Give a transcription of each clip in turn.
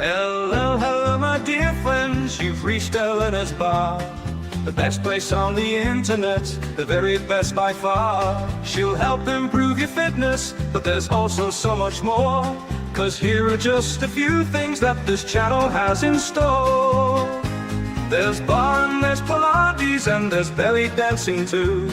Hello, hello, my dear friends, you've reached Eleanor's bar. The best place on the internet, the very best by far. She'll help improve your fitness, but there's also so much more. 'Cause here are just a few things that this channel has in store. There's bar and there's Pilates and there's belly dancing too.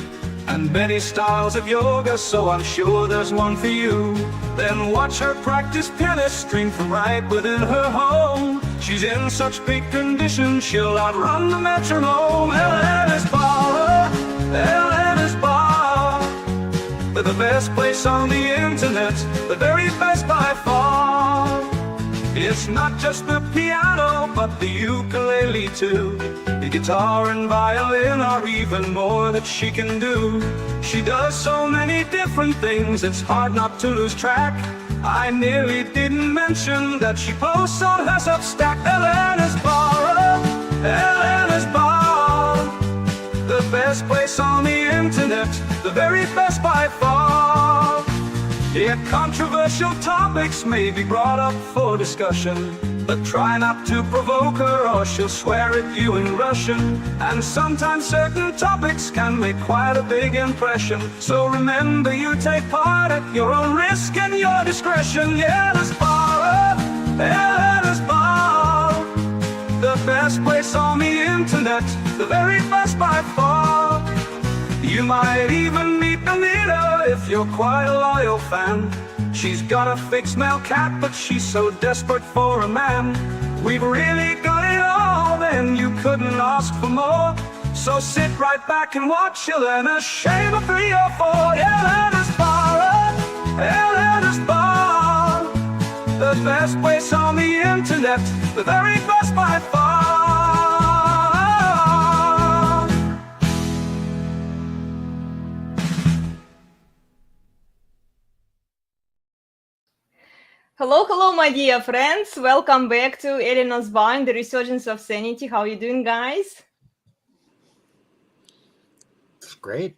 And many styles of yoga, so I'm sure there's one for you. Then watch her practice pianist string from right within her home. She's in such big condition, she'll outrun the metronome. Eleanor's Bar, Eleanor's Bar. They're the best place on the internet, the very best by far. It's not just the piano, but the ukulele too. The guitar and violin are even more that she can do. She does so many different things, it's hard not to lose track. I nearly didn't mention that she posts on her Substack. Eleanor's Bar, Eleanor's Bar. The best place on the internet, the very best by far. Yet controversial topics may be brought up for discussion, but try not to provoke her or she'll swear at you in Russian. And sometimes certain topics can make quite a big impression. So remember, you take part at your own risk and your discretion. Eleanor's Bar, Eleanor's Bar. The best place on the internet, the very best by far. You might even meet Anita if you're quite a loyal fan. She's got a fixed male cat, but she's so desperate for a man. We've really got it all, then you couldn't ask for more. So sit right back and watch Eleanor shave a 3 or 4. Eleanor's Bar, Eleanor's Bar. The best place on the internet, the very best by far. Hello, hello, my dear friends. Welcome back to Eleanor's Bar and the Resurgence of Sanity. How are you doing, guys? Great.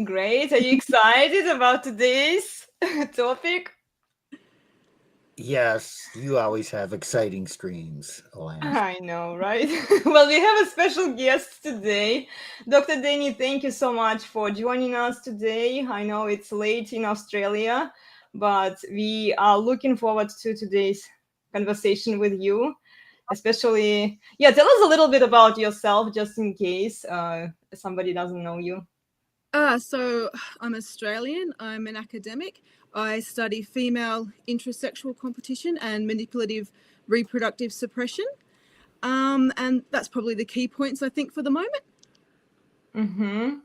Great. Are you excited about today's topic? Yes, you always have exciting streams, Alana. I know, right? Well, we have a special guest today. Dr. Dani, thank you so much for joining us today. I know it's late in Australia, but we are looking forward to today's conversation with you, especially, tell us a little bit about yourself, just in case somebody doesn't know you. So I'm Australian, I'm an academic. I study female intrasexual competition and manipulative reproductive suppression. And that's probably the key points, I think, for the moment. Mm-hmm.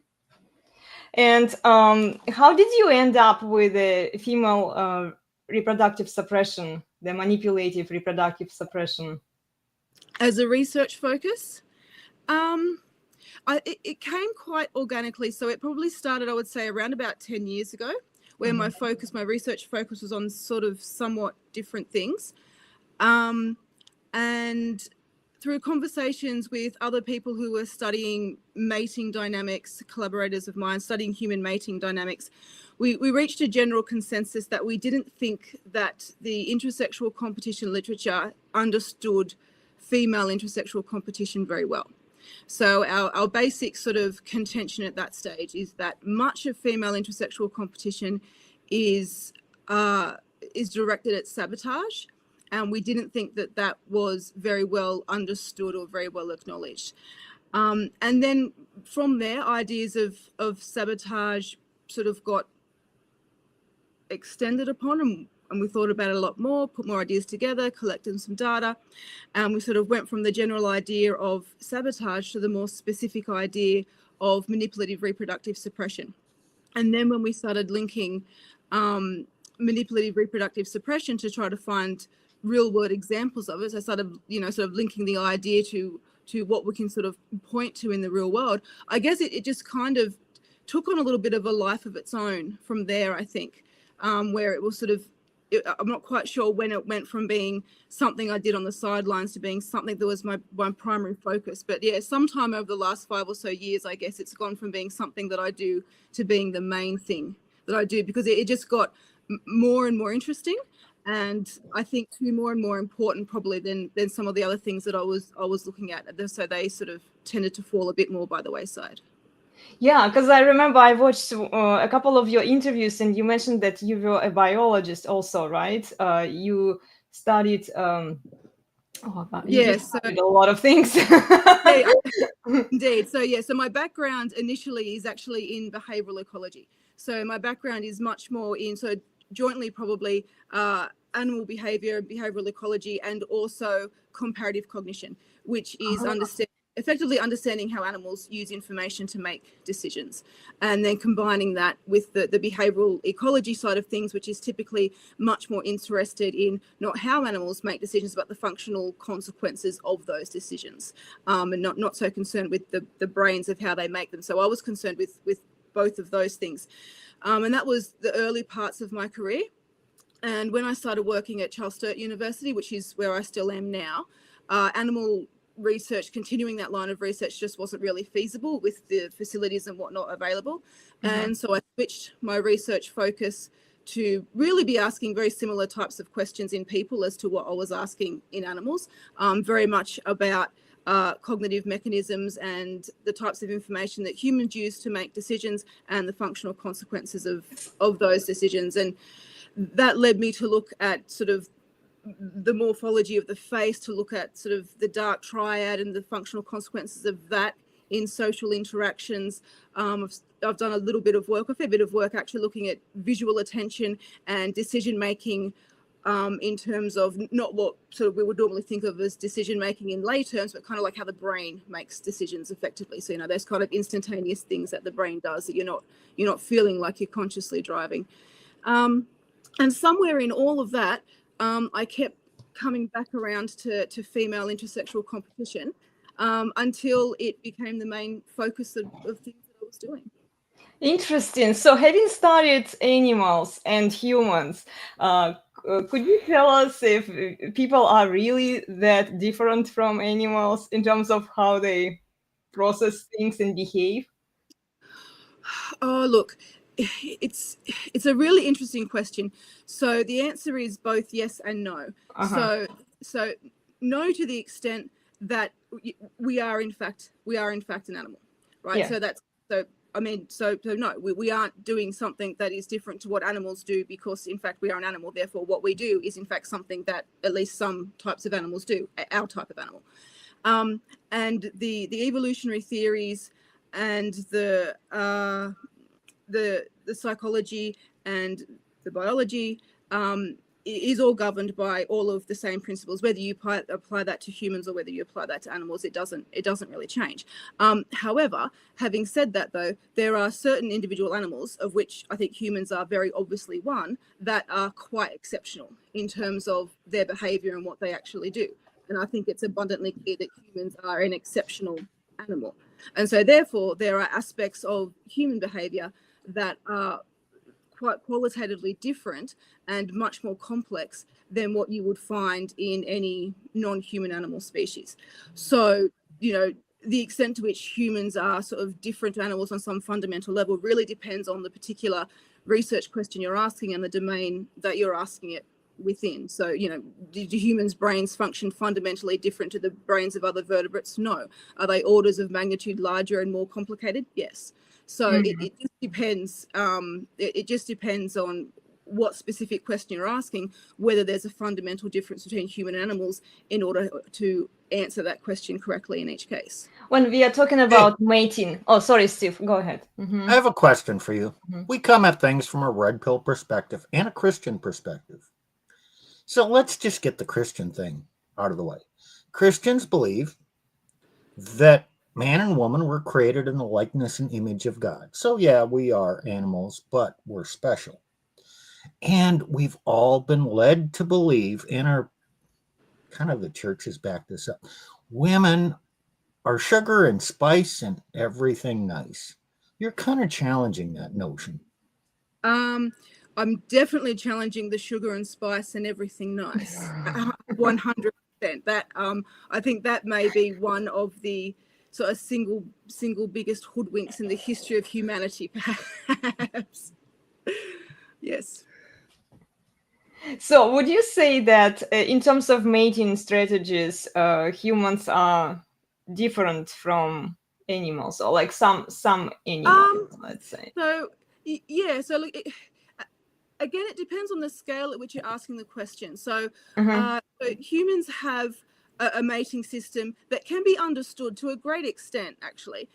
And how did you end up with the female reproductive suppression, the manipulative reproductive suppression? As a research focus, it came quite organically. So it probably started, I would say, around about 10 years ago, where my research focus was on sort of somewhat different things. And through conversations with other people who were studying mating dynamics, collaborators of mine studying human mating dynamics, we reached a general consensus that we didn't think that the intrasexual competition literature understood female intrasexual competition very well. So our basic sort of contention at that stage is that much of female intrasexual competition is directed at sabotage. And we didn't think that that was very well understood or very well acknowledged. And then from there, ideas of sabotage sort of got extended upon, and we thought about it a lot more, put more ideas together, collected some data, and we sort of went from the general idea of sabotage to the more specific idea of manipulative reproductive suppression. And then when we started linking manipulative reproductive suppression to try to find real world examples of it, I started, sort of linking the idea to what we can sort of point to in the real world. I guess it just kind of took on a little bit of a life of its own from there, I think, where it was sort of, I'm not quite sure when it went from being something I did on the sidelines to being something that was my primary focus. But yeah, sometime over the last 5 or so years, I guess it's gone from being something that I do to being the main thing that I do, because it just got more and more interesting. And I think to be more and more important probably than some of the other things that I was looking at. So they sort of tended to fall a bit more by the wayside. Yeah, because I remember I watched a couple of your interviews, and you mentioned that you were a biologist also, right? You studied. Oh, God, you Yes, studied a lot of things. yeah, indeed. So my background initially is actually in behavioural ecology. So my background is much more in jointly probably animal behaviour, behavioural ecology, and also comparative cognition, which is effectively understanding how animals use information to make decisions, and then combining that with the behavioural ecology side of things, which is typically much more interested in not how animals make decisions, but the functional consequences of those decisions, and not so concerned with the brains of how they make them. So I was concerned with both of those things, and that was the early parts of my career. And when I started working at Charles Sturt University, which is where I still am now, animal research, continuing that line of research just wasn't really feasible with the facilities and whatnot available. And so I switched my research focus to really be asking very similar types of questions in people as to what I was asking in animals, very much about cognitive mechanisms and the types of information that humans use to make decisions and the functional consequences of those decisions. And that led me to look at sort of the morphology of the face, to look at sort of the dark triad and the functional consequences of that in social interactions. I've done a little bit of work, a fair bit of work actually looking at visual attention and decision making in terms of not what sort of we would normally think of as decision making in lay terms, but kind of like how the brain makes decisions effectively. So, you know, those kind of instantaneous things that the brain does that you're not feeling like you're consciously driving. And somewhere in all of that, I kept coming back around to female intersexual competition until it became the main focus of things that I was doing. Interesting. So, having studied animals and humans, could you tell us if people are really that different from animals in terms of how they process things and behave? Oh, look, it's a really interesting question. So the answer is both yes and no. So no to the extent that we are in fact an animal, right? Yeah. So that's so no, we aren't doing something that is different to what animals do, because in fact we are an animal. Therefore, what we do is in fact something that at least some types of animals do, our type of animal. And the evolutionary theories and the psychology and the biology is all governed by all of the same principles. Whether you apply that to humans or whether you apply that to animals, it doesn't really change. However, having said that, though, there are certain individual animals, of which I think humans are very obviously one, that are quite exceptional in terms of their behavior and what they actually do. And I think it's abundantly clear that humans are an exceptional animal. And so therefore, there are aspects of human behavior that are quite qualitatively different and much more complex than what you would find in any non-human animal species. So, you know, the extent to which humans are sort of different to animals on some fundamental level really depends on the particular research question you're asking and the domain that you're asking it within. So, you know, do humans' brains function fundamentally different to the brains of other vertebrates? No. Are they orders of magnitude larger and more complicated? Yes. So it just depends. It just depends on what specific question you're asking, whether there's a fundamental difference between human and animals in order to answer that question correctly in each case. When we are talking about mating, oh, sorry, Steve, go ahead. I have a question for you. We come at things from a red pill perspective and a Christian perspective. So let's just get the Christian thing out of the way. Christians believe that man and woman were created in the likeness and image of God. So yeah, we are animals, but we're special. And we've all been led to believe, in our kind of the church has backed this up, women are sugar and spice and everything nice. You're kind of challenging that notion. I'm definitely challenging the sugar and spice and everything nice. 100%. That I think that may be one of the sort of single biggest hoodwinks in the history of humanity, perhaps. Yes. So would you say that in terms of mating strategies, humans are different from animals, or like some animals, let's say? So yeah, so look, again, it depends on the scale at which you're asking the question. So, so humans have a mating system that can be understood to a great extent, actually,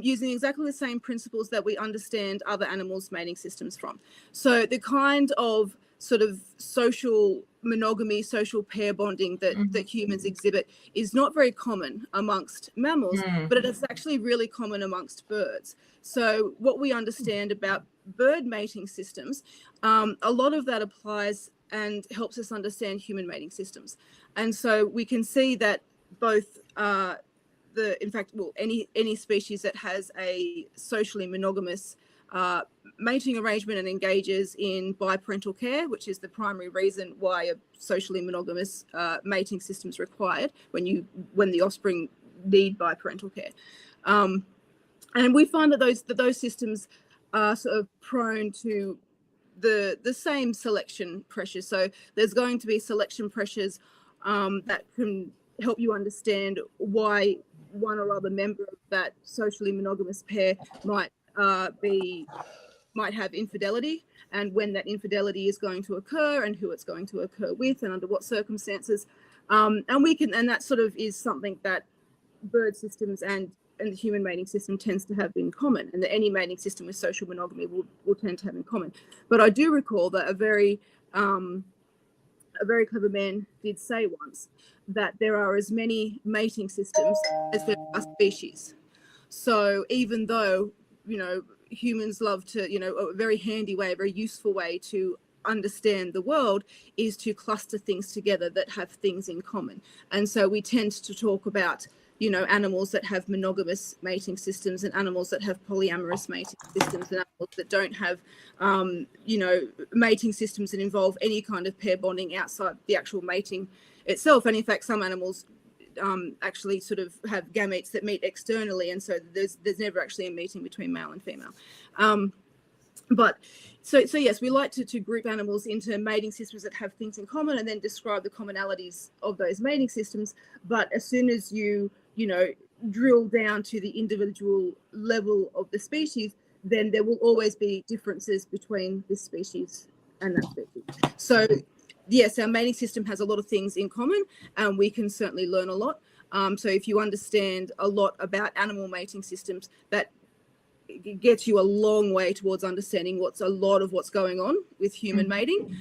using exactly the same principles that we understand other animals' mating systems from. So the kind of sort of social monogamy, social pair bonding that humans exhibit is not very common amongst mammals, but it is actually really common amongst birds. So what we understand about bird mating systems, a lot of that applies and helps us understand human mating systems. And so we can see that both any species that has a socially monogamous mating arrangement and engages in biparental care, which is the primary reason why a socially monogamous mating system is required when the offspring need biparental care. And we find that those systems are sort of prone to the same selection pressures. So there's going to be selection pressures that can help you understand why one or other member of that socially monogamous pair might have infidelity, and when that infidelity is going to occur, and who it's going to occur with, and under what circumstances. And that sort of is something that bird systems and the human mating system tends to have in common, and that any mating system with social monogamy will tend to have in common. But I do recall that a very clever man did say once that there are as many mating systems as there are species. So even though, humans love to, a very handy way, a very useful way to understand the world is to cluster things together that have things in common. And so we tend to talk about, animals that have monogamous mating systems and animals that have polyamorous mating systems and animals that don't have, mating systems that involve any kind of pair bonding outside the actual mating itself. And in fact, some animals actually sort of have gametes that meet externally, and so there's never actually a meeting between male and female. But so yes, we like to group animals into mating systems that have things in common and then describe the commonalities of those mating systems. But as soon as you drill down to the individual level of the species, then there will always be differences between this species and that species. So yes, our mating system has a lot of things in common, and we can certainly learn a lot. So if you understand a lot about animal mating systems, that gets you a long way towards understanding a lot of what's going on with human mating.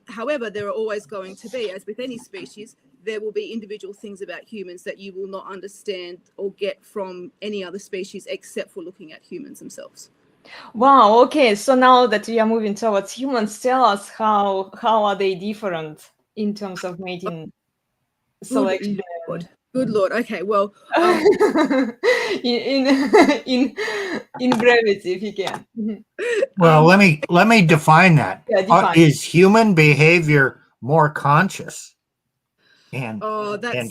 However, there are always going to be, as with any species, there will be individual things about humans that you will not understand or get from any other species except for looking at humans themselves. Wow. Okay. So now that we are moving towards humans, tell us how are they different in terms of mating selection? Good Lord. Okay. Well, in brevity, if you can. Well, let me define that. Yeah, define. Is human behavior more conscious and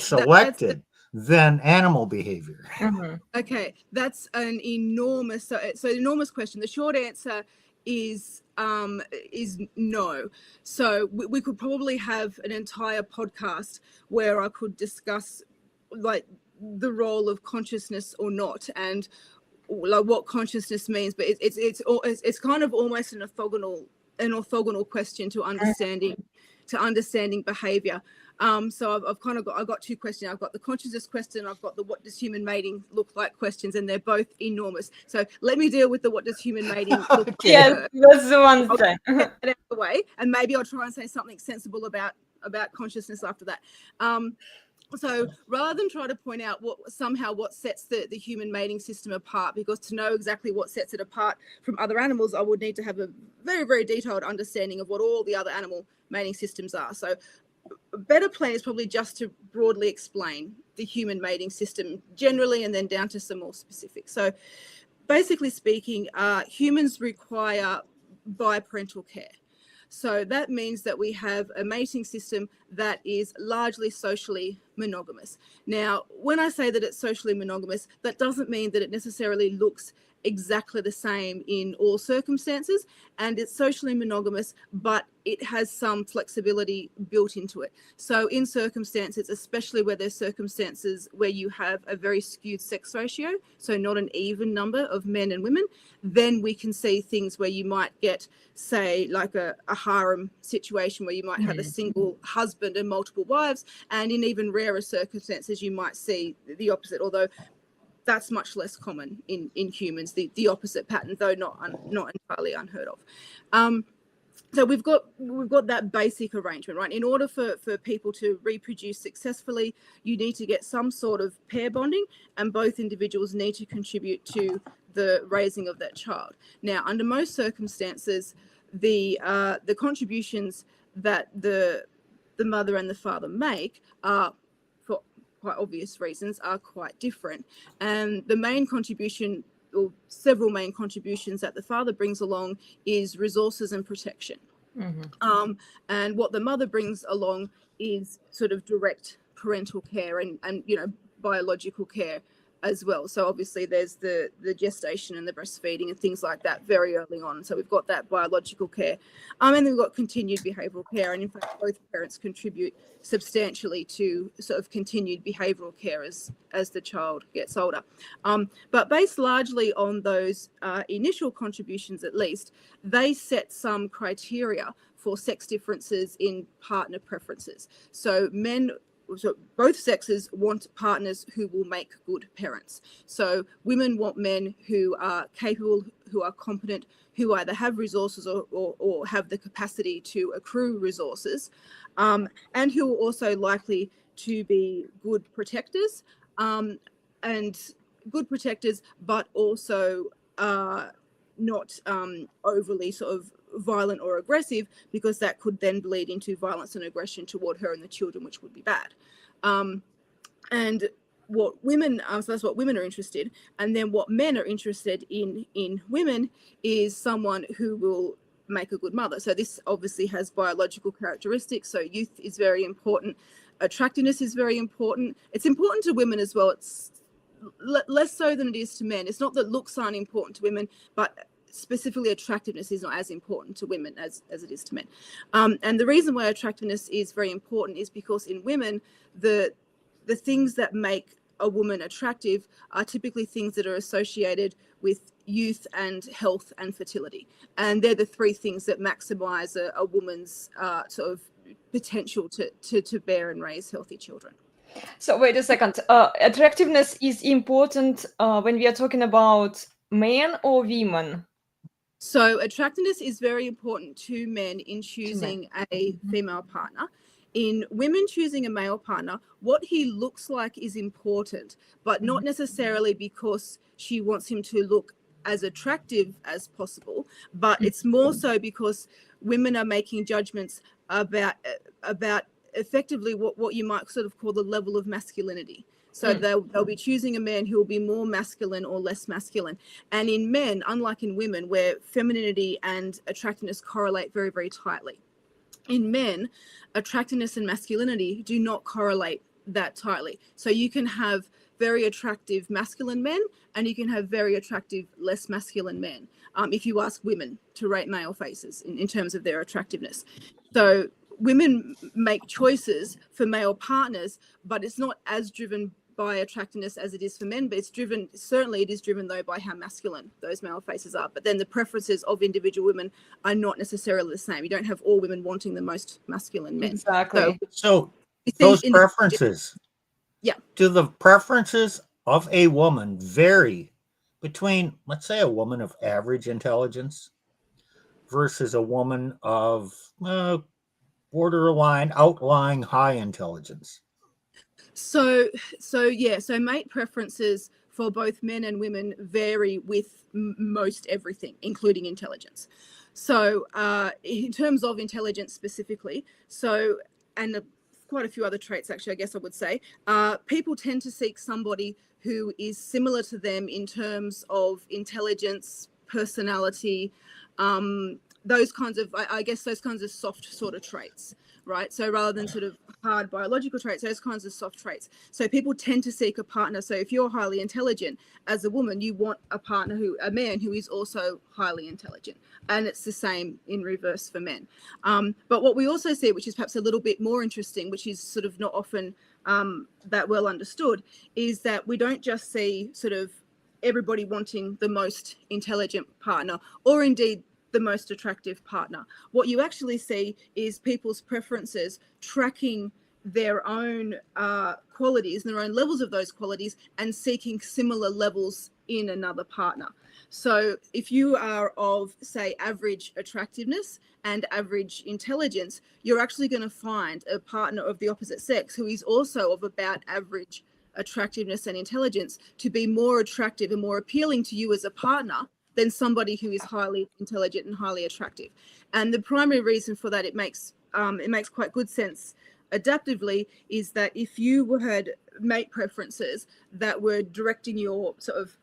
selected than animal behavior? Okay, that's an enormous question. The short answer is no. So we could probably have an entire podcast where I could discuss like the role of consciousness or not, and like what consciousness means. But it's kind of almost an orthogonal question to understanding behavior. So I've got two questions. I've got the consciousness question. I've got the what does human mating look like questions, and they're both enormous. So let me deal with the what does human mating look like. Yeah, that's the one thing. Get that out of the way, and maybe I'll try and say something sensible about consciousness after that. So rather than try to point out what sets the human mating system apart, because to know exactly what sets it apart from other animals, I would need to have a very, very detailed understanding of what all the other animal mating systems are. So a better plan is probably just to broadly explain the human mating system generally, and then down to some more specific. So basically speaking, humans require biparental care. So that means that we have a mating system that is largely socially monogamous. Now, when I say that it's socially monogamous, that doesn't mean that it necessarily looks exactly the same in all circumstances, and it's socially monogamous, but it has some flexibility built into it. So in circumstances, especially where there's circumstances where you have a very skewed sex ratio, so not an even number of men and women, then we can see things where you might get, say, like a harem situation where you might have a single husband and multiple wives, and in even rarer circumstances you might see the opposite, although that's much less common in humans, the opposite pattern, though not entirely unheard of. So we've got that basic arrangement, right? In order for people to reproduce successfully, you need to get some sort of pair bonding, and both individuals need to contribute to the raising of that child. Now, under most circumstances, the contributions that the mother and the father make are, for quite obvious reasons, are quite different. And the main contribution, or several main contributions that the father brings along, is resources and protection. And what the mother brings along is sort of direct parental care and biological care as well. So obviously there's the gestation and the breastfeeding and things like that very early on. So we've got that biological care, and then we've got continued behavioural care. And in fact, both parents contribute substantially to sort of continued behavioural care as the child gets older. But based largely on those initial contributions, at least, they set some criteria for sex differences in partner preferences. So both sexes want partners who will make good parents. So women want men who are capable, who are competent, who either have resources or have the capacity to accrue resources, and who are also likely to be good protectors, but also not overly sort of violent or aggressive, because that could then bleed into violence and aggression toward her and the children, which would be bad. And what women, so that's what women are interested. And then what men are interested in women is someone who will make a good mother. So this obviously has biological characteristics. So youth is very important. Attractiveness is very important. It's important to women as well. It's less so than it is to men. It's not that looks aren't important to women, but specifically attractiveness is not as important to women as it is to men. And the reason why attractiveness is very important is because in women, the things that make a woman attractive are typically things that are associated with youth and health and fertility. And they're the three things that maximize a woman's sort of potential to bear and raise healthy children. So wait a second. Attractiveness is important when we are talking about men or women? So attractiveness is very important to men in choosing a female partner. In women choosing a male partner, what he looks like is important, but not necessarily because she wants him to look as attractive as possible, but it's more so because women are making judgments about effectively what you might sort of call the level of masculinity. So they'll be choosing a man who will be more masculine or less masculine. And in men, unlike in women, where femininity and attractiveness correlate very, very tightly, in men, attractiveness and masculinity do not correlate that tightly. So you can have very attractive masculine men and you can have very attractive less masculine men, if you ask women to rate male faces in terms of their attractiveness. So women make choices for male partners, but it's not as driven by attractiveness as it is for men, but certainly it is driven though by how masculine those male faces are. But then the preferences of individual women are not necessarily the same. You don't have all women wanting the most masculine men. Exactly. So those preferences, do the preferences of a woman vary between, let's say, a woman of average intelligence versus a woman of borderline, outlying high intelligence? So mate preferences for both men and women vary with most everything, including intelligence. So in terms of intelligence specifically, and quite a few other traits, actually, I guess I would say, people tend to seek somebody who is similar to them in terms of intelligence, personality, those kinds of, I guess, those kinds of soft sort of traits, right? So rather than sort of hard biological traits, those kinds of soft traits. So people tend to seek a partner. So if you're highly intelligent as a woman, you want a man who is also highly intelligent. And it's the same in reverse for men. But what we also see, which is perhaps a little bit more interesting, which is sort of not often that well understood, is that we don't just see sort of everybody wanting the most intelligent partner, or indeed the most attractive partner. What you actually see is people's preferences tracking their own qualities and their own levels of those qualities and seeking similar levels in another partner. So if you are of, say, average attractiveness and average intelligence, you're actually going to find a partner of the opposite sex who is also of about average attractiveness and intelligence to be more attractive and more appealing to you as a partner than somebody who is highly intelligent and highly attractive. And the primary reason for that, it makes quite good sense adaptively, is that if you had mate preferences that were directing your sort of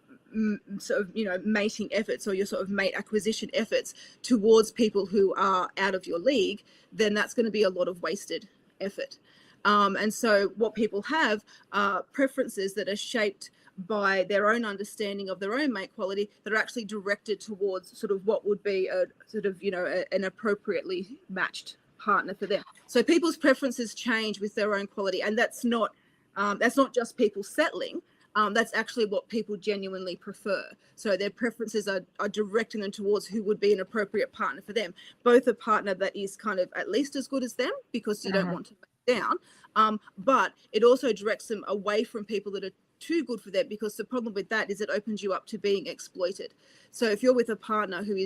mating efforts, or your sort of mate acquisition efforts towards people who are out of your league, then that's going to be a lot of wasted effort. And so what people have are preferences that are shaped by their own understanding of their own mate quality that are actually directed towards sort of what would be a sort of, an appropriately matched partner for them. So people's preferences change with their own quality, and that's not just people settling. That's actually what people genuinely prefer. So their preferences are directing them towards who would be an appropriate partner for them, both a partner that is kind of at least as good as them, because you don't want to back down, but it also directs them away from people that are too good for them, because the problem with that is it opens you up to being exploited. So if you're with a partner who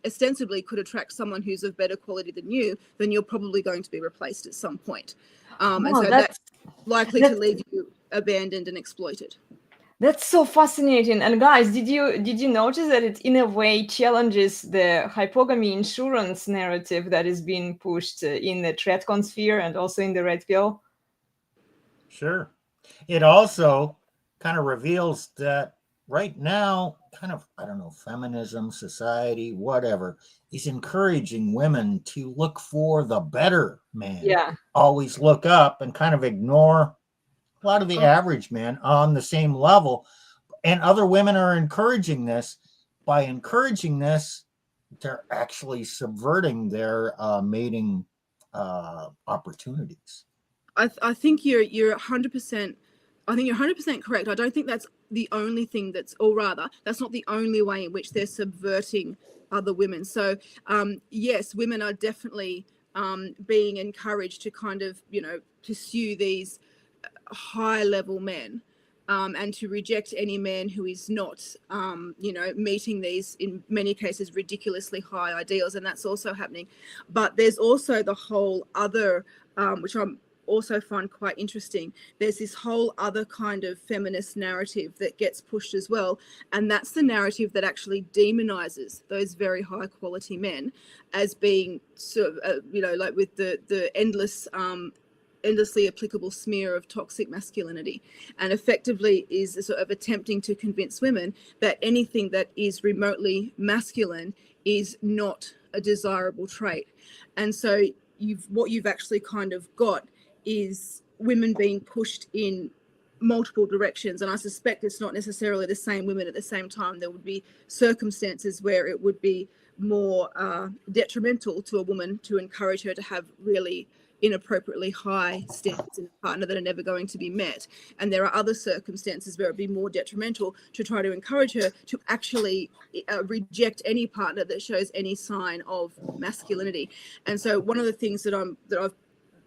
ostensibly could attract someone who's of better quality than you, then you're probably going to be replaced at some point. And so that's likely to leave you abandoned and exploited. That's so fascinating. And guys, did you notice that it in a way challenges the hypogamy insurance narrative that is being pushed in the Tretcon sphere and also in the red pill? Sure. It also kind of reveals that right now, kind of, I don't know, feminism, society, whatever, is encouraging women to look for the better man. Yeah. Always look up and kind of ignore a lot of the average men on the same level. And other women are encouraging this. By encouraging this, they're actually subverting their mating opportunities. I think you're 100%. I think you're 100% correct. I don't think that's the only thing that's not the only way in which they're subverting other women. So yes, women are definitely being encouraged to kind of, pursue these high level men, and to reject any man who is not, meeting these, in many cases, ridiculously high ideals. And that's also happening. But there's also the whole other, which I'm also find quite interesting. There's this whole other kind of feminist narrative that gets pushed as well. And that's the narrative that actually demonizes those very high quality men as being sort of, like with the endlessly applicable smear of toxic masculinity, and effectively is sort of attempting to convince women that anything that is remotely masculine is not a desirable trait. And so what you've actually kind of got is women being pushed in multiple directions. And I suspect it's not necessarily the same women at the same time. There would be circumstances where it would be more detrimental to a woman to encourage her to have really inappropriately high standards in a partner that are never going to be met. And there are other circumstances where it'd be more detrimental to try to encourage her to actually reject any partner that shows any sign of masculinity. And so one of the things that I've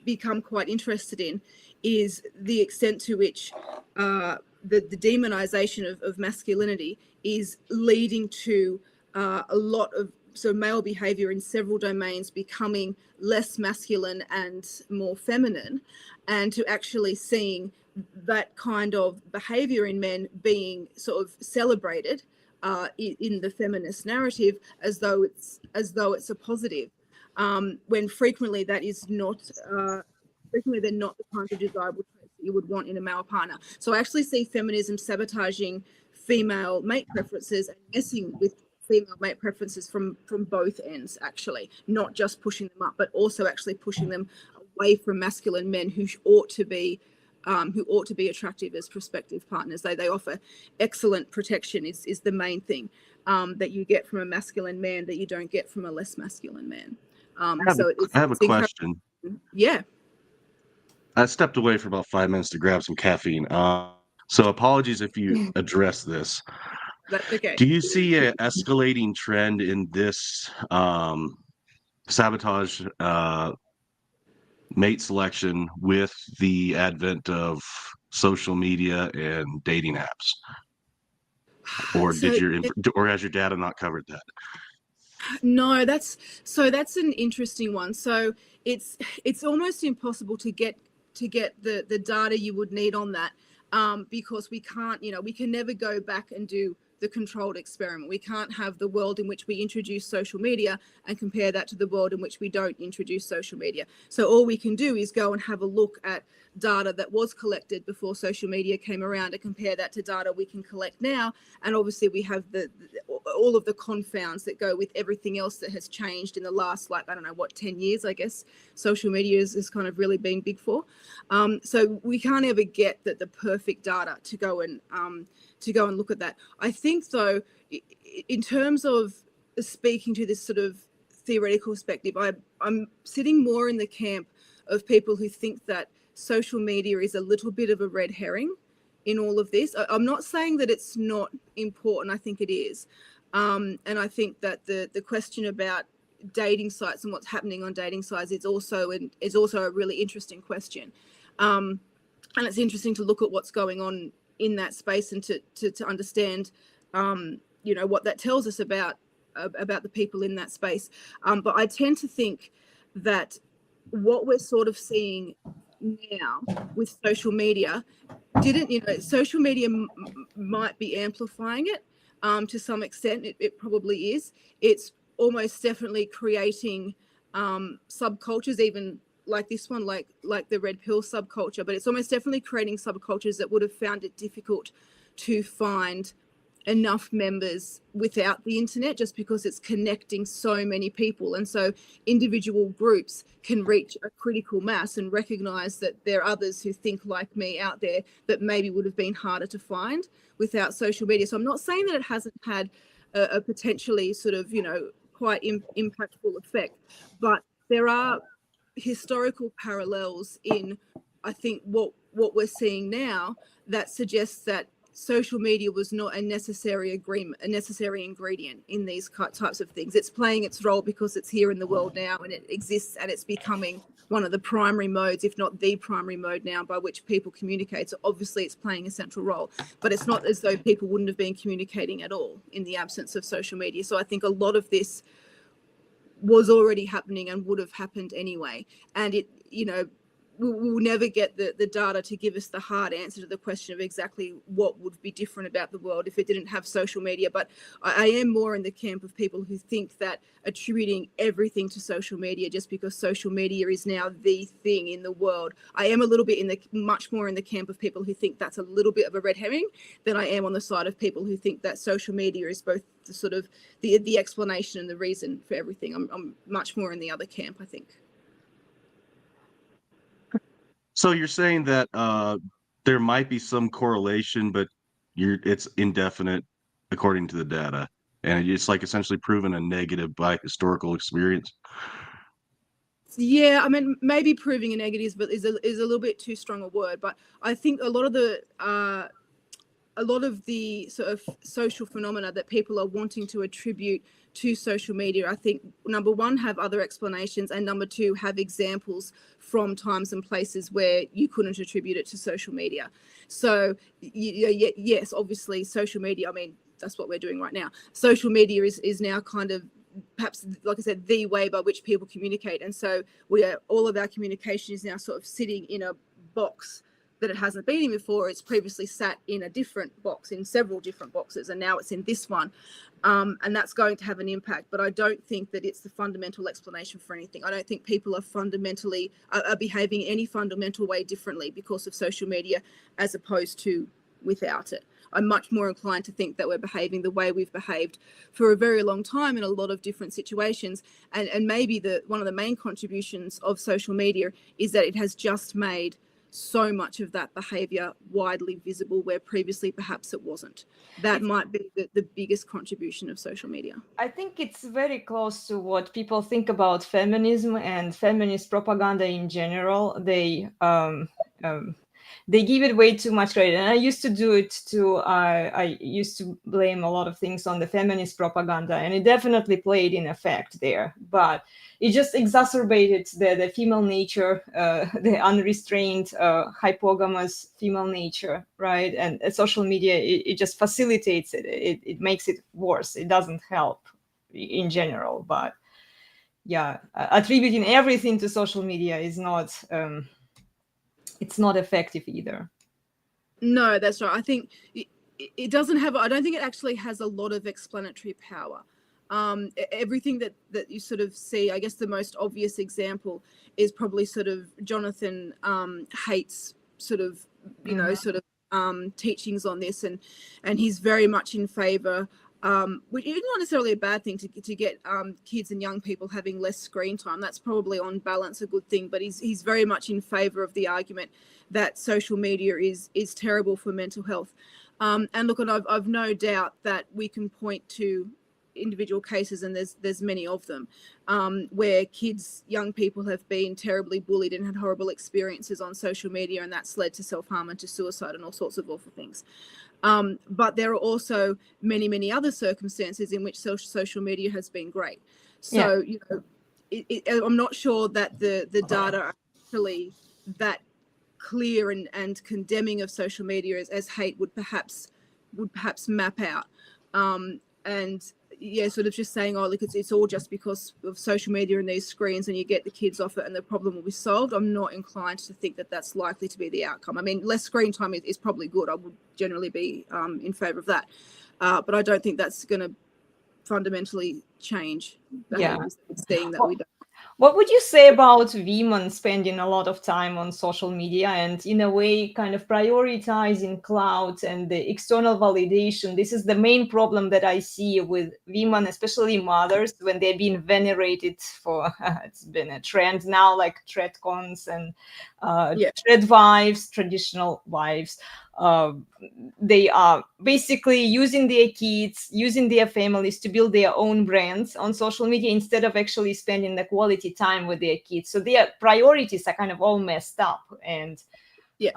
become quite interested in is the extent to which the demonization of masculinity is leading to a lot of male behavior in several domains becoming less masculine and more feminine, and to actually seeing that kind of behavior in men being sort of celebrated in the feminist narrative as though it's a positive, when frequently that is not. Frequently, they're not the kinds of desirable traits that you would want in a male partner. So I actually see feminism sabotaging female mate preferences and messing with female mate preferences from both ends, actually, not just pushing them up, but also actually pushing them away from masculine men who ought to be attractive as prospective partners. They offer excellent protection is the main thing that you get from a masculine man that you don't get from a less masculine man. I have a question. Yeah. I stepped away for about 5 minutes to grab some caffeine. So apologies if you address this. That's okay. Do you see an escalating trend in this sabotage mate selection with the advent of social media and dating apps? Or has your data not covered that? No, that's an interesting one. So it's almost impossible to get the data you would need on that, because we can't, we can never go back and do the controlled experiment. We can't have the world in which we introduce social media and compare that to the world in which we don't introduce social media. So all we can do is go and have a look at data that was collected before social media came around and compare that to data we can collect now. And obviously we have all of the confounds that go with everything else that has changed in the last, 10 years, I guess social media is kind of really been big for. So we can't ever get the perfect data to go and look at that. I think, though, in terms of speaking to this sort of theoretical perspective, I'm sitting more in the camp of people who think that social media is a little bit of a red herring in all of this. I'm not saying that it's not important. I think it is. And I think that the question about dating sites and what's happening on dating sites is also a really interesting question. And it's interesting to look at what's going on in that space and to understand, what that tells us about the people in that space. But I tend to think that what we're sort of seeing now with social media social media might be amplifying it to some extent. It probably is. It's almost definitely creating subcultures, even like this one, like the red pill subculture, but it's almost definitely creating subcultures that would have found it difficult to find enough members without the internet, just because it's connecting so many people. And so individual groups can reach a critical mass and recognize that there are others who think like me out there that maybe would have been harder to find without social media. So I'm not saying that it hasn't had a potentially sort of, quite impactful effect, but there are historical parallels in, I think, what we're seeing now that suggests that social media was not a necessary ingredient in these types of things. It's playing its role because it's here in the world now and it exists, and it's becoming one of the primary modes, if not the primary mode now, by which people communicate. So obviously it's playing a central role, but it's not as though people wouldn't have been communicating at all in the absence of social media. So I think a lot of this was already happening and would have happened anyway. And it, we'll never get the data to give us the hard answer to the question of exactly what would be different about the world if it didn't have social media. But I am more in the camp of people who think that attributing everything to social media just because social media is now the thing in the world. I am a little bit much more in the camp of people who think that's a little bit of a red herring than I am on the side of people who think that social media is both the sort of the explanation and the reason for everything. I'm much more in the other camp, I think. So you're saying that there might be some correlation, but it's indefinite according to the data, and it's like essentially proven a negative by historical experience. Yeah, I mean, maybe proving a negative is a little bit too strong a word, but I think a lot of the sort of social phenomena that people are wanting to attribute to social media, I think, number one, have other explanations, and number two, have examples from times and places where you couldn't attribute it to social media. So yes, obviously social media, I mean, that's what we're doing right now. Social media is now kind of, perhaps, like I said, the way by which people communicate. And so all of our communication is now sort of sitting in a box that it hasn't been in before. It's previously sat in a different box, in several different boxes, and now it's in this one. And that's going to have an impact, but I don't think that it's the fundamental explanation for anything. I don't think people are behaving in any fundamental way differently because of social media as opposed to without it. I'm much more inclined to think that we're behaving the way we've behaved for a very long time in a lot of different situations. And maybe one of the main contributions of social media is that it has just made so much of that behavior widely visible where previously perhaps it wasn't. That might be the biggest contribution of social media. I think it's very close to what people think about feminism and feminist propaganda in general. They give it way too much credit, and I used to do it too. I used to blame a lot of things on the feminist propaganda, and it definitely played in effect there. But it just exacerbated the female nature, the unrestrained, hypogamous female nature, right? And social media, it just facilitates it. It makes it worse. It doesn't help in general. But yeah, attributing everything to social media is not. It's not effective either. No, that's right. I think it doesn't have. I don't think it actually has a lot of explanatory power. Everything that you sort of see, I guess the most obvious example is probably sort of Jonathan Haidt's sort of, teachings on this, and he's very much in favor, which is not necessarily a bad thing to get kids and young people having less screen time. That's probably on balance a good thing, but he's very much in favor of the argument that social media is terrible for mental health. And look, and I've no doubt that we can point to individual cases, and there's many of them, where young people have been terribly bullied and had horrible experiences on social media, and that's led to self-harm and to suicide and all sorts of awful things. But there are also many, many other circumstances in which social media has been great. So, I'm not sure that the data are actually that clear and condemning of social media as Haidt would perhaps map out. And yeah, sort of just saying, oh, look, it's all just because of social media and these screens, and you get the kids off it and the problem will be solved. I'm not inclined to think that that's likely to be the outcome. I mean, less screen time is probably good. I would generally be in favor of that. But I don't think that's going to fundamentally change behaviors that we're seeing that we don't. What would you say about women spending a lot of time on social media and in a way kind of prioritizing clout and the external validation? This is the main problem that I see with women, especially mothers, when they're being venerated for, it's been a trend now, like tretcons and tred wives, traditional wives. They are basically using their kids, using their families to build their own brands on social media instead of actually spending the quality time with their kids. So their priorities are kind of all messed up. And so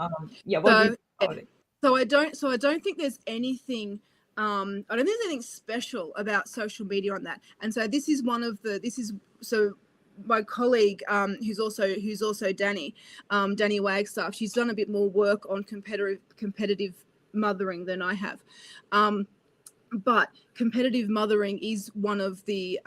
I don't think there's anything. I don't think there's anything special about social media on that. And so this is my colleague, who's also Dani Wagstaff. She's done a bit more work on competitive mothering than I have, but competitive mothering is one of the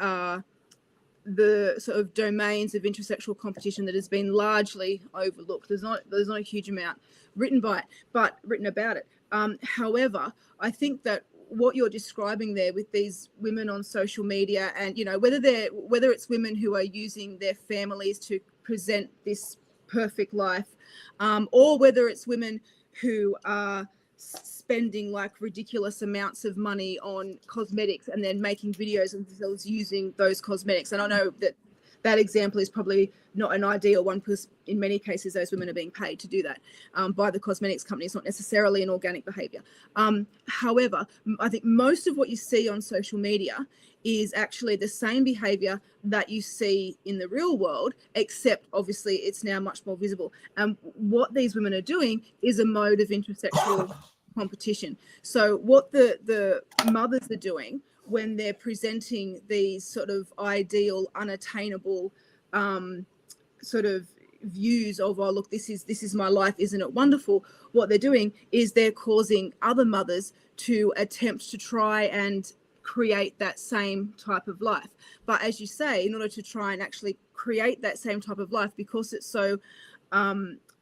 sort of domains of intersexual competition that has been largely overlooked. There's not a huge amount written about it. However, I think that what you're describing there with these women on social media, and whether it's women who are using their families to present this perfect life, or whether it's women who are spending like ridiculous amounts of money on cosmetics and then making videos of themselves using those cosmetics. And I know that example is probably not an ideal one, because in many cases those women are being paid to do that by the cosmetics company. It's not necessarily an organic behavior. However, I think most of what you see on social media is actually the same behavior that you see in the real world, except obviously it's now much more visible. And what these women are doing is a mode of intersexual competition. So what the mothers are doing when they're presenting these sort of ideal, unattainable sort of views of, oh, look, this is my life, isn't it wonderful? What they're doing is they're causing other mothers to attempt to try and create that same type of life. But as you say, in order to try and actually create that same type of life, because it's so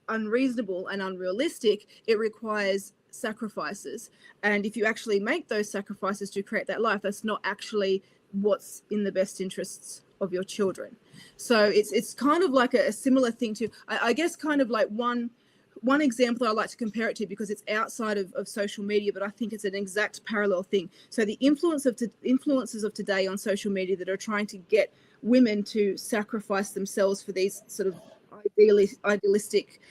unreasonable and unrealistic, it requires sacrifices. And if you actually make those sacrifices to create that life, that's not actually what's in the best interests of your children. So it's kind of like a similar thing to, I guess, kind of like one one example I like to compare it to, because it's outside of social media, but I think it's an exact parallel thing. So the influencers of today on social media that are trying to get women to sacrifice themselves for these sort of idealistic,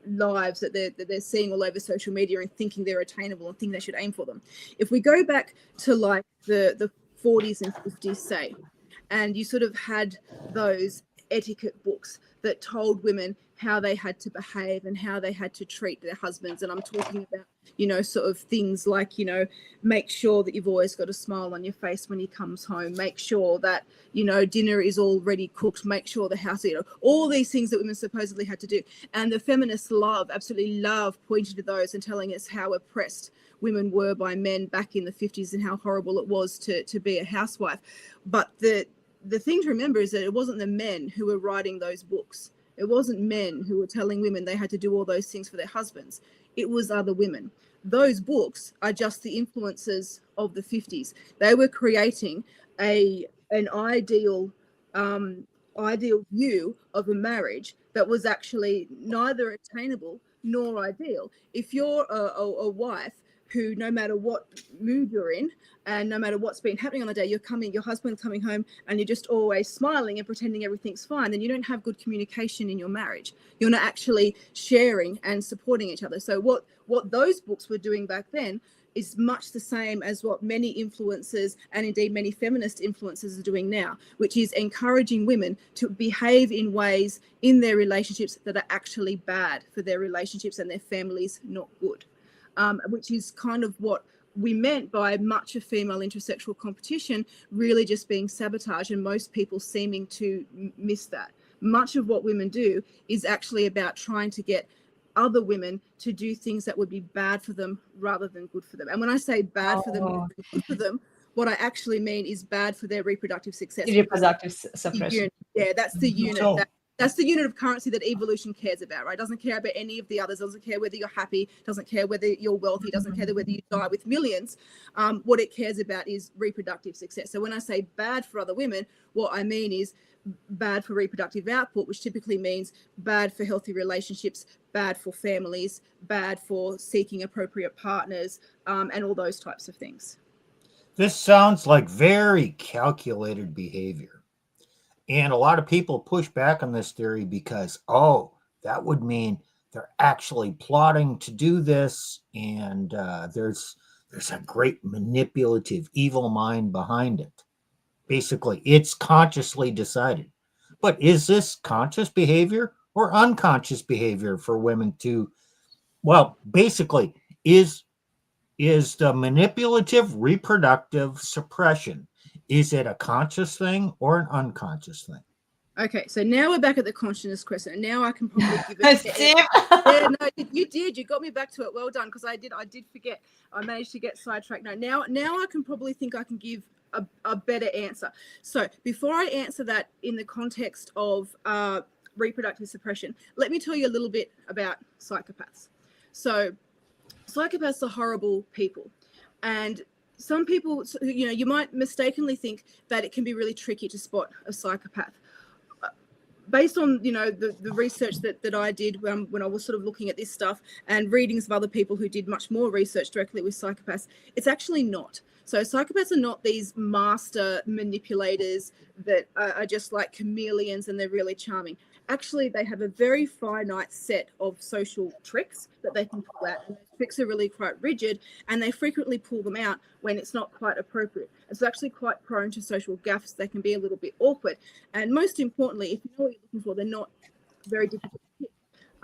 lives that they're seeing all over social media and thinking they're attainable and think they should aim for them. If we go back to like the 40s and 50s, say, and you sort of had those etiquette books that told women how they had to behave and how they had to treat their husbands. And I'm talking about, sort of things like, make sure that you've always got a smile on your face when he comes home, make sure that, dinner is already cooked, make sure the house, all these things that women supposedly had to do. And the feminists absolutely love pointing to those and telling us how oppressed women were by men back in the 50s and how horrible it was to be a housewife. But the thing to remember is that it wasn't the men who were writing those books. It wasn't men who were telling women they had to do all those things for their husbands. It was other women. Those books are just the influences of the 50s. They were creating an ideal view of a marriage that was actually neither attainable nor ideal. If you're a wife who, no matter what mood you're in and no matter what's been happening on the day, your husband's coming home and you're just always smiling and pretending everything's fine, then you don't have good communication in your marriage. You're not actually sharing and supporting each other. So what those books were doing back then is much the same as what many influencers and indeed many feminist influencers are doing now, which is encouraging women to behave in ways in their relationships that are actually bad for their relationships and their families, not good. Which is kind of what we meant by much of female intersexual competition really just being sabotage, and most people seeming to miss that. Much of what women do is actually about trying to get other women to do things that would be bad for them rather than good for them. And when I say bad for them, good for them, what I actually mean is bad for their reproductive success. Reproductive suppression. Yeah, that's the unit. That's the unit of currency that evolution cares about, right? Doesn't care about any of the others, doesn't care whether you're happy, doesn't care whether you're wealthy, doesn't care whether you die with millions. What it cares about is reproductive success. So when I say bad for other women, what I mean is bad for reproductive output, which typically means bad for healthy relationships, bad for families, bad for seeking appropriate partners, and all those types of things. This sounds like very calculated behavior. And a lot of people push back on this theory because, that would mean they're actually plotting to do this, and there's a great manipulative evil mind behind it. Basically, it's consciously decided. But is this conscious behavior or unconscious behavior for women to, basically, is the manipulative reproductive suppression, is it a conscious thing or an unconscious thing? Okay, so now we're back at the consciousness question. Now I can probably give it. Yeah, no, you did. You got me back to it. Well done, because I did forget. I managed to get sidetracked. Now I can probably think I can give a better answer. So before I answer that in the context of reproductive suppression, let me tell you a little bit about psychopaths. So psychopaths are horrible people, and some people, you might mistakenly think that it can be really tricky to spot a psychopath. Based on, the research that I did when I was sort of looking at this stuff and readings of other people who did much more research directly with psychopaths, it's actually not. So psychopaths are not these master manipulators that are just like chameleons and they're really charming. Actually, they have a very finite set of social tricks that they can pull out. And those tricks are really quite rigid, and they frequently pull them out when it's not quite appropriate. It's actually quite prone to social gaffes. They can be a little bit awkward. And most importantly, if you know what you're looking for, they're not very difficult to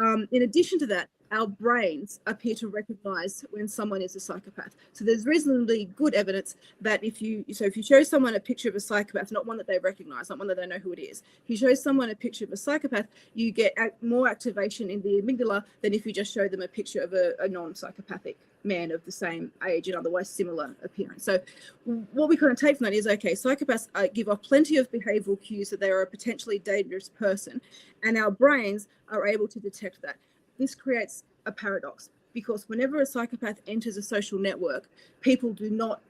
hit. In addition to that, our brains appear to recognize when someone is a psychopath. So there's reasonably good evidence that if you show someone a picture of a psychopath, not one that they recognize, not one that they know who it is, if you show someone a picture of a psychopath, you get more activation in the amygdala than if you just show them a picture of a non-psychopathic man of the same age and otherwise similar appearance. So what we kind of take from that is, okay, psychopaths give off plenty of behavioral cues that they are a potentially dangerous person, and our brains are able to detect that. This creates a paradox, because whenever a psychopath enters a social network, people do not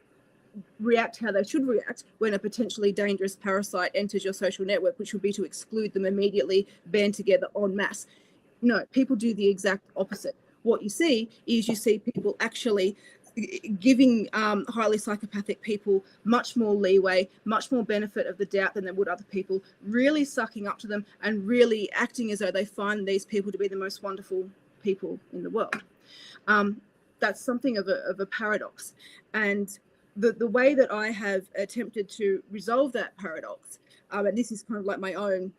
react how they should react when a potentially dangerous parasite enters your social network, which would be to exclude them immediately, band together en masse. No, people do the exact opposite. What you see is you see people actually giving highly psychopathic people much more leeway, much more benefit of the doubt than they would other people, really sucking up to them and really acting as though they find these people to be the most wonderful people in the world. That's something of a paradox. And the way that I have attempted to resolve that paradox, and this is kind of like my own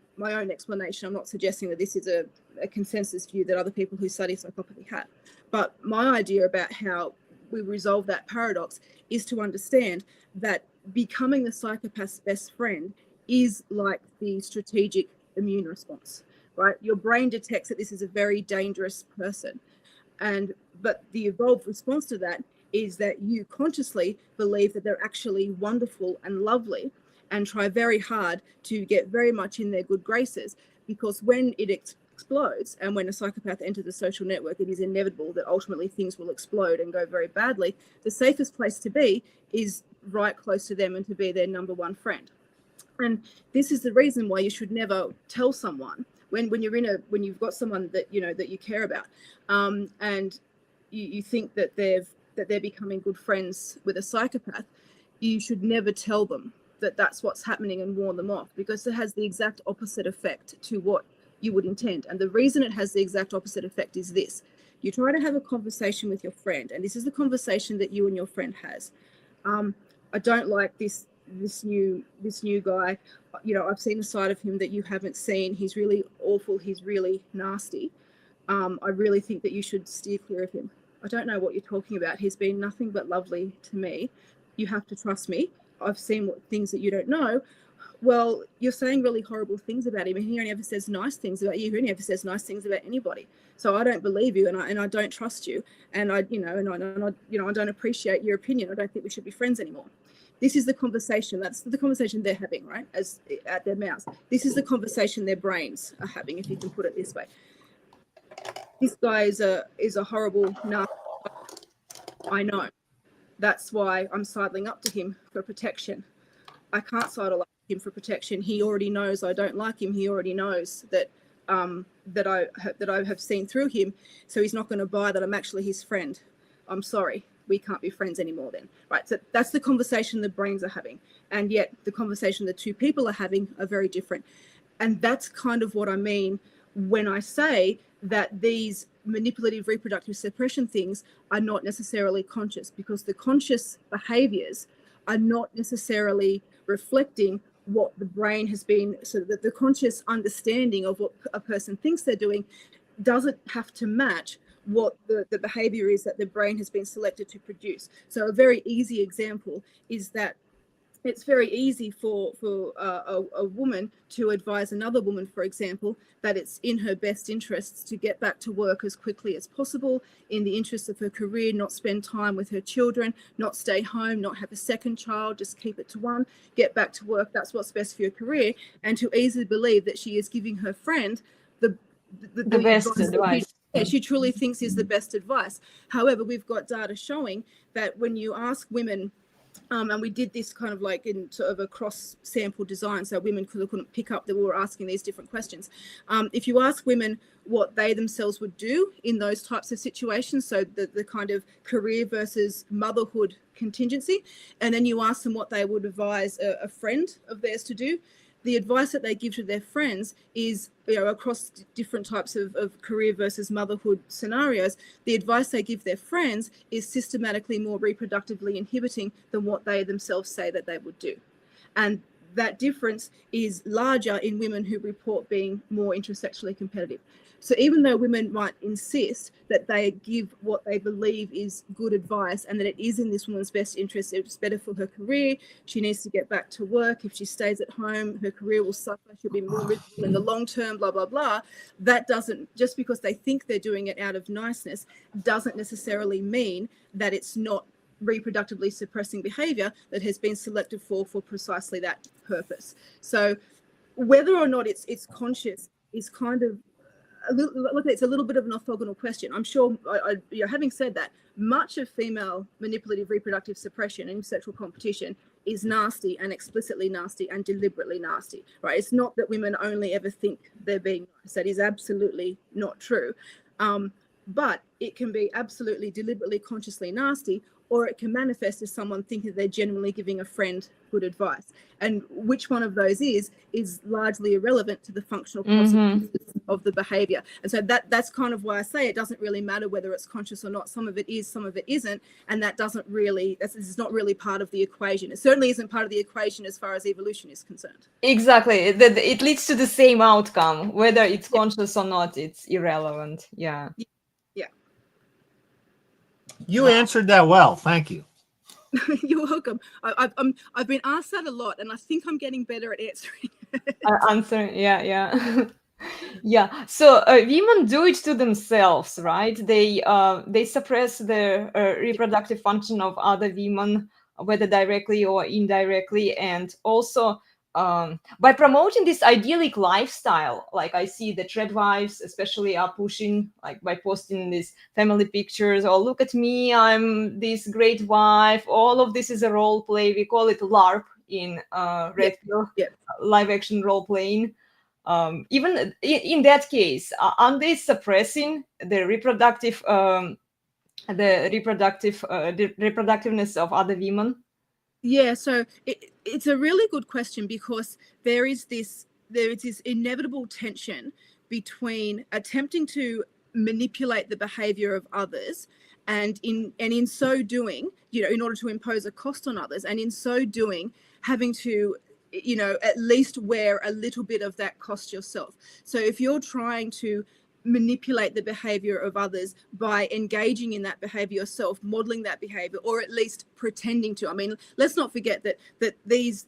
explanation. I'm not suggesting that this is a consensus view that other people who study psychopathy have. But my idea about how we resolve that paradox is to understand that becoming the psychopath's best friend is like the strategic immune response, right? Your brain detects that this is a very dangerous person. But the evolved response to that is that you consciously believe that they're actually wonderful and lovely and try very hard to get very much in their good graces, because when it explodes and when a psychopath enters the social network, it is inevitable that ultimately things will explode and go very badly. The safest place to be is right close to them and to be their number one friend. And this is the reason why you should never tell someone when you've got someone that that you care about, and you think that they're becoming good friends with a psychopath. You should never tell them that that's what's happening and warn them off, because it has the exact opposite effect to what you would intend. And the reason it has the exact opposite effect is this: you try to have a conversation with your friend, and this is the conversation that you and your friend has. I don't like this new guy. I've seen a side of him that you haven't seen. He's really awful. He's really nasty. I really think that you should steer clear of him. I don't know what you're talking about. He's been nothing but lovely to me. You have to trust me. I've seen things that you don't know. Well, you're saying really horrible things about him, and he only ever says nice things about you. He only ever says nice things about anybody. So I don't believe you, and I don't trust you, and I don't appreciate your opinion. I don't think we should be friends anymore. This is the conversation. That's the conversation they're having, right? As at their mouths. This is the conversation their brains are having, if you can put it this way. This guy is a horrible narcissist. I know. That's why I'm sidling up to him for protection. I can't sidle up to him for protection. He already knows I don't like him. He already knows that I have seen through him. So he's not going to buy that I'm actually his friend. I'm sorry. We can't be friends anymore then. Right. So that's the conversation the brains are having. And yet the conversation the two people are having are very different. And that's kind of what I mean when I say that these manipulative reproductive suppression things are not necessarily conscious, because the conscious behaviors are not necessarily reflecting what the brain has been, so that the conscious understanding of what a person thinks they're doing doesn't have to match what the behavior is that the brain has been selected to produce. So a very easy example is that it's very easy for a woman to advise another woman, for example, that it's in her best interests to get back to work as quickly as possible, in the interest of her career, not spend time with her children, not stay home, not have a second child, just keep it to one, get back to work. That's what's best for your career. And to easily believe that she is giving her friend the best advice. She truly thinks is the best advice. However, we've got data showing that when you ask women, and we did this kind of like in sort of a cross sample design, so women couldn't pick up that we were asking these different questions. If you ask women what they themselves would do in those types of situations, so the kind of career versus motherhood contingency, and then you ask them what they would advise a friend of theirs to do, the advice that they give to their friends is, across different types of career versus motherhood scenarios, the advice they give their friends is systematically more reproductively inhibiting than what they themselves say that they would do. And that difference is larger in women who report being more intersexually competitive. So even though women might insist that they give what they believe is good advice and that it is in this woman's best interest, it's better for her career, she needs to get back to work. If she stays at home, her career will suffer, she'll be more miserable in the long term, blah, blah, blah. That doesn't, just because they think they're doing it out of niceness, doesn't necessarily mean that it's not reproductively suppressing behavior that has been selected for precisely that purpose. So whether or not it's conscious is kind of it's a little bit of an orthogonal question. I'm sure, having said that, much of female manipulative reproductive suppression and sexual competition is nasty and explicitly nasty and deliberately nasty, right? It's not that women only ever think they're being nice. That is absolutely not true. But it can be absolutely deliberately, consciously nasty, or it can manifest as someone thinking they're genuinely giving a friend good advice. And which one of those is largely irrelevant to the functional consequences of the behavior. And so that's kind of why I say it doesn't really matter whether it's conscious or not. Some of it is, some of it isn't. And that doesn't really, this is not really part of the equation. It certainly isn't part of the equation as far as evolution is concerned. Exactly. It leads to the same outcome. Whether it's conscious or not, it's irrelevant. Yeah. You answered that well. Thank you. You're welcome. I've been asked that a lot, and I think I'm getting better at answering. Answering, yeah. Yeah. So women do it to themselves, right? They suppress the reproductive function of other women, whether directly or indirectly, and also by promoting this idyllic lifestyle. Like I see the tradwives especially are pushing, like by posting these family pictures, or look at me, I'm this great wife. All of this is a role play. We call it LARP in Red Pill, live action role playing. Even in that case, aren't they suppressing the reproductiveness of other women? Yeah, so it's a really good question, because there is this inevitable tension between attempting to manipulate the behavior of others, and in so doing, in order to impose a cost on others, and in so doing having to at least wear a little bit of that cost yourself. So if you're trying to manipulate the behavior of others by engaging in that behavior yourself, modeling that behavior, or at least pretending to. I mean, let's not forget that these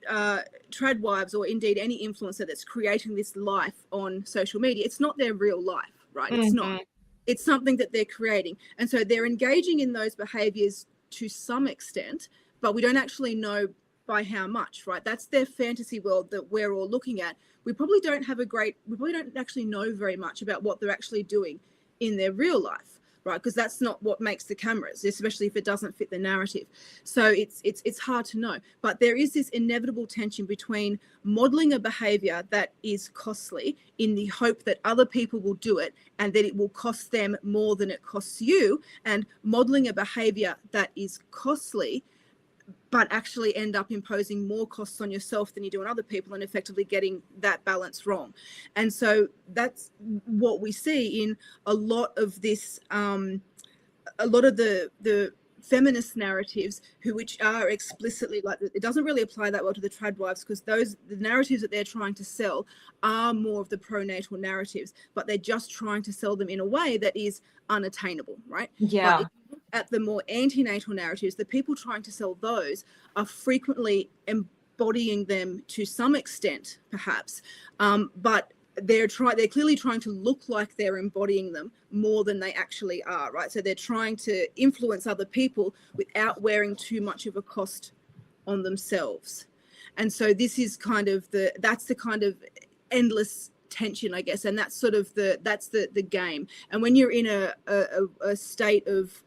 trad wives, or indeed any influencer that's creating this life on social media, it's not their real life, right? It's not. It's something that they're creating. And so they're engaging in those behaviors to some extent, but we don't actually know by how much, right? That's their fantasy world that we're all looking at. We probably don't actually know very much about what they're actually doing in their real life, right? Because that's not what makes the cameras, especially if it doesn't fit the narrative. So it's hard to know. But there is this inevitable tension between modeling a behavior that is costly in the hope that other people will do it and that it will cost them more than it costs you, and modeling a behavior that is costly but actually end up imposing more costs on yourself than you do on other people, and effectively getting that balance wrong. And so that's what we see in a lot of this, a lot of the feminist narratives, which are explicitly, like, it doesn't really apply that well to the trad wives, because the narratives that they're trying to sell are more of the pronatal narratives, but they're just trying to sell them in a way that is unattainable, right? Yeah. But if you look at the more antenatal narratives, the people trying to sell those are frequently embodying them to some extent, perhaps, but they're clearly trying to look like they're embodying them more than they actually are, right? So they're trying to influence other people without wearing too much of a cost on themselves. And so this is that's the kind of endless tension, I guess, and that's sort of the game. And when you're in a state of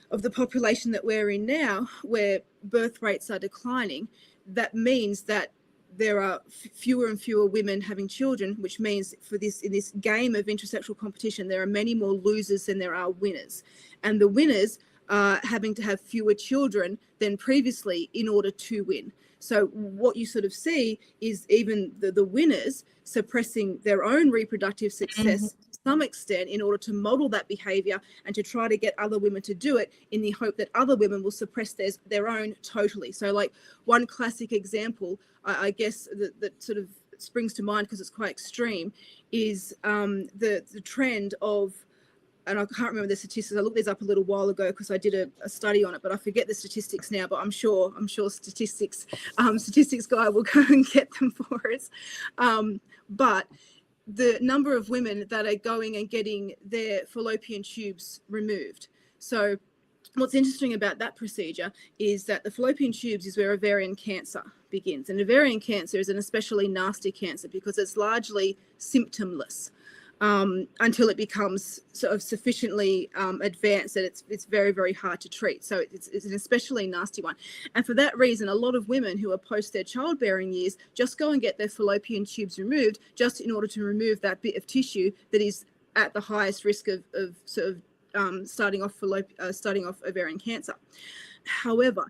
the population that we're in now, where birth rates are declining, that means that there are fewer and fewer women having children, which means in this game of intersexual competition, there are many more losers than there are winners. And the winners are having to have fewer children than previously in order to win. So what you sort of see is even the winners suppressing their own reproductive success to some extent in order to model that behavior and to try to get other women to do it, in the hope that other women will suppress their own totally. So, like, one classic example, I guess, that sort of springs to mind because it's quite extreme, is the trend of, and I can't remember the statistics. I looked these up a little while ago because I did a study on it, but I forget the statistics now. But I'm sure statistics guy will go and get them for us. But the number of women that are going and getting their fallopian tubes removed. So what's interesting about that procedure is that the fallopian tubes is where ovarian cancer begins. And ovarian cancer is an especially nasty cancer because it's largely symptomless. until it becomes sort of sufficiently advanced that it's very, very hard to treat. So it's an especially nasty one. And for that reason, a lot of women who are post their childbearing years just go and get their fallopian tubes removed just in order to remove that bit of tissue that is at the highest risk of sort of starting off ovarian cancer. However,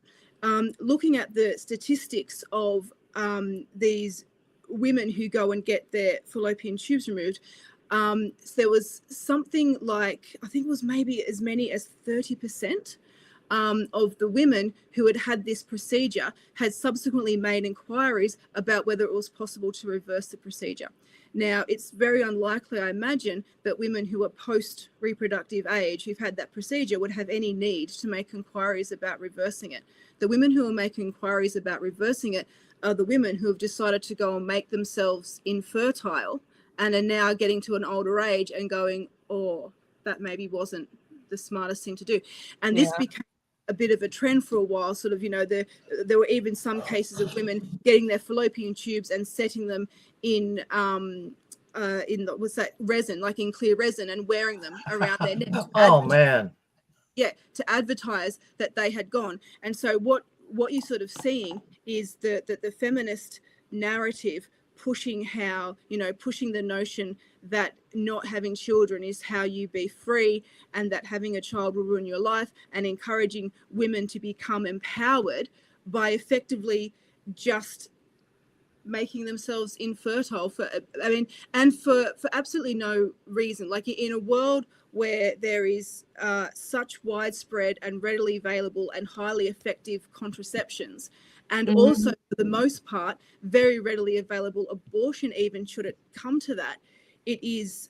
looking at the statistics of these women who go and get their fallopian tubes removed, there was something like, I think it was maybe as many as 30% of the women who had had this procedure had subsequently made inquiries about whether it was possible to reverse the procedure. Now, it's very unlikely, I imagine, that women who are post-reproductive age who've had that procedure would have any need to make inquiries about reversing it. The women who are making inquiries about reversing it are the women who have decided to go and make themselves infertile and are now getting to an older age and going, oh, that maybe wasn't the smartest thing to do. And this became a bit of a trend for a while, sort of, you know, there were even some cases of women getting their fallopian tubes and setting them in what's that, resin, like in clear resin, and wearing them around their neck. Oh, man. Yeah, to advertise that they had gone. And so what you're sort of seeing is the feminist narrative pushing the notion that not having children is how you be free, and that having a child will ruin your life, and encouraging women to become empowered by effectively just making themselves infertile for absolutely no reason. Like, in a world where there is such widespread and readily available and highly effective contraceptions, and also, for the most part, very readily available abortion, even should it come to that, it is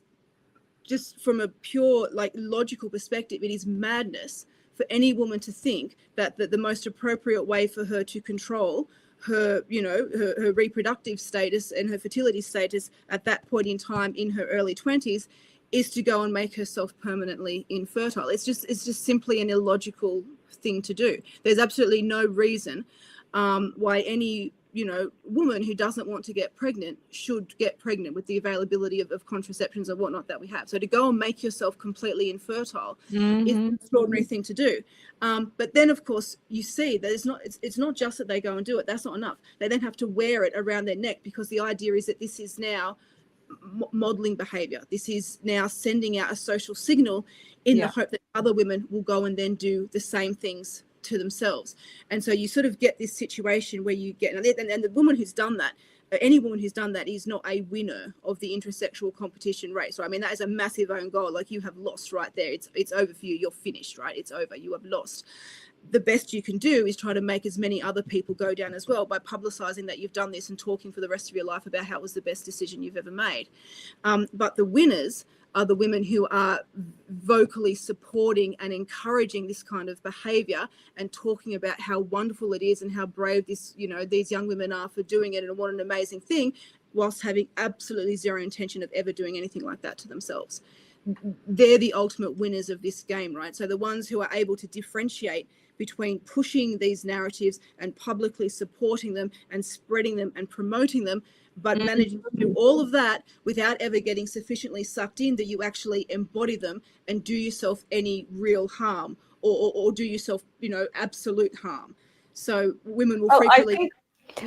just, from a pure, like, logical perspective, it is madness for any woman to think that the most appropriate way for her to control her, you know, her reproductive status and her fertility status at that point in time in her early 20s is to go and make herself permanently infertile. It's just simply an illogical thing to do. There's absolutely no reason why any, you know, woman who doesn't want to get pregnant should get pregnant with the availability of contraceptions and whatnot that we have. So to go and make yourself completely infertile is an extraordinary thing to do. But then, of course, you see that it's not just that they go and do it. That's not enough. They then have to wear it around their neck, because the idea is that this is now modeling behavior. This is now sending out a social signal in the hope that other women will go and then do the same things to themselves. And so you sort of get this situation where you get, and the woman who's done that, any woman who's done that is not a winner of the intersexual competition race, right? I mean, that is a massive own goal. Like, you have lost right there. It's over for you. You're finished, right? It's over. You have lost. The best you can do is try to make as many other people go down as well by publicizing that you've done this and talking for the rest of your life about how it was the best decision you've ever made. But the winners are the women who are vocally supporting and encouraging this kind of behavior and talking about how wonderful it is and how brave these young women are for doing it and what an amazing thing, whilst having absolutely zero intention of ever doing anything like that to themselves. They're the ultimate winners of this game, right? So the ones who are able to differentiate between pushing these narratives and publicly supporting them and spreading them and promoting them, but managing to do all of that without ever getting sufficiently sucked in that you actually embody them and do yourself any real harm or do yourself, you know, absolute harm. So women will frequently...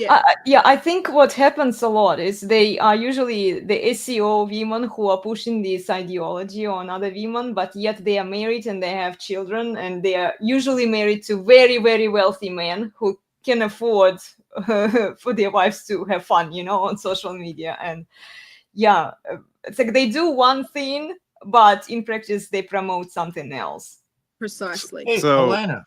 I think what happens a lot is they are usually the SEO women who are pushing this ideology on other women, but yet they are married and they have children, and they are usually married to very, very wealthy men who can afford for their wives to have fun, you know, on social media. And it's like they do one thing, but in practice they promote something else. Precisely. Hey, So, Elena,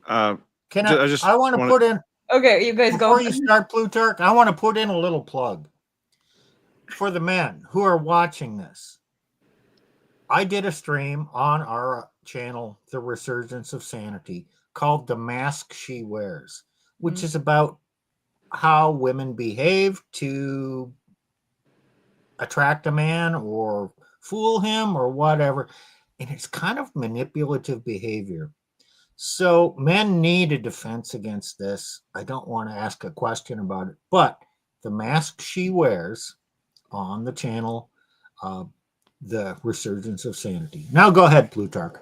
I I want to put in... Okay, you guys go. Before you start, Plutarch, I want to put in a little plug for the men who are watching this. I did a stream on our channel, The Resurgence of Sanity, called The Mask She Wears, which is about how women behave to attract a man or fool him or whatever. And it's kind of manipulative behavior. So men need a defense against this. I don't want to ask a question about it, but The Mask She Wears on the channel, the resurgence of sanity. Now go ahead, Plutarch.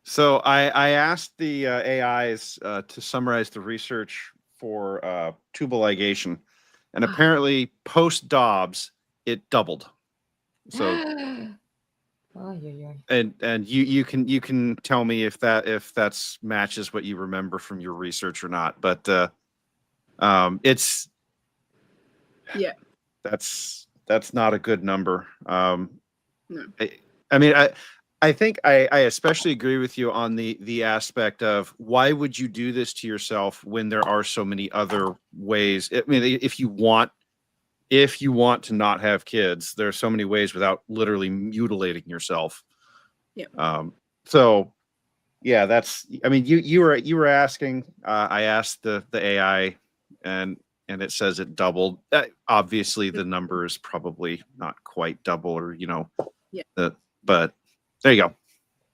So I asked the AIs to summarize the research for tubal ligation, and apparently post Dobbs it doubled. So and you can tell me if that's matches what you remember from your research or not, but it's that's not a good number. No. I mean, I think I especially agree with you on the aspect of why would you do this to yourself when there are so many other ways. I mean, if you want to not have kids, there are so many ways without literally mutilating yourself. Yeah. So yeah, that's, I mean, you were asking, I asked the AI and it says it doubled. Obviously the number is probably not quite double, or, you know, but there you go.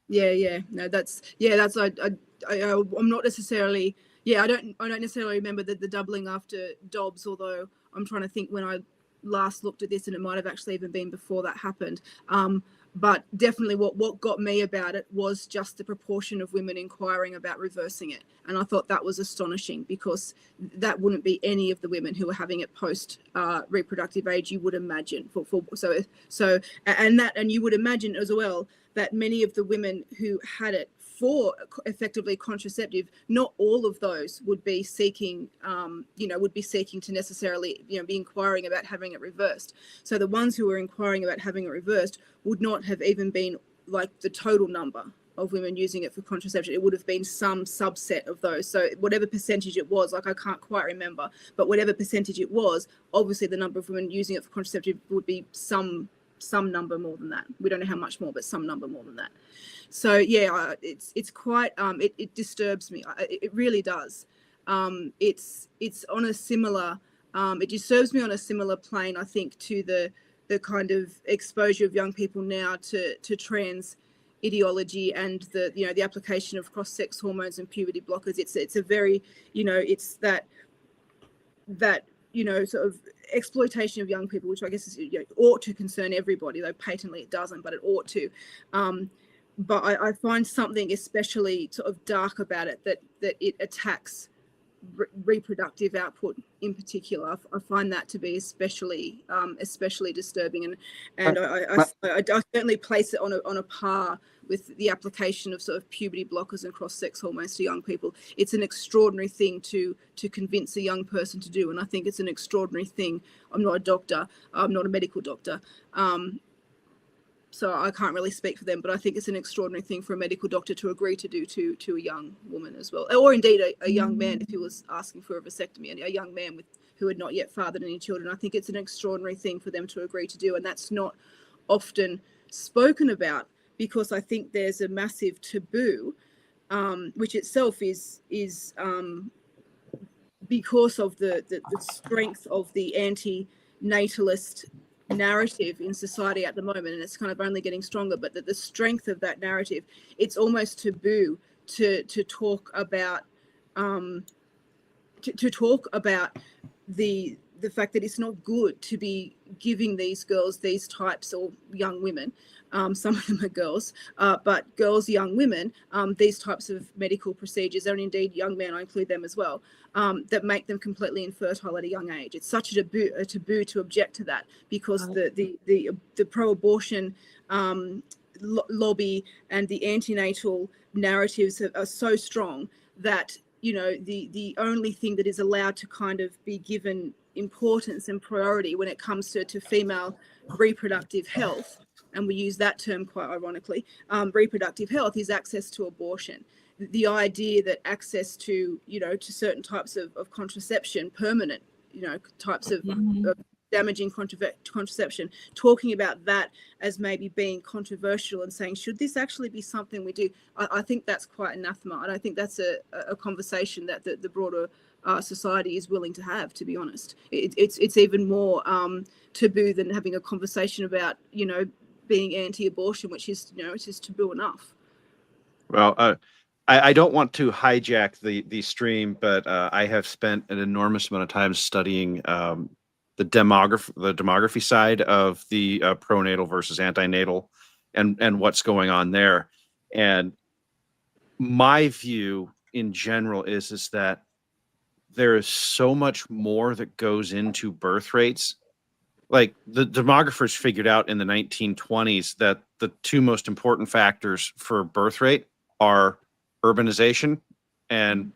Yeah. No, that's I'm not necessarily, I don't necessarily remember the doubling after Dobbs, although I'm trying to think when I last looked at this, and it might have actually even been before that happened. But definitely what got me about it was just the proportion of women inquiring about reversing it. And I thought that was astonishing, because that wouldn't be any of the women who were having it post reproductive age, you would imagine. And you would imagine as well that many of the women who had it for effectively contraceptive, not all of those would be seeking, to necessarily, be inquiring about having it reversed. So the ones who were inquiring about having it reversed would not have even been like the total number of women using it for contraception. It would have been some subset of those. So whatever percentage it was, like I can't quite remember, but whatever percentage it was, obviously the number of women using it for contraceptive would be some number more than that. We don't know how much more, but some number more than that. So yeah, it's quite it disturbs me. It really does. It's on a similar it disturbs me on a similar plane, I think, to the kind of exposure of young people now to trans ideology and the application of cross-sex hormones and puberty blockers. It's a very, it's that sort of exploitation of young people, which I guess is, ought to concern everybody, though patently it doesn't, but it ought to. But I find something especially sort of dark about it, that it attacks reproductive output in particular. I find that to be especially disturbing, and I certainly place it on a par with the application of sort of puberty blockers and cross-sex hormones to young people. It's an extraordinary thing to convince a young person to do, and I think it's an extraordinary thing. I'm not a doctor, I'm not a medical doctor, so I can't really speak for them, but I think it's an extraordinary thing for a medical doctor to agree to do to a young woman as well, or indeed a young man if he was asking for a vasectomy, and a young man who had not yet fathered any children. I think it's an extraordinary thing for them to agree to do, and that's not often spoken about, because I think there's a massive taboo, which itself is because of the strength of the anti-natalist narrative in society at the moment, and it's kind of only getting stronger, but the strength of that narrative, it's almost taboo to talk about the fact that it's not good to be giving these girls these types, or young women, some of them are girls, but girls, young women, these types of medical procedures, and indeed young men, I include them as well, that make them completely infertile at a young age. It's such a taboo to object to that, because the pro-abortion lobby and the antenatal narratives are so strong that, the only thing that is allowed to kind of be given importance and priority when it comes to female reproductive health, and we use that term quite ironically, reproductive health, is access to abortion. The idea that access to, to certain types of contraception, permanent, types of damaging contraception, talking about that as maybe being controversial and saying, should this actually be something we do? I think that's quite anathema. I don't think that's a conversation that the broader society is willing to have, to be honest. It's even more taboo than having a conversation about, being anti-abortion, which is, it's just taboo enough. Well, I don't want to hijack the stream, but I have spent an enormous amount of time studying demography side of the pronatal versus antinatal, and what's going on there. And my view in general is that there is so much more that goes into birth rates. Like the demographers figured out in the 1920s that the two most important factors for birth rate are urbanization and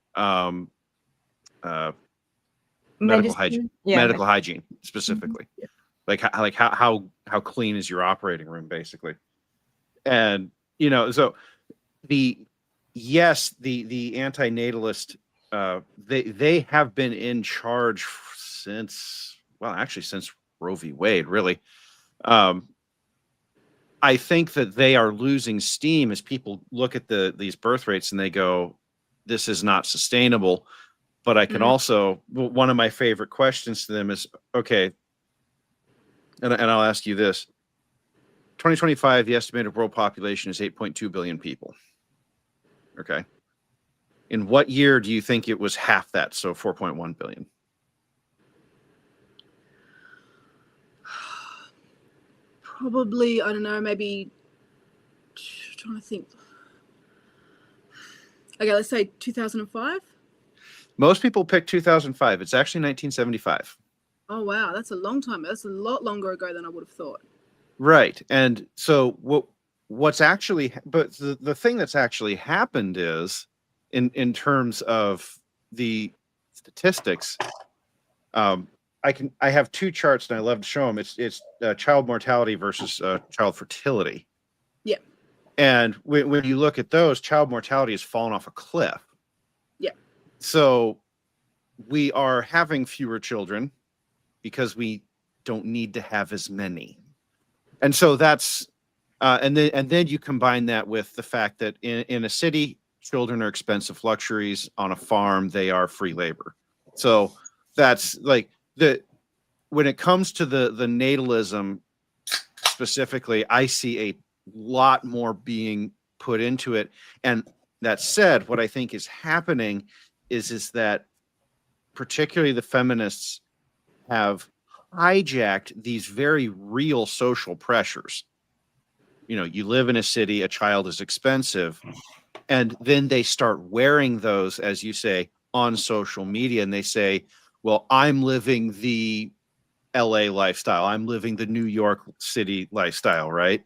medical hygiene. Yeah, Medical hygiene specifically. Like how clean is your operating room, basically. And so the antinatalist, they have been in charge since Roe v. Wade, really. I think that they are losing steam as people look at these birth rates and they go, this is not sustainable. But I can also, one of my favorite questions to them is, okay, and I'll ask you this. 2025, the estimated world population is 8.2 billion people. Okay. In what year do you think it was half that? So 4.1 billion. Probably, I don't know, maybe, trying to think. Okay, let's say 2005. Most people pick 2005. It's actually 1975. Oh, wow. That's a long time. That's a lot longer ago than I would have thought. Right. And so what's actually, but the thing that's actually happened is in terms of the statistics, I have two charts and I love to show them. It's child mortality versus child fertility. Yeah. And when you look at those, child mortality has fallen off a cliff. Yeah. So we are having fewer children because we don't need to have as many. And so that's and then you combine that with the fact that in a city, children are expensive luxuries. On a farm, they are free labor. So that's like when it comes to the natalism specifically, I see a lot more being put into it. And that said, what I think is happening is that particularly the feminists have hijacked these very real social pressures. You live in a city, a child is expensive, and then they start wearing those, as you say, on social media, and they say, well, I'm living the LA lifestyle, I'm living the New York City lifestyle, right?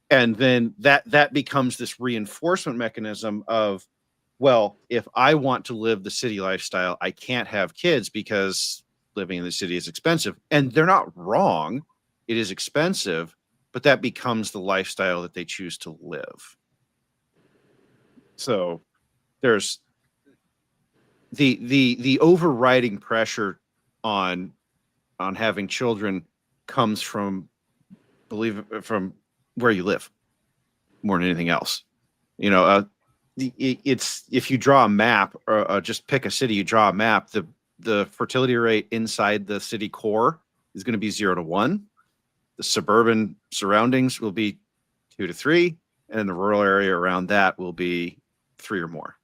And then that becomes this reinforcement mechanism of, well, if I want to live the city lifestyle, I can't have kids because living in the city is expensive. And they're not wrong. It is expensive, but that becomes the lifestyle that they choose to live. So there's the overriding pressure on having children comes from where you live more than anything else. It's if you draw a map or just pick a city, you draw a map, the fertility rate inside the city core is going to be 0 to 1. The suburban surroundings will be 2 to 3, and then the rural area around that will be 3 or more.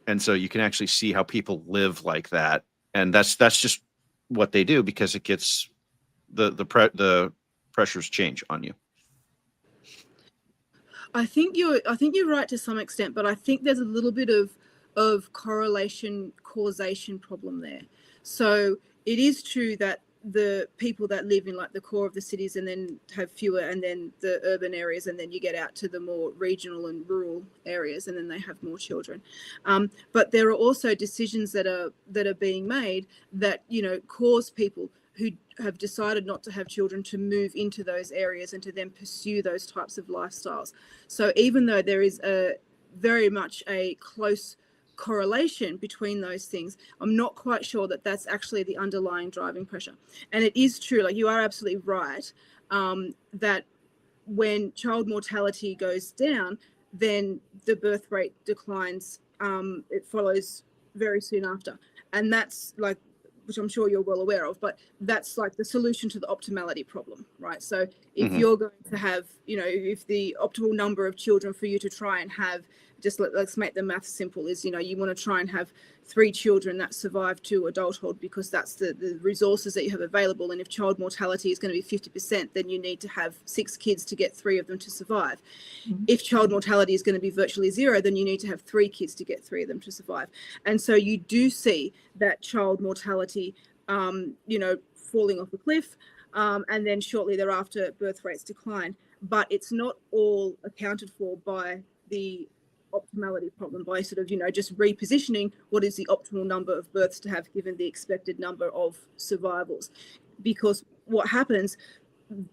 And so you can actually see how people live like that, and that's just what they do because it gets the pressures change on you. I think you're right to some extent, but I think there's a little bit of correlation causation problem there. So it is true that the people that live in like the core of the cities and then have fewer, and then the urban areas, and then you get out to the more regional and rural areas, and then they have more children. But there are also decisions that are being made that cause people who have decided not to have children to move into those areas and to then pursue those types of lifestyles. So even though there is very much a close correlation between those things, I'm not quite sure that that's actually the underlying driving pressure. And it is true, like you are absolutely right, that when child mortality goes down, then the birth rate declines. It follows very soon after. And that's which I'm sure you're well aware of, but that's like the solution to the optimality problem, right? So If you're going to have, if the optimal number of children for you to try and have, just let's make the math simple, is, you want to try and have 3 children that survive to adulthood, because that's the resources that you have available. And if child mortality is going to be 50%, then you need to have 6 kids to get 3 of them to survive. If child mortality is going to be virtually 0, then you need to have 3 kids to get 3 of them to survive. And so you do see that child mortality, falling off a cliff, and then shortly thereafter birth rates decline. But it's not all accounted for by the optimality problem, by sort of, just repositioning what is the optimal number of births to have given the expected number of survivals. Because what happens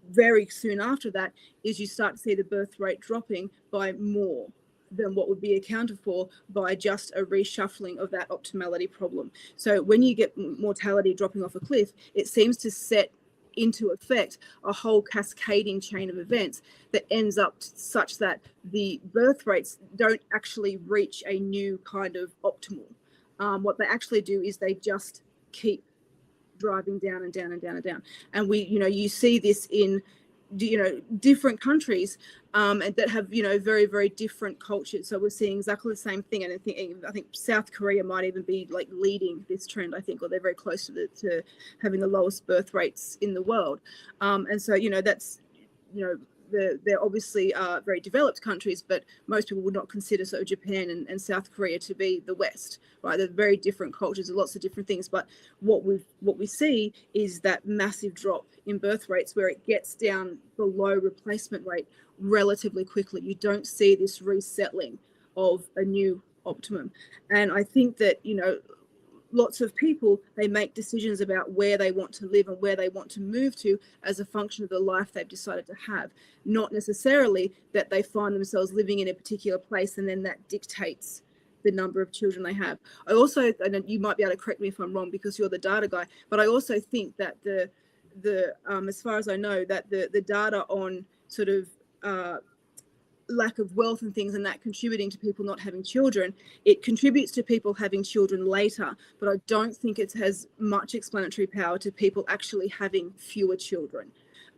very soon after that is you start to see the birth rate dropping by more than what would be accounted for by just a reshuffling of that optimality problem. So when you get mortality dropping off a cliff, it seems to set into effect a whole cascading chain of events that ends up such that the birth rates don't actually reach a new kind of optimal. What they actually do is they just keep driving down and down and down and down. And you see this in different countries and that have very, very different cultures. So we're seeing exactly the same thing. And I think South Korea might even be like leading this trend, I think, or they're very close to having the lowest birth rates in the world. And so that's they're obviously very developed countries, but most people would not consider sort of Japan and South Korea to be the West, right? They're very different cultures and lots of different things. But what we see is that massive drop in birth rates where it gets down below replacement rate relatively quickly. You don't see this resettling of a new optimum. And I think that, lots of people, they make decisions about where they want to live and where they want to move to as a function of the life they've decided to have, not necessarily that they find themselves living in a particular place and then that dictates the number of children they have. I also, and you might be able to correct me if I'm wrong because you're the data guy, but I also think that the as far as I know, that the data on sort of lack of wealth and things and that contributing to people not having children, it contributes to people having children later, but I don't think it has much explanatory power to people actually having fewer children.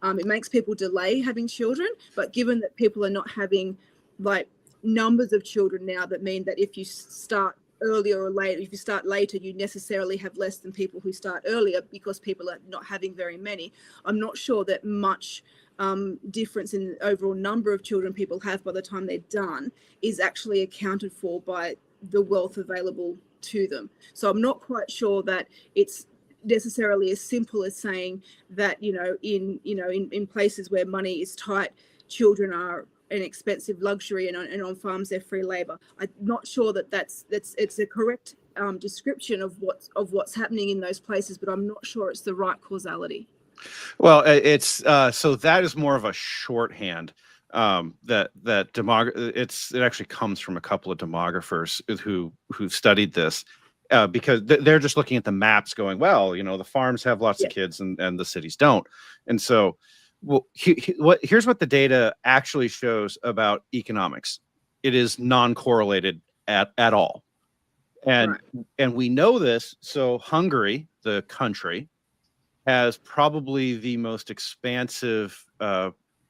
It makes people delay having children, but given that people are not having like numbers of children now, that mean that if you start earlier or later, if you start later, you necessarily have less than people who start earlier because people are not having very many. I'm not sure that much difference in the overall number of children people have by the time they're done is actually accounted for by the wealth available to them. So I'm not quite sure that it's necessarily as simple as saying that, in places where money is tight, children are an expensive luxury and on farms they're free labor. I'm not sure that it's a correct description of what's happening in those places, but I'm not sure it's the right causality. Well, it's so that is more of a shorthand. It actually comes from a couple of demographers who studied this because they're just looking at the maps, going, well, the farms have lots of kids and the cities don't, and so here's what the data actually shows about economics. It is non-correlated at all, and we know this. So Hungary, the country, has probably the most expansive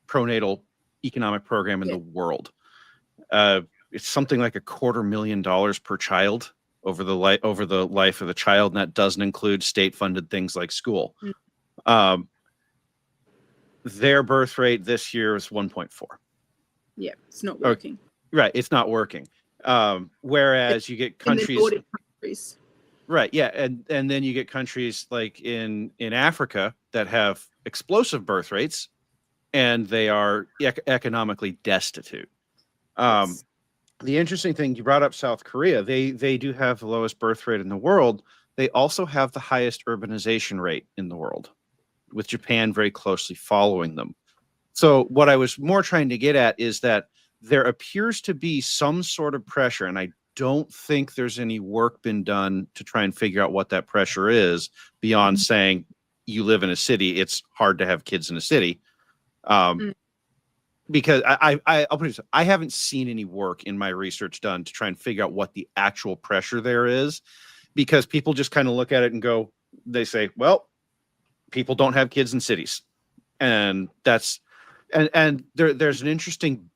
pronatal economic program in the world. It's something like $250,000 per child over the life of the child, and that doesn't include state-funded things like school. Their birth rate this year is 1.4. Yeah, it's not working. Right, it's not working. Whereas you get countries. Right. Yeah. And then you get countries like in Africa that have explosive birth rates and they are economically destitute. The interesting thing, you brought up South Korea. They do have the lowest birth rate in the world. They also have the highest urbanization rate in the world, with Japan very closely following them. So what I was more trying to get at is that there appears to be some sort of pressure, and I don't think there's any work been done to try and figure out what that pressure is beyond saying you live in a city, it's hard to have kids in a city. Because I'll put it this way, I haven't seen any work in my research done to try and figure out what the actual pressure there is, because people just kind of look at it and go, they say, well, people don't have kids in cities. And that's And there's an interesting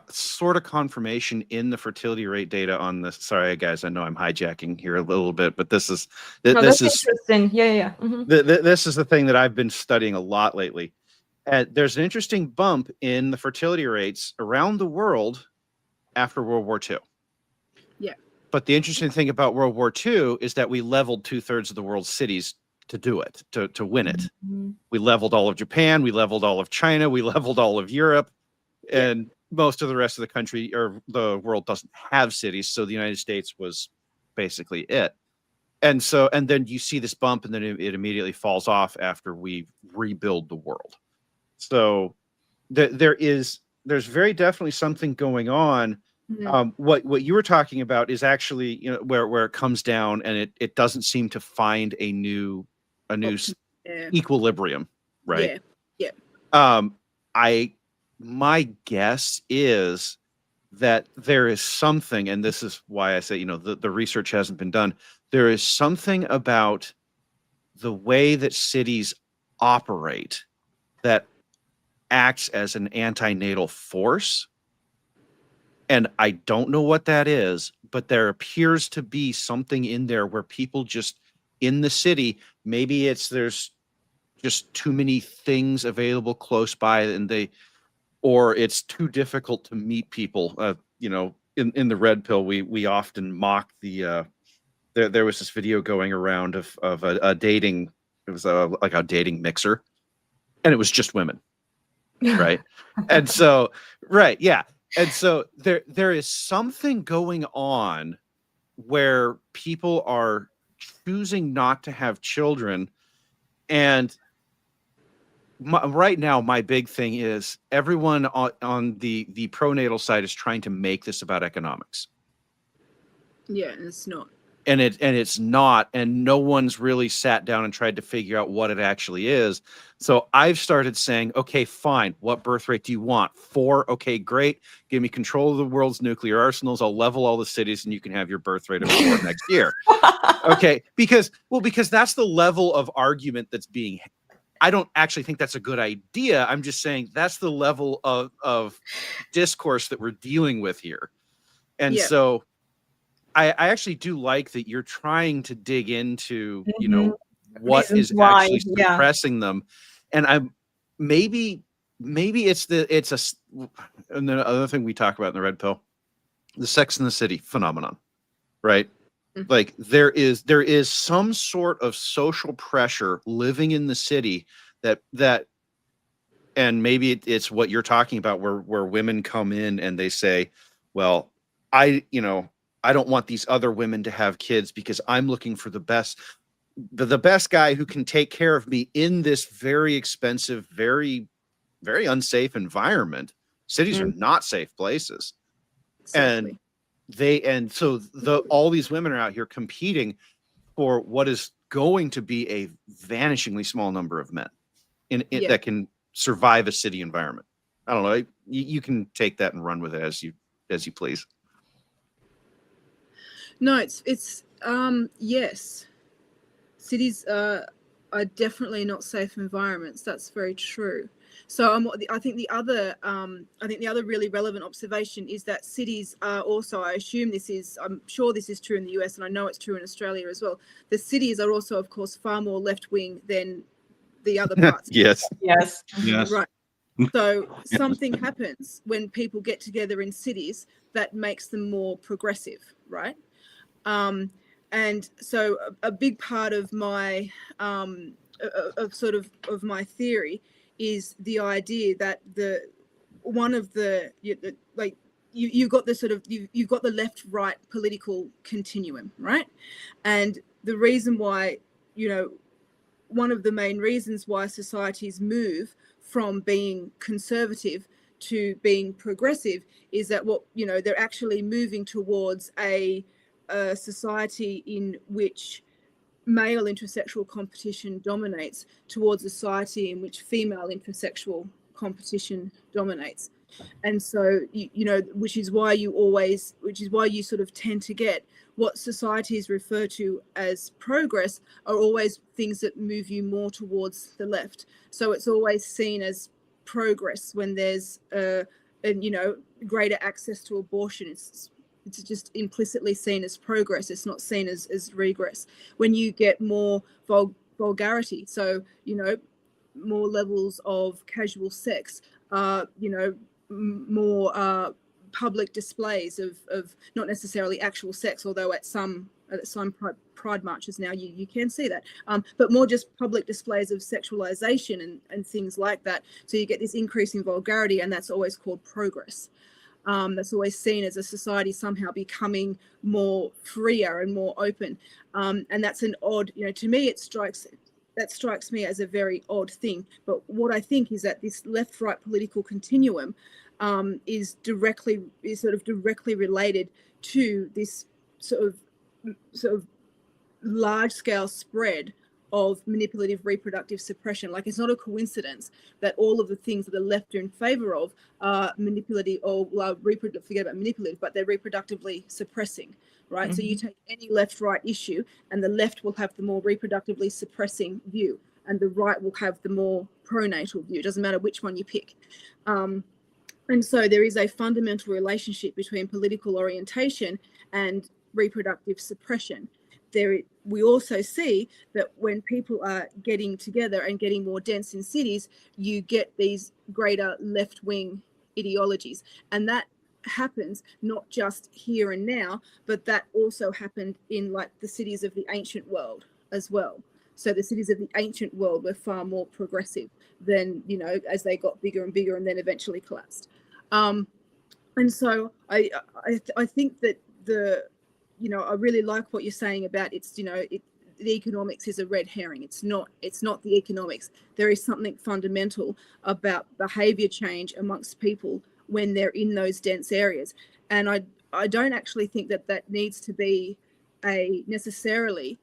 sort of confirmation in the fertility rate data on this. Sorry, guys, I know I'm hijacking here a little bit, but this is that's interesting. Yeah. this is the thing that I've been studying a lot lately. There's an interesting bump in the fertility rates around the world after World War II. Yeah. But the interesting thing about World War II is that we leveled 2/3 of the world's cities to do it, to win it. Mm-hmm. We leveled all of Japan, we leveled all of China, we leveled all of Europe, and most of the rest of the country or the world doesn't have cities. So the United States was basically it. And then you see this bump, and then it immediately falls off after we rebuild the world. So there's very definitely something going on. What you were talking about is actually, you know, where it comes down and it doesn't seem to find a new equilibrium, right? Yeah. My guess is that there is something, and this is why I say, you know, the research hasn't been done. There is something about the way that cities operate that acts as an antinatal force. And I don't know what that is, but there appears to be something in there where people just in the city, maybe there's just too many things available close by, or it's too difficult to meet people. You know, in the red pill, we often mock there was this video going around of a dating, it was like a dating mixer, and it was just women. Right. And so, right. Yeah. And so there is something going on where people are choosing not to have children. And right now, my big thing is everyone on the pronatal side is trying to make this about economics. Yeah, and it's not. And it's not, and no one's really sat down and tried to figure out what it actually is. So I've started saying, okay, fine. What birth rate do you want? 4? Okay, great. Give me control of the world's nuclear arsenals. I'll level all the cities, and you can have your birth rate of 4 next year. Okay, because that's the level of argument that's being. I don't actually think that's a good idea. I'm just saying that's the level of discourse that we're dealing with here, and so. I actually do like that you're trying to dig into, you know, what Reasons is why, actually suppressing them. And I'm maybe it's and the other thing we talk about in the red pill, the Sex in the City phenomenon, right? Mm-hmm. Like there is some sort of social pressure living in the city that and maybe it's what you're talking about where women come in and they say, well, I don't want these other women to have kids because I'm looking for the best guy who can take care of me in this very expensive, very, very unsafe environment. Cities are not safe places. Exactly. And so all these women are out here competing for what is going to be a vanishingly small number of men that can survive a city environment. I don't know. You can take that and run with it as you please. No, it's yes. Cities are definitely not safe environments. That's very true. So I think the other really relevant observation is that cities are also, I'm sure this is true in the US, and I know it's true in Australia as well. The cities are also, of course, far more left wing than the other parts. Yes. Right. So something happens when people get together in cities that makes them more progressive, right? And so a big part of my of my theory is the idea that you've got the left-right political continuum, right? And the reason why, one of the main reasons why societies move from being conservative to being progressive is that they're actually moving towards a society in which male intersexual competition dominates towards a society in which female intersexual competition dominates. And so, which is why you sort of tend to get what societies refer to as progress are always things that move you more towards the left. So it's always seen as progress when there's greater access to abortion. It's just implicitly seen as progress. It's not seen as regress. When you get more vulgarity, so more levels of casual sex, more public displays of not necessarily actual sex, although at some pride marches now you can see that, but more just public displays of sexualization and things like that. So you get this increase in vulgarity, and that's always called progress. That's always seen as a society somehow becoming more freer and more open, and that's an odd, to me that strikes me as a very odd thing. But what I think is that this left-right political continuum is sort of directly related to this sort of large-scale spread of manipulative reproductive suppression. Like, it's not a coincidence that all of the things that the left are in favor of are manipulative, or forget about manipulative, but they're reproductively suppressing, right? So you take any left-right issue, and the left will have the more reproductively suppressing view, and the right will have the more pronatal view. It doesn't matter which one you pick. And so there is a fundamental relationship between political orientation and reproductive suppression. We also see that when people are getting together and getting more dense in cities, you get these greater left-wing ideologies. And that happens not just here and now, but that also happened in like the cities of the ancient world as well. So the cities of the ancient world were far more progressive than, as they got bigger and bigger and then eventually collapsed. And so I think that I really like what you're saying about the economics is a red herring. It's not the economics. There is something fundamental about behavior change amongst people when they're in those dense areas. And I don't actually think that needs to be necessarily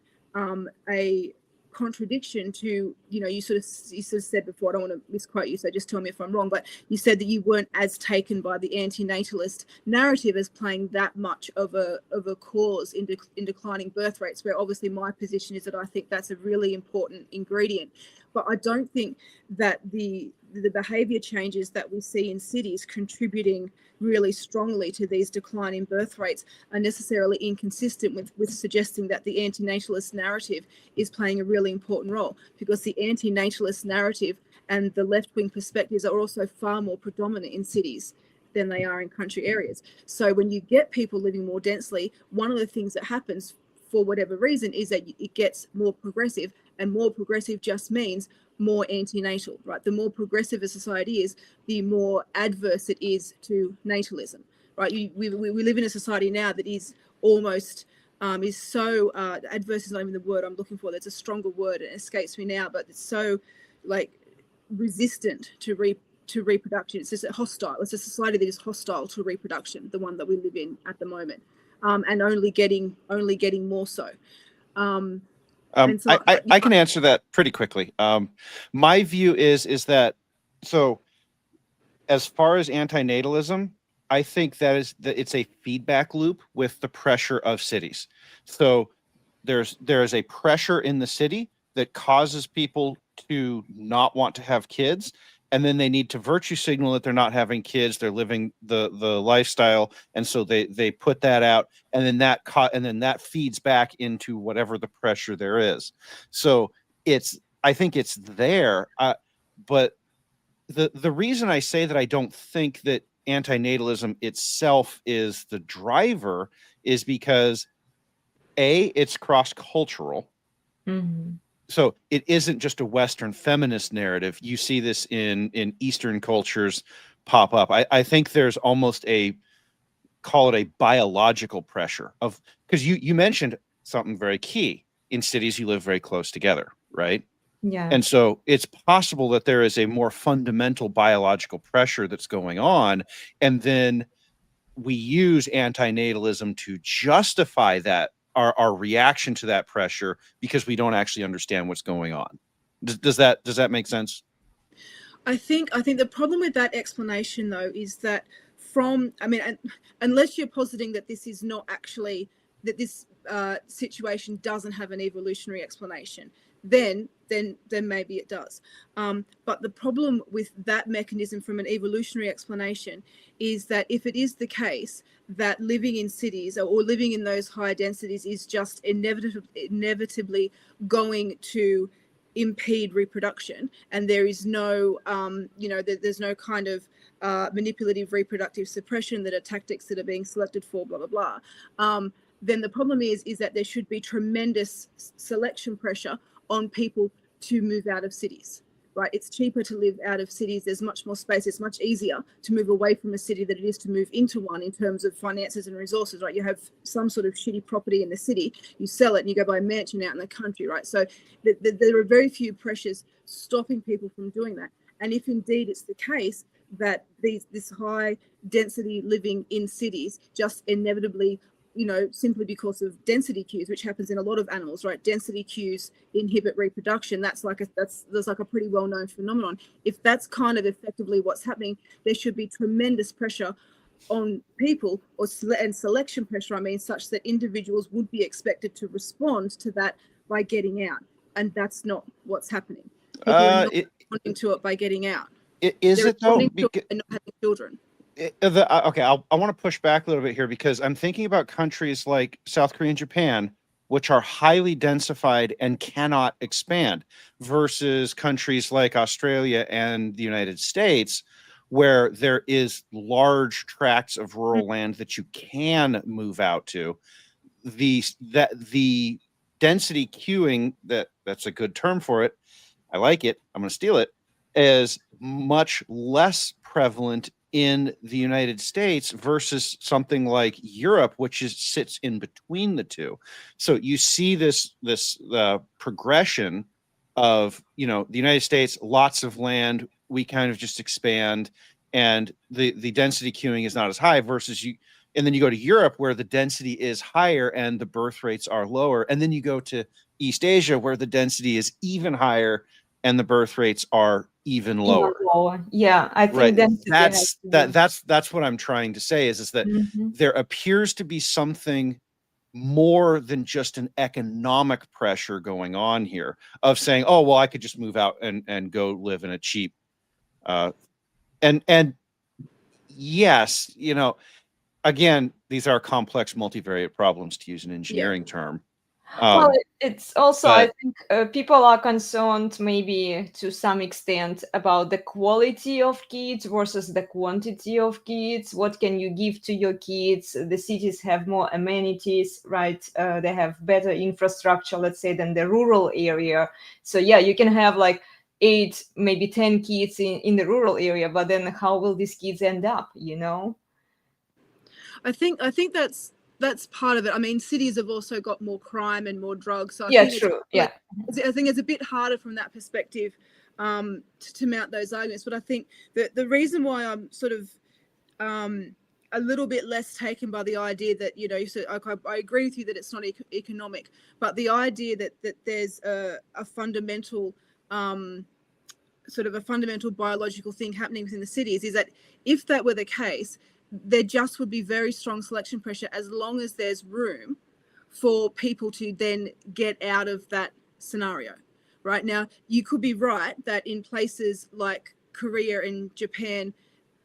a contradiction to, you sort of said before, I don't want to misquote you, so just tell me if I'm wrong, but you said that you weren't as taken by the antinatalist narrative as playing that much of a cause in declining birth rates, where obviously my position is that I think that's a really important ingredient. But I don't think that the behavior changes that we see in cities contributing really strongly to these declining birth rates are necessarily inconsistent with suggesting that the antinatalist narrative is playing a really important role, because the antinatalist narrative and the left-wing perspectives are also far more predominant in cities than they are in country areas. So when you get people living more densely, one of the things that happens for whatever reason is that it gets more progressive, and more progressive just means more antinatal, right? The more progressive a society is, the more adverse it is to natalism, right? We live in a society now that is almost is so adverse is not even the word I'm looking for. There's a stronger word, it escapes me now, but it's so like resistant to reproduction. It's just hostile. It's a society that is hostile to reproduction, the one that we live in at the moment, and only getting more so. So I can answer that pretty quickly. My view is that, so as far as antinatalism, I think that it's a feedback loop with the pressure of cities. So there is a pressure in the city that causes people to not want to have kids, and then they need to virtue signal that they're not having kids, they're living the lifestyle, and so they put that out, and then that feeds back into whatever the pressure there is. So I think it's there, but the reason I say that I don't think that antinatalism itself is the driver is because it's cross-cultural. Mm-hmm. So it isn't just a Western feminist narrative. You see this in Eastern cultures pop up. I think there's almost call it a biological pressure of, because you mentioned something very key. In cities, you live very close together, right? Yeah. And so it's possible that there is a more fundamental biological pressure that's going on. And then we use antinatalism to justify that, our reaction to that pressure, because we don't actually understand what's going on. Does that make sense? I think the problem with that explanation, though, is that unless you're positing that this is not actually, that this situation doesn't have an evolutionary explanation, then maybe it does. But the problem with that mechanism from an evolutionary explanation is that if it is the case that living in cities or living in those high densities is just inevitably going to impede reproduction, and there is no there's no kind of manipulative reproductive suppression that are tactics that are being selected for blah blah blah, then the problem is that there should be tremendous selection pressure on people to move out of cities, right? It's cheaper to live out of cities. There's much more space. It's much easier to move away from a city than it is to move into one in terms of finances and resources, right? You have some sort of shitty property in the city, you sell it and you go buy a mansion out in the country, right? So there are very few pressures stopping people from doing that. And if indeed it's the case that this high density living in cities just inevitably, simply because of density cues, which happens in a lot of animals, right? Density cues inhibit reproduction. That's like a pretty well-known phenomenon. If that's kind of effectively what's happening, there should be tremendous pressure on people, and selection pressure, such that individuals would be expected to respond to that by getting out. And that's not what's happening. People are not responding to it by getting out. Is it though? And not having children. Okay, I want to push back a little bit here, because I'm thinking about countries like South Korea and Japan, which are highly densified and cannot expand, versus countries like Australia and the United States, where there is large tracts of rural land that you can move out to. The density queuing, that's a good term for it, I like it, I'm going to steal it, is much less prevalent in the United States versus something like Europe, which sits in between the two. So you see this progression of, the United States, lots of land, we kind of just expand, and the density queuing is not as high, versus and then you go to Europe, where the density is higher and the birth rates are lower, and then you go to East Asia, where the density is even higher and the birth rates are even lower. Yeah, I think that's what I'm trying to say is that there appears to be something more than just an economic pressure going on here of saying, oh, well, I could just move out and go live in a cheap and yes, again, these are complex multivariate problems, to use an engineering term. Well, it's also, I think people are concerned maybe to some extent about the quality of kids versus the quantity of kids. What can you give to your kids? The cities have more amenities, right? They have better infrastructure, let's say, than the rural area. So yeah, you can have like 8, maybe 10 kids in the rural area, but then how will these kids end up, I think that's part of it. Cities have also got more crime and more drugs. So I think it's a bit harder from that perspective to mount those arguments. But I think that the reason why I'm sort of a little bit less taken by the idea that, I agree with you that it's not economic, but the idea that there's a fundamental a fundamental biological thing happening within the cities is that if that were the case, there just would be very strong selection pressure as long as there's room for people to then get out of that scenario. Right now, you could be right that in places like Korea and Japan,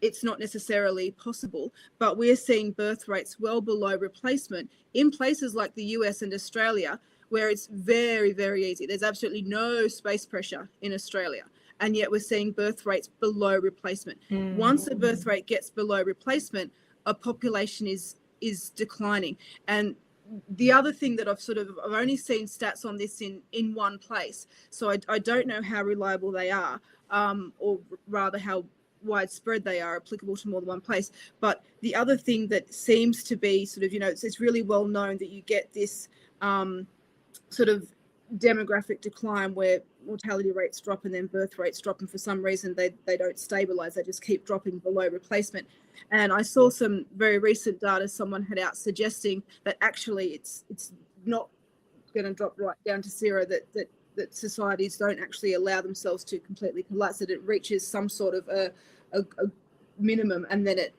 it's not necessarily possible, but we're seeing birth rates well below replacement in places like the US and Australia, where it's very, very easy. There's absolutely no space pressure in Australia. And yet we're seeing birth rates below replacement. Once a birth rate gets below replacement, a population is declining. And the other thing that I've only seen stats on this in one place, so I don't know how reliable they are, or rather how widespread they are, applicable to more than one place. But the other thing that seems to be it's really well known that you get this demographic decline where mortality rates drop and then birth rates drop, and for some reason they don't stabilize, they just keep dropping below replacement. And I saw some very recent data someone had out suggesting that actually it's not going to drop right down to zero, that that societies don't actually allow themselves to completely collapse, that it reaches some sort of a minimum and then it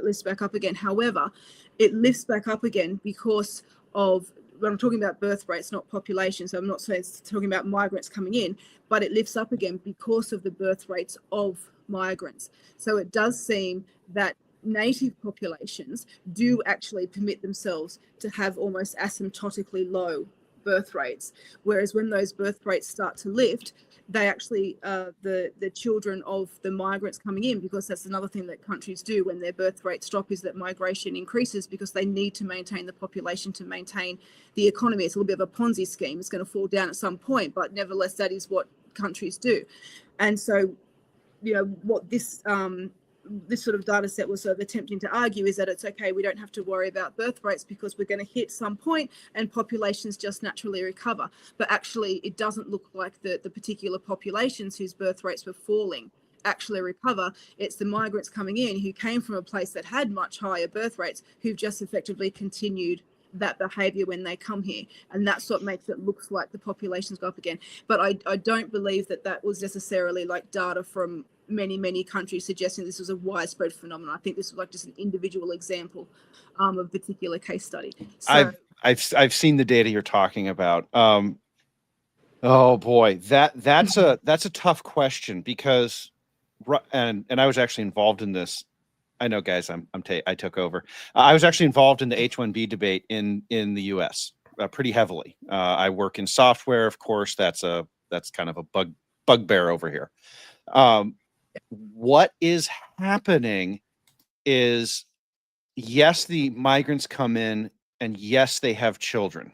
lifts back up again. However, it lifts back up again because of, when I'm talking about birth rates, not population, so I'm not talking about migrants coming in, but it lifts up again because of the birth rates of migrants. So it does seem that native populations do actually permit themselves to have almost asymptotically low birth rates, whereas when those birth rates start to lift, they actually the children of the migrants coming in, because that's another thing that countries do when their birth rates drop, is that migration increases because they need to maintain the population to maintain the economy. It's a little bit of a Ponzi scheme. It's going to fall down at some point, but nevertheless, that is what countries do. And so, you know, what this sort of data set was sort of attempting to argue is that it's okay, we don't have to worry about birth rates because we're going to hit some point and populations just naturally recover. But actually, it doesn't look like the particular populations whose birth rates were falling actually recover. It's the migrants coming in who came from a place that had much higher birth rates who've just effectively continued that behavior when they come here, and that's what makes it look like the populations go up again. But I don't believe that was necessarily like data from many countries suggesting this was a widespread phenomenon. I think this was like just an individual example of a particular case study. So, I've seen the data you're talking about. Oh boy, that's a tough question, because and I was actually involved in this. I know, guys, I took over. I was actually involved in the H-1B debate in the U.S. Pretty heavily. I work in software, of course. That's kind of a bugbear over here. What is happening is, yes, the migrants come in, and yes, they have children.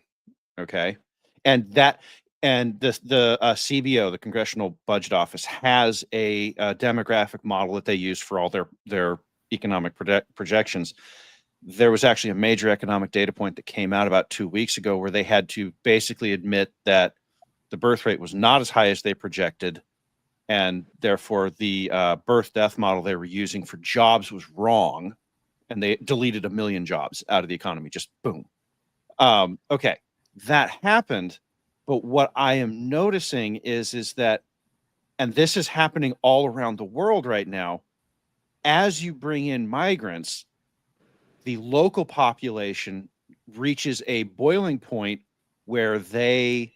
Okay, and the CBO, the Congressional Budget Office, has a demographic model that they use for all their economic projections. There was actually a major economic data point that came out about 2 weeks ago where they had to basically admit that the birth rate was not as high as they projected, and therefore the birth death model they were using for jobs was wrong, and they deleted 1 million jobs out of the economy. Just boom. Okay, that happened, but what I am noticing is that, and this is happening all around the world right now, as you bring in migrants, the local population reaches a boiling point where they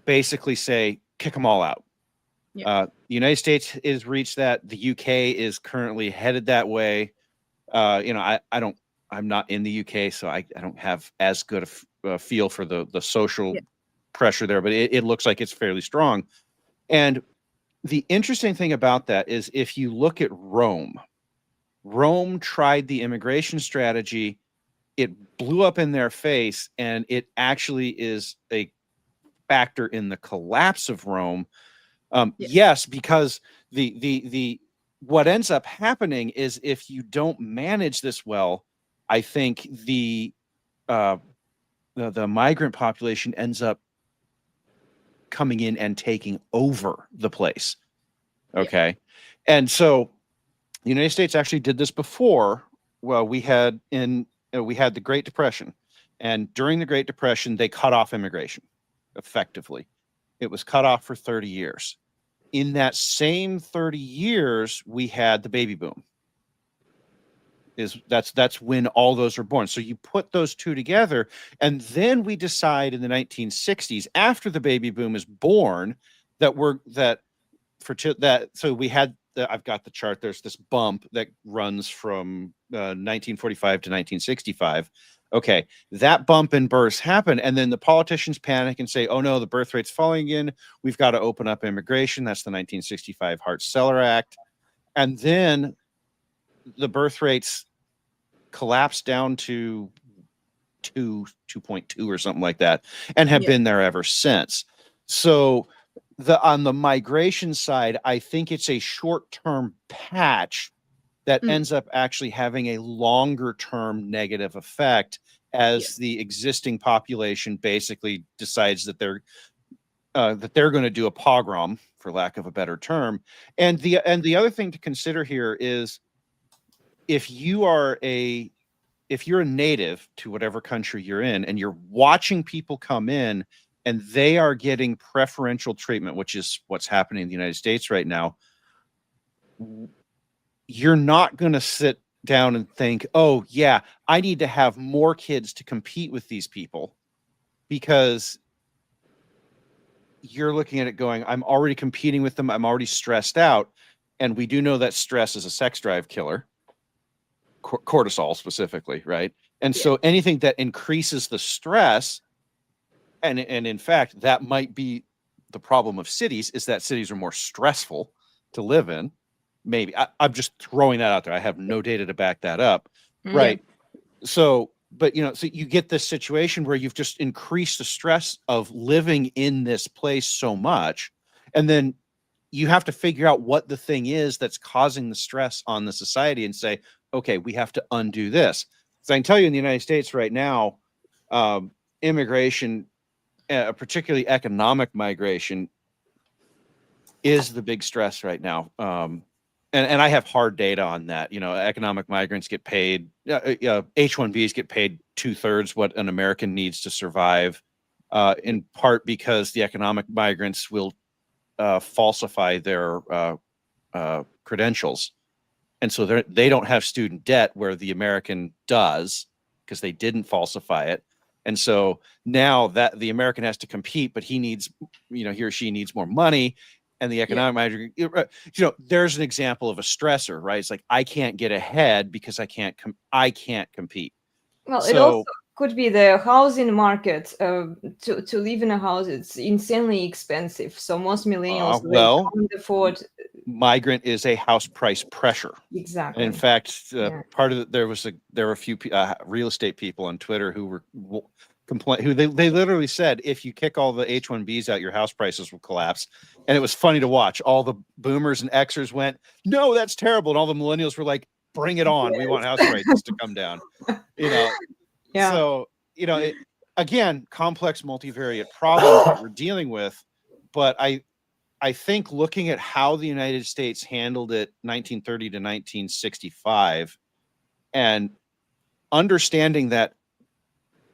basically say, kick them all out. The United States has reached that. The UK is currently headed that way. I'm not in the UK, so I don't have as good a feel for the social pressure there, but it looks like it's fairly strong. And the interesting thing about that is, if you look at Rome tried the immigration strategy. It blew up in their face, and it actually is a factor in the collapse of Rome. Yes, because the what ends up happening is, if you don't manage this well, I think the migrant population ends up coming in and taking over the place. Okay. And so the United States actually did this before. Well, we had the Great Depression, and during the Great Depression, they cut off immigration effectively. It was cut off for 30 years. In that same 30 years, we had the baby boom. That's when all those are born. So you put those two together, and then we decide in the 1960s, after the baby boom is born, so we had I've got the chart. There's this bump that runs from 1945 to 1965. Okay, that bump in births happened, and then the politicians panic and say, "Oh no, the birth rate's falling again. We've got to open up immigration." That's the 1965 Hart-Celler Act, and then the birth rates collapsed down to 2.2 or something like that, and have been there ever since. So on the migration side, I think it's a short-term patch that ends up actually having a longer-term negative effect as the existing population basically decides that they're going to do a pogrom, for lack of a better term. And the other thing to consider here is, if you're a native to whatever country you're in, and you're watching people come in and they are getting preferential treatment, which is what's happening in the United States right now, you're not going to sit down and think, oh yeah, I need to have more kids to compete with these people, because you're looking at it going, I'm already competing with them. I'm already stressed out. And we do know that stress is a sex drive killer, cortisol specifically, right? And so anything that increases the stress, and in fact, that might be the problem of cities, is that cities are more stressful to live in. Maybe I'm just throwing that out there. I have no data to back that up. Right. So, but so you get this situation where you've just increased the stress of living in this place so much. And then you have to figure out what the thing is that's causing the stress on the society and say, okay, we have to undo this. So I can tell you in the United States right now, immigration, particularly economic migration, is the big stress right now. And I have hard data on that. Economic migrants get paid, H-1Bs get paid 2/3 what an American needs to survive, in part because the economic migrants will falsify their credentials. And so they don't have student debt where the American does, because they didn't falsify it. And so now that the American has to compete, but he needs, he or she needs more money. And the economic migrant, there's an example of a stressor, right? It's like, I can't get ahead because I can't compete. Well, it also could be the housing market. To live in a house, it's insanely expensive. So most millennials can't afford. Migrant is a house price pressure. Exactly. And in fact, part of it, there were a few real estate people on Twitter who were they literally said, if you kick all the H-1Bs out, your house prices will collapse. And it was funny to watch. All the boomers and Xers went, no, that's terrible. And all the millennials were like, bring it on. We want house prices to come down. So, again, complex multivariate problems that we're dealing with. But I think looking at how the United States handled it 1930 to 1965 and understanding that,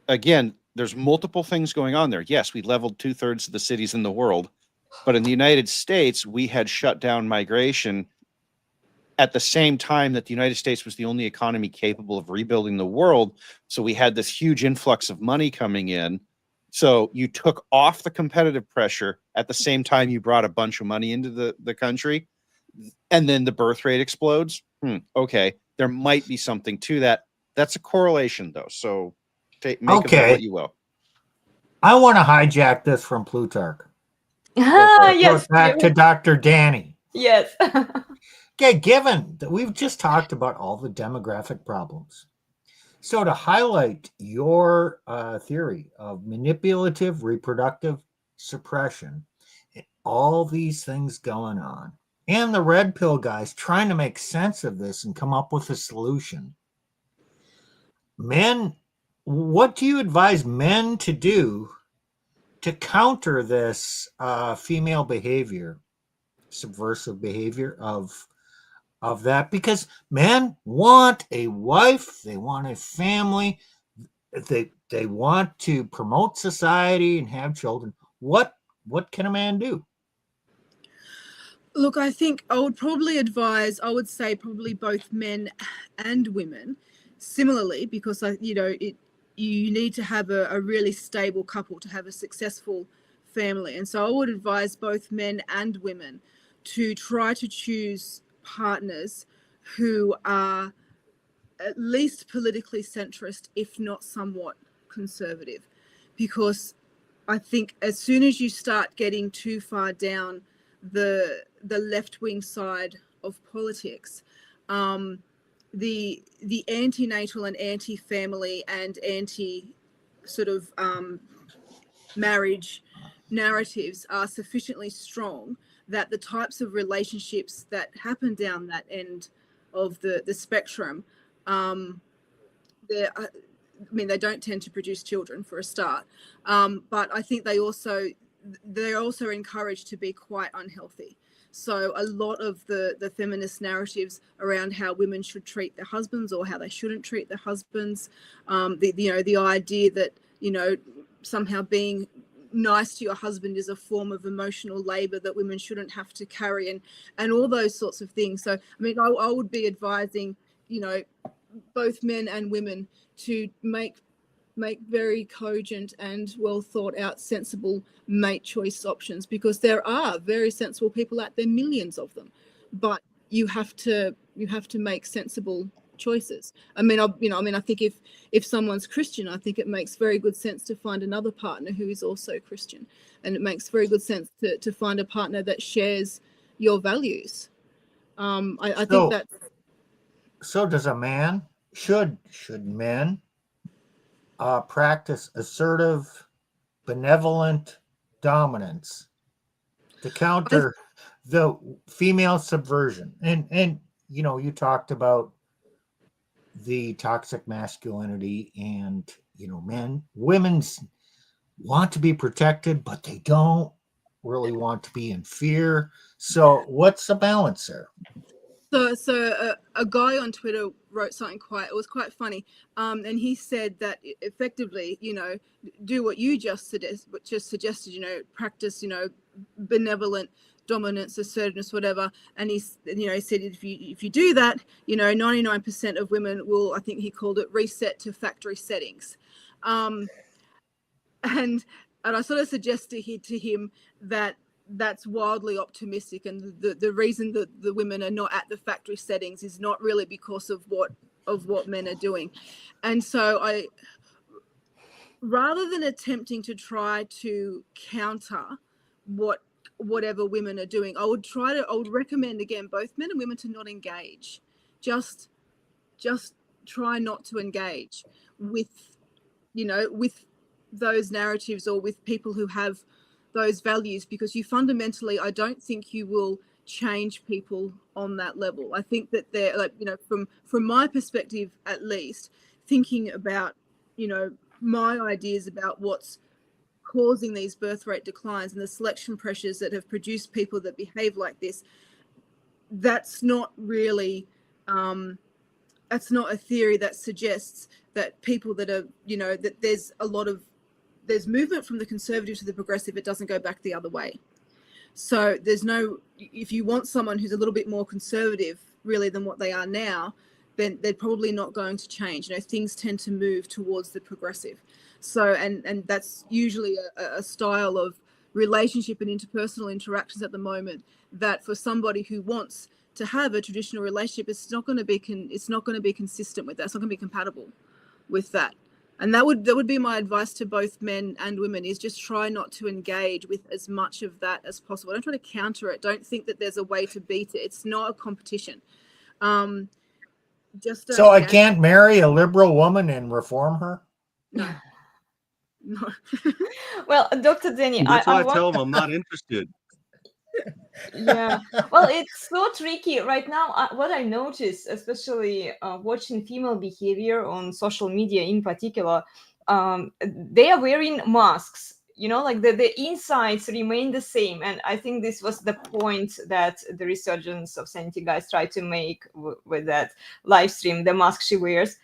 again, there's multiple things going on there. Yes, we leveled 2/3 of the cities in the world, but in the United States, we had shut down migration at the same time that the United States was the only economy capable of rebuilding the world. So we had this huge influx of money coming in. So you took off the competitive pressure at the same time you brought a bunch of money into the country, and then the birth rate explodes. Okay, there might be something to that. That's a correlation, though. So make of it what you will. I want to hijack this from Plutarch. Yes. Back to Dr. Dani. Yes. Okay, given that we've just talked about all the demographic problems, so to highlight your theory of manipulative reproductive suppression, and all these things going on, and the red pill guys trying to make sense of this and come up with a solution, men, what do you advise men to do to counter this female behavior, subversive behavior of that? Because men want a wife, they want a family, they want to promote society and have children. What can a man do? Look, I think I would say probably both men and women similarly, because you need to have a really stable couple to have a successful family. And so I would advise both men and women to try to choose partners who are at least politically centrist, if not somewhat conservative, because I think as soon as you start getting too far down the left-wing side of politics, the anti-natal and anti-family and anti sort of marriage narratives are sufficiently strong that the types of relationships that happen down that end of the spectrum, they don't tend to produce children for a start, but I think they're also encouraged to be quite unhealthy. So a lot of the feminist narratives around how women should treat their husbands or how they shouldn't treat their husbands, the idea that somehow being nice to your husband is a form of emotional labor that women shouldn't have to carry, and all those sorts of things. So, I mean, I would be advising, you know, both men and women to make very cogent and well thought out, sensible mate choice options, because there are very sensible people out there, millions of them, but you have to make sensible choices. I mean, I think if someone's Christian, I think it makes very good sense to find another partner who is also Christian, and it makes very good sense to find a partner that shares your values. I think that. So does a man, should men practice assertive, benevolent dominance to counter the female subversion? And you know, you talked about the toxic masculinity, and you know, women's want to be protected, but they don't really want to be in fear. So what's the balance there? So a guy on Twitter wrote something it was quite funny, and he said that effectively, you know, do what you just suggested, you know, practice, you know, benevolent dominance, assertiveness, whatever. And he said if you do that, you know, 99% of women will, I think he called it, reset to factory settings. And I sort of suggested to him that that's wildly optimistic, and the reason that the women are not at the factory settings is not really because of what men are doing. And so rather than attempting to try to counter whatever women are doing, I would recommend, again, both men and women to not engage. Just try not to engage with, you know, with those narratives or with people who have those values, because you fundamentally, I don't think you will change people on that level. I think that they're, like, you know, from my perspective at least, thinking about, you know, my ideas about what's causing these birth rate declines and the selection pressures that have produced people that behave like this, that's not really that's not a theory that suggests that people that are, you know, that there's movement from the conservative to the progressive, it doesn't go back the other way. So if you want someone who's a little bit more conservative really than what they are now, then they're probably not going to change. You know, things tend to move towards the progressive. So, and that's usually a style of relationship and interpersonal interactions at the moment that for somebody who wants to have a traditional relationship, it's not going to be consistent with that. It's not going to be compatible with that. And that would be my advice to both men and women, is just try not to engage with as much of that as possible. Don't try to counter it. Don't think that there's a way to beat it. It's not a competition. So I can't marry a liberal woman and reform her? No. Well, Dr. Dani, That's why I tell them I'm not interested. Yeah, well, it's so tricky right now. What I notice, especially watching female behavior on social media in particular, they are wearing masks, you know, like the insides remain the same. And I think this was the point that the resurgence of Sanity Guys tried to make with that live stream, the mask she wears.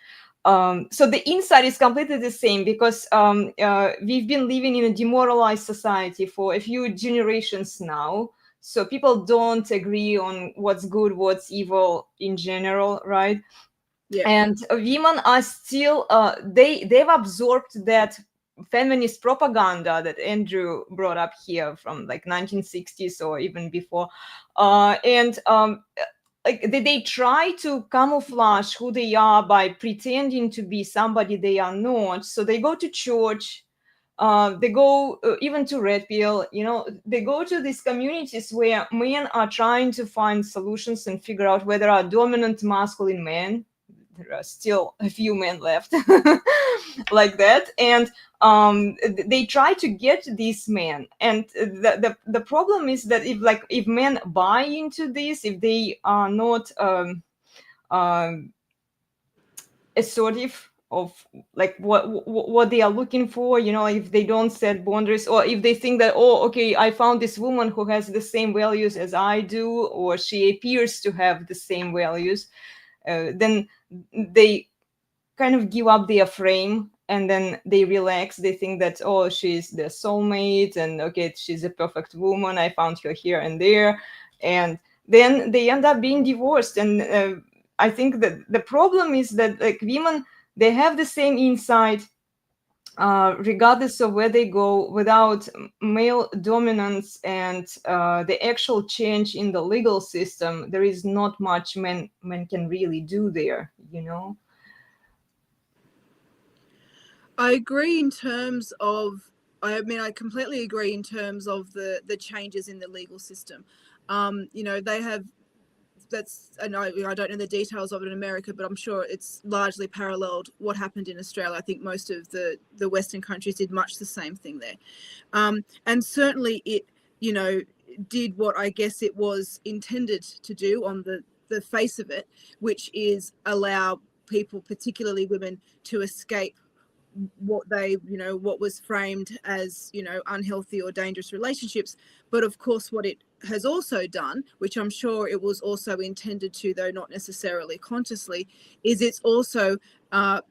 So the inside is completely the same, because we've been living in a demoralized society for a few generations now. So people don't agree on what's good, what's evil in general, right? Yeah. And women are still, they've absorbed that feminist propaganda that Andrew brought up here from like 1960s or even before. Like they try to camouflage who they are by pretending to be somebody they are not. So they go to church, they go even to Red Pill, you know, they go to these communities where men are trying to find solutions and figure out whether are dominant masculine men. There are still a few men left like that. And they try to get these men. And the problem is that if men buy into this, if they are not assertive of like what they are looking for, you know, if they don't set boundaries, or if they think that, oh, okay, I found this woman who has the same values as I do, or she appears to have the same values, then they kind of give up their frame and then they relax. They think that, oh, she's their soulmate, and okay, she's a perfect woman. I found her here and there, and then they end up being divorced. And I think that the problem is that, like, women, they have the same insight, regardless of where they go. Without male dominance and the actual change in the legal system, there is not much men can really do there, you know. I agree in terms of, I mean, I completely agree in terms of the changes in the legal system. You know, they have, that's, I know, I don't know the details of it in America, but I'm sure it's largely paralleled what happened in Australia. I think most of the Western countries did much the same thing there. And certainly it, you know, did what I guess it was intended to do on the face of it, which is allow people, particularly women, to escape what they, you know, what was framed as, you know, unhealthy or dangerous relationships. But of course, what it has also done, which I'm sure it was also intended to, though not necessarily consciously, is it's also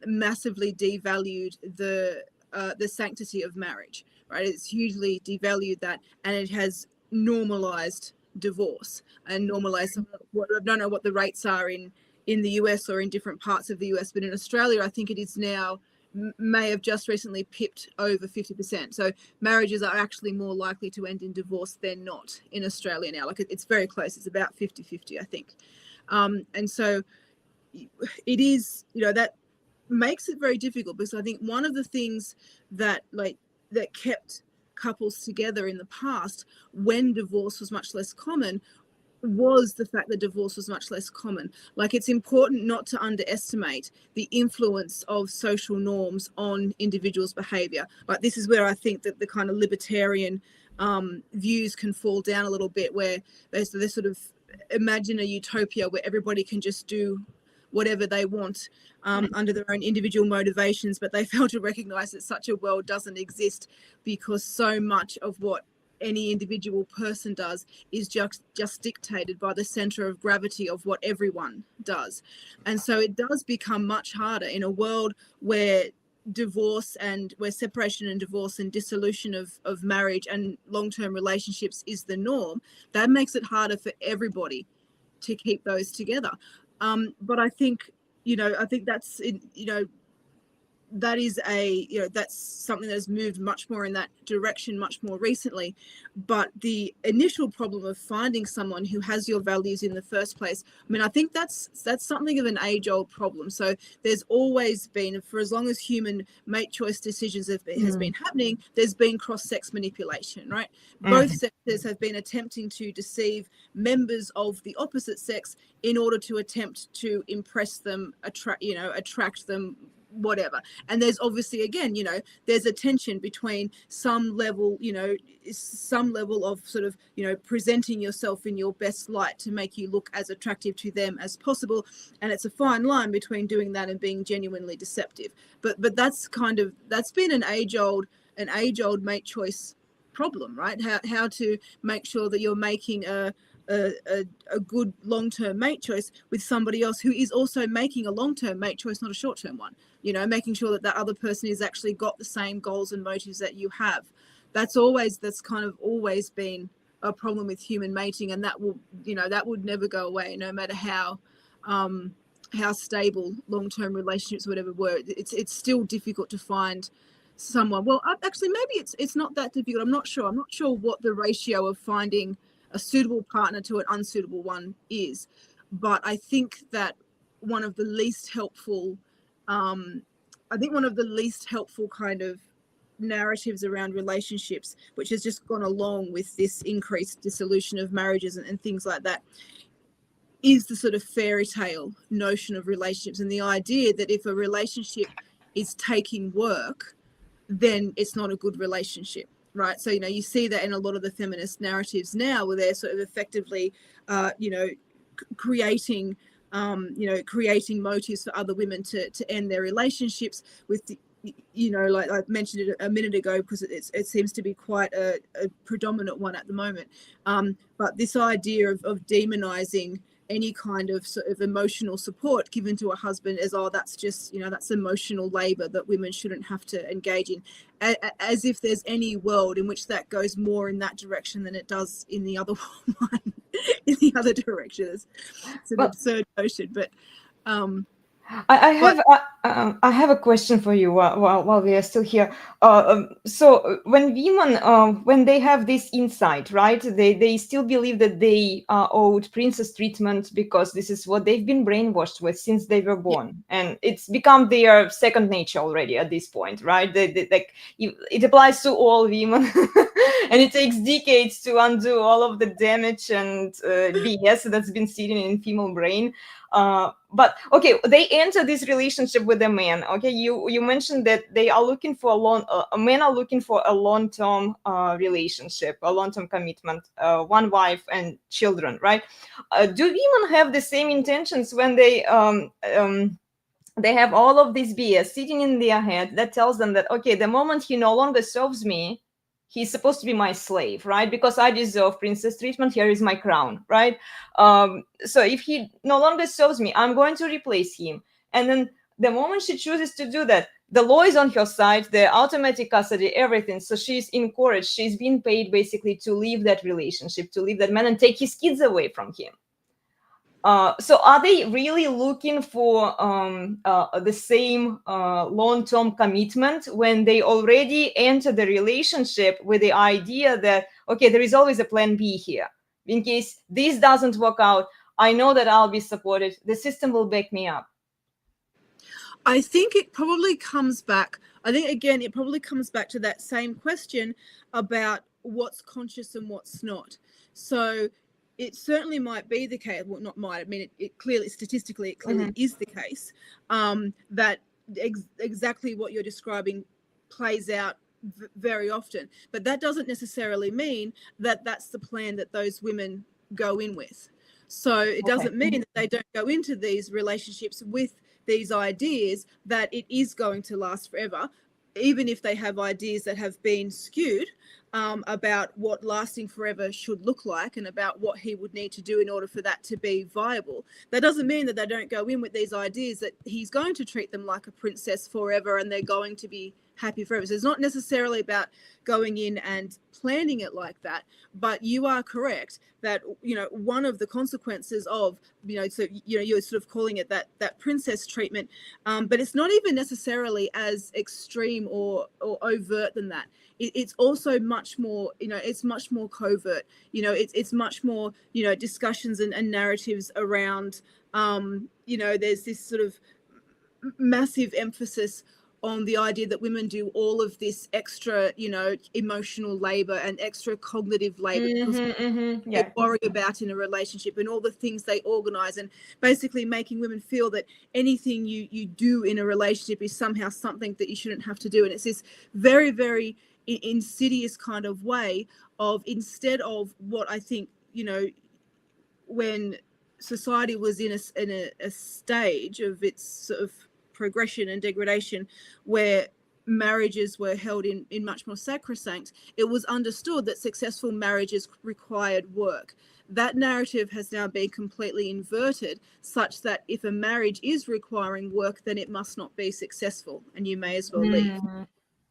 massively devalued the sanctity of marriage, right? It's hugely devalued that, and it has normalized divorce and normalized, I don't know what the rates are in the US or in different parts of the US, but in Australia, I think it is now, may have just recently pipped over 50%. So marriages are actually more likely to end in divorce than not in Australia now. Like, it's very close. It's about 50-50, I think. And so it is, you know, that makes it very difficult, because I think one of the things that kept couples together in the past, when divorce was much less common, was the fact that divorce was much less common. Like, it's important not to underestimate the influence of social norms on individuals' behavior. Like, this is where I think that the kind of libertarian views can fall down a little bit, where they sort of imagine a utopia where everybody can just do whatever they want under their own individual motivations, but they fail to recognize that such a world doesn't exist, because so much of what any individual person does is just dictated by the center of gravity of what everyone does. And so it does become much harder in a world where divorce and where separation and divorce and dissolution of marriage and long-term relationships is the norm. That makes it harder for everybody to keep those together. But I think, you know, I think that's, you know, that is a, you know, that's something that has moved much more in that direction much more recently. But the initial problem of finding someone who has your values in the first place, I mean, I think that's something of an age-old problem. So there's always been, for as long as human mate choice decisions has been happening, there's been cross-sex manipulation, right? Both sexes have been attempting to deceive members of the opposite sex in order to attempt to impress them, attract them, whatever. And there's obviously, again, you know, there's a tension between some level of sort of, you know, presenting yourself in your best light to make you look as attractive to them as possible, and it's a fine line between doing that and being genuinely deceptive. But that's been an age old mate choice problem, right? How to make sure that you're making a good long-term mate choice with somebody else who is also making a long-term mate choice, not a short-term one. You know, making sure that that other person has actually got the same goals and motives that you have. That's kind of always been a problem with human mating, and that would never go away, no matter how stable long-term relationships whatever were. It's still difficult to find someone. Well, actually, maybe it's not that difficult. I'm not sure what the ratio of finding a suitable partner to an unsuitable one is, but I think that one of the least helpful kind of narratives around relationships, which has just gone along with this increased dissolution of marriages and things like that, is the sort of fairy tale notion of relationships, and the idea that if a relationship is taking work, then it's not a good relationship. Right. So, you know, you see that in a lot of the feminist narratives now, where they're sort of effectively, creating motives for other women to end their relationships with, like I mentioned it a minute ago, because it seems to be quite a predominant one at the moment. But this idea of demonizing any kind of sort of emotional support given to a husband as, oh, that's just, that's emotional labor that women shouldn't have to engage in, as if there's any world in which that goes more in that direction than it does in the other one, in the other direction. It's an absurd notion, but I have a question for you while we are still here. So when women, when they have this insight, right, they still believe that they are owed princess treatment because this is what they've been brainwashed with since they were born, and it's become their second nature already at this point, right? Like it applies to all women, and it takes decades to undo all of the damage and BS that's been sitting in female brain. But okay, they enter this relationship with a man. Okay, you mentioned that they are looking for men are looking for a long-term relationship, a long-term commitment, one wife and children, right? Do women have the same intentions when they have all of this BS sitting in their head that tells them that, okay, the moment he no longer serves me, he's supposed to be my slave, right? Because I deserve princess treatment. Here is my crown, right? So if he no longer serves me, I'm going to replace him. And then the moment she chooses to do that, the law is on her side, the automatic custody, everything. So she's encouraged, she's been paid basically to leave that relationship, to leave that man and take his kids away from him. So are they really looking for the same long-term commitment when they already enter the relationship with the idea that, okay, there is always a plan B here. In case this doesn't work out, I know that I'll be supported. The system will back me up. I think it probably comes back. It probably comes back to that same question about what's conscious and what's not. So it certainly might be the case, well, not might, I mean, it clearly, statistically, it clearly is the case, that exactly what you're describing plays out very often. But that doesn't necessarily mean that that's the plan that those women go in with. So it doesn't mean that they don't go into these relationships with these ideas that it is going to last forever, even if they have ideas that have been skewed about what lasting forever should look like and about what he would need to do in order for that to be viable. That doesn't mean that they don't go in with these ideas that he's going to treat them like a princess forever and they're going to be happy forever. So it's not necessarily about going in and planning it like that, but you are correct that, one of the consequences of, so, you're sort of calling it that princess treatment, but it's not even necessarily as extreme or overt than that. It's also much more, it's much more covert, it's much more, discussions and narratives around, there's this sort of massive emphasis on the idea that women do all of this extra, emotional labor and extra cognitive labor because they worry about in a relationship and all the things they organize, and basically making women feel that anything you do in a relationship is somehow something that you shouldn't have to do. And it's this very, very insidious kind of way of, instead of what I think, when society was in a stage of its sort of progression and degradation where marriages were held in much more sacrosanct, it was understood that successful marriages required work. That narrative has now been completely inverted, such that if a marriage is requiring work, then it must not be successful and you may as well leave.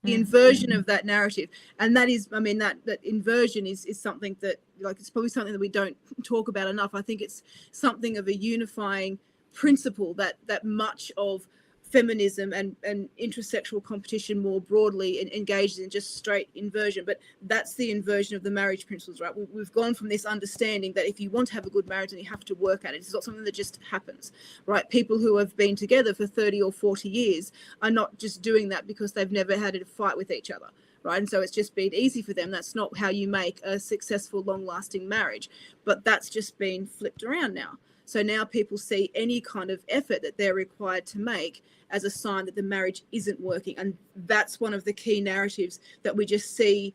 The inversion of that narrative, and that is, that inversion is something that, it's probably something that we don't talk about enough. I think it's something of a unifying principle that much of feminism and intersexual competition more broadly engaged in just straight inversion. But that's the inversion of the marriage principles, right? We've gone from this understanding that if you want to have a good marriage, then you have to work at it. It's not something that just happens, right? People who have been together for 30 or 40 years are not just doing that because they've never had a fight with each other, right? And so it's just been easy for them. That's not how you make a successful, long-lasting marriage. But that's just been flipped around now. So now people see any kind of effort that they're required to make as a sign that the marriage isn't working. And that's one of the key narratives that we just see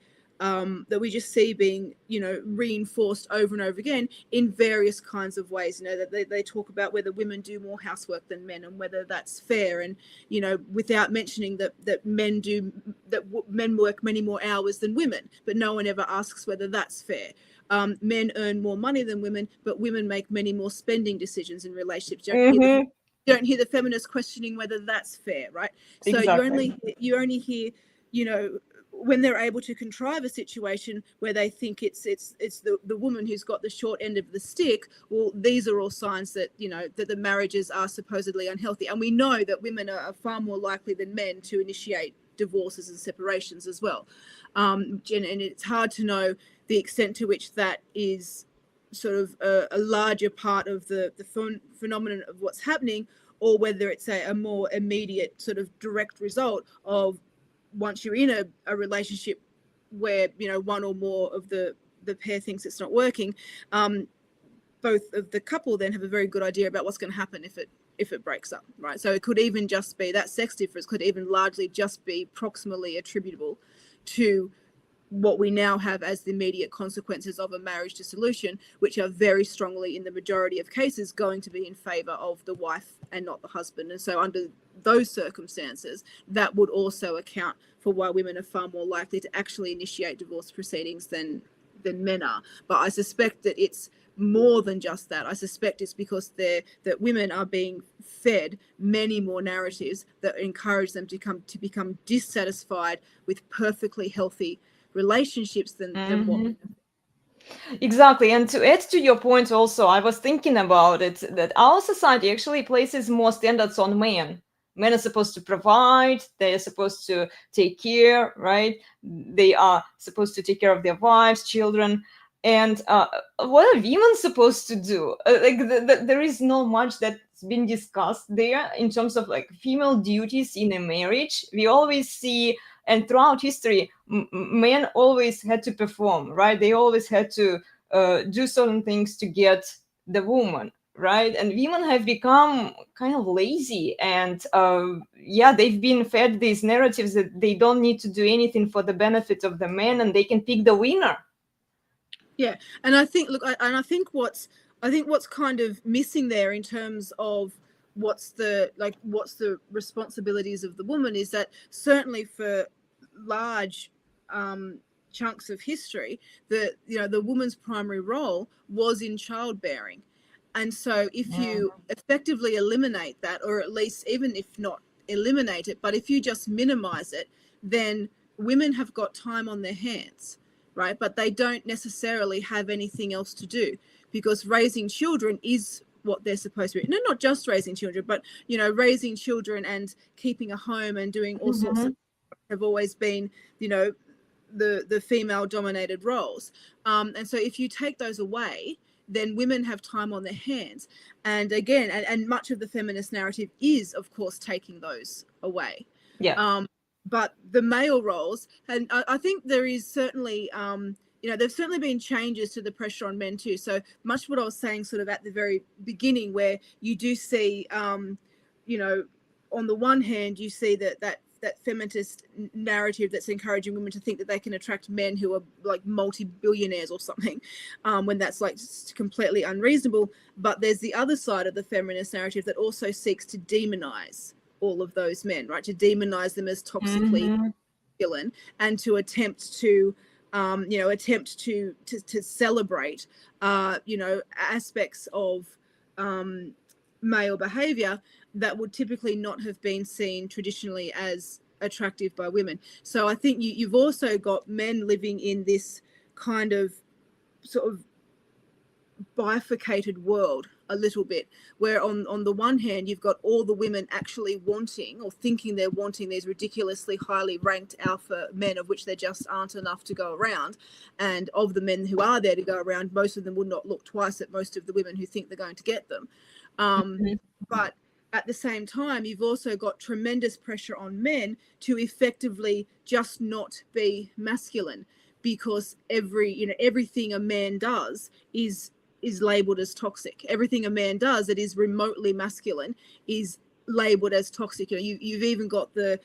being, reinforced over and over again in various kinds of ways. That they talk about whether women do more housework than men and whether that's fair. And, without mentioning that men work many more hours than women, but no one ever asks whether that's fair. men earn more money than women, but women make many more spending decisions in relationships. Mm-hmm. You don't hear the feminists questioning whether that's fair, right? So Exactly. you only hear, you know, when they're able to contrive a situation where they think it's the woman who's got the short end of the stick. Well, these are all signs that, you know, that the marriages are supposedly unhealthy, and we know that women are far more likely than men to initiate divorces and separations as well. And it's hard to know the extent to which that is sort of a larger part of the phenomenon of what's happening, or whether it's a more immediate sort of direct result of once you're in a relationship where, you know, one or more of the pair thinks it's not working, both of the couple then have a very good idea about what's going to happen if it breaks up, right? So it could even just be that sex difference could even largely just be proximally attributable to what we now have as the immediate consequences of a marriage dissolution, which are very strongly, in the majority of cases, going to be in favor of the wife and not the husband. And so under those circumstances, that would also account for why women are far more likely to actually initiate divorce proceedings than men are. But I suspect that it's more than just that. I suspect it's because that women are being fed many more narratives that encourage them to become dissatisfied with perfectly healthy relationships than what. Exactly. And to add to your point also, I was thinking about it, that our society actually places more standards on men. Men are supposed to provide, they are supposed to take care, right? They are supposed to take care of their wives, children. And what are women supposed to do? There is not much that's been discussed there in terms of like female duties in a marriage. We always see, and throughout history, men always had to perform, right? They always had to do certain things to get the woman, right? And women have become kind of lazy, and they've been fed these narratives that they don't need to do anything for the benefit of the men, and they can pick the winner. Yeah, and I think what's kind of missing there in terms of what's the responsibilities of the woman is that certainly for large chunks of history, the woman's primary role was in childbearing. And so if you effectively eliminate that, or at least even if not eliminate it, but if you just minimize it, then women have got time on their hands, right? But they don't necessarily have anything else to do, because raising children is what they're supposed to be. No, not just raising children, but, you know, raising children and keeping a home and doing all sorts of have always been, you know, the female dominated roles. And so if you take those away, then women have time on their hands. And again, and much of the feminist narrative is, of course, taking those away. Yeah. But the male roles, and I think there is certainly, there's certainly been changes to the pressure on men too. So much what I was saying sort of at the very beginning, where you do see, on the one hand, you see that feminist narrative that's encouraging women to think that they can attract men who are like multi-billionaires or something, when that's like completely unreasonable. But there's the other side of the feminist narrative that also seeks to demonize all of those men, right? To demonize them as toxically masculine, and to attempt to celebrate, aspects of male behavior that would typically not have been seen traditionally as attractive by women. So I think you've also got men living in this kind of sort of bifurcated world a little bit, where on the one hand you've got all the women actually wanting or thinking they're wanting these ridiculously highly ranked alpha men, of which there just aren't enough to go around, and of the men who are there to go around, most of them would not look twice at most of the women who think they're going to get them. But at the same time, you've also got tremendous pressure on men to effectively just not be masculine, because everything a man does is labeled as toxic. Everything a man does that is remotely masculine is labeled as toxic. You've even got the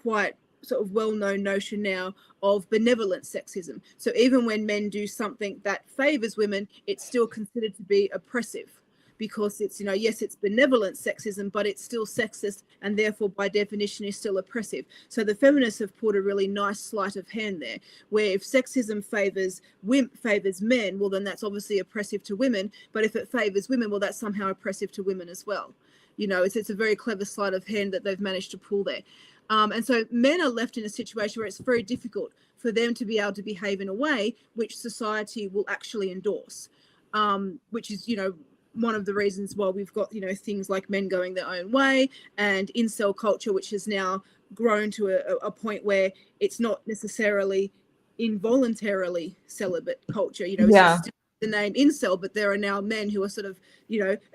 quite sort of well-known notion now of benevolent sexism. So even when men do something that favors women, it's still considered to be oppressive, because it's, yes, it's benevolent sexism, but it's still sexist and therefore by definition is still oppressive. So the feminists have put a really nice sleight of hand there, where if sexism favors men, well, then that's obviously oppressive to women. But if it favors women, well, that's somehow oppressive to women as well. It's a very clever sleight of hand that they've managed to pull there. And so men are left in a situation where it's very difficult for them to be able to behave in a way which society will actually endorse, which is, one of the reasons why we've got, things like men going their own way and incel culture, which has now grown to a point where it's not necessarily involuntarily celibate culture. It's just the name incel, but there are now men who are sort of,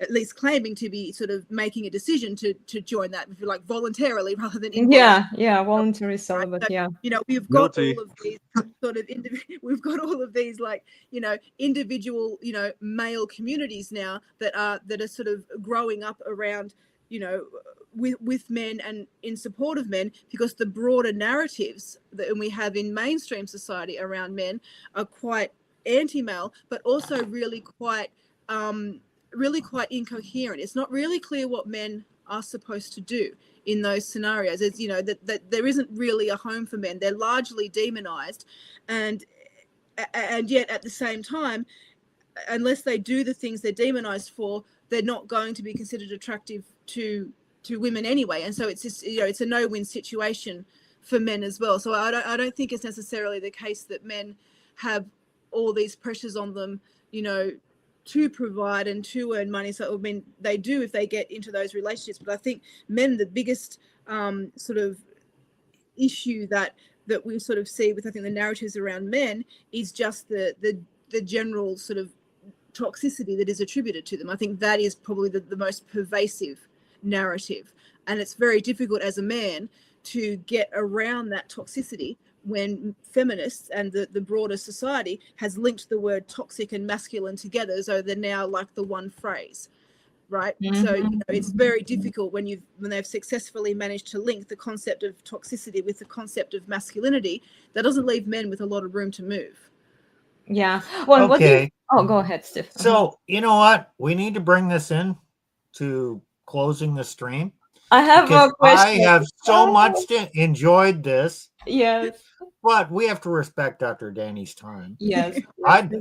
at least claiming to be sort of making a decision to join that, if you like, voluntarily rather than voluntary celibate. So, we've got all of these sort of we've got all of these individual male communities now that are sort of growing up around with men and in support of men, because the broader narratives that we have in mainstream society around men are quite anti-male, but also really quite incoherent. It's not really clear what men are supposed to do in those scenarios. It's, that there isn't really a home for men. They're largely demonized, and yet at the same time, unless they do the things they're demonized for, they're not going to be considered attractive to women anyway. And so it's just, it's a no-win situation for men as well. So I don't think it's necessarily the case that men have all these pressures on them, to provide and to earn money. So, they do if they get into those relationships. But I think men, the biggest sort of issue that we sort of see with, I think, the narratives around men is just the general sort of toxicity that is attributed to them. I think that is probably the most pervasive narrative. And it's very difficult as a man to get around that toxicity when feminists and the broader society has linked the word toxic and masculine together, so they're now like the one phrase, right? So it's very difficult when they've successfully managed to link the concept of toxicity with the concept of masculinity. That doesn't leave men with a lot of room to move. Well, okay. Go ahead, Steve. So you know what, we need to bring this in to closing the stream. I have a question. I have so much enjoyed this. Yes. But we have to respect Dr. Dani's time. Yes.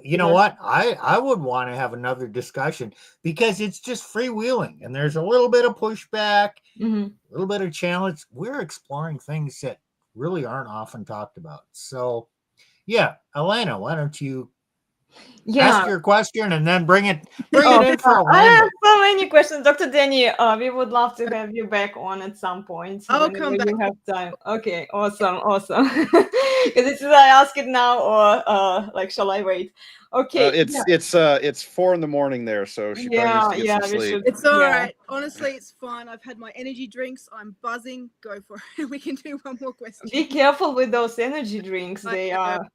You know what? I would want to have another discussion, because it's just freewheeling and there's a little bit of pushback, a little bit of challenge. We're exploring things that really aren't often talked about. So, yeah, Elena, why don't you ask your question and then bring it in for a I have so many questions, Dr. Dani. We would love to have you back on at some point. I'll come back. You have time. Okay, awesome. Because should I ask it now or shall I wait? Okay. It's 4 a.m. there, so she probably needs to get some sleep. It's all right. Honestly, it's fine. I've had my energy drinks. I'm buzzing. Go for it. We can do one more question. Be careful with those energy drinks. They are,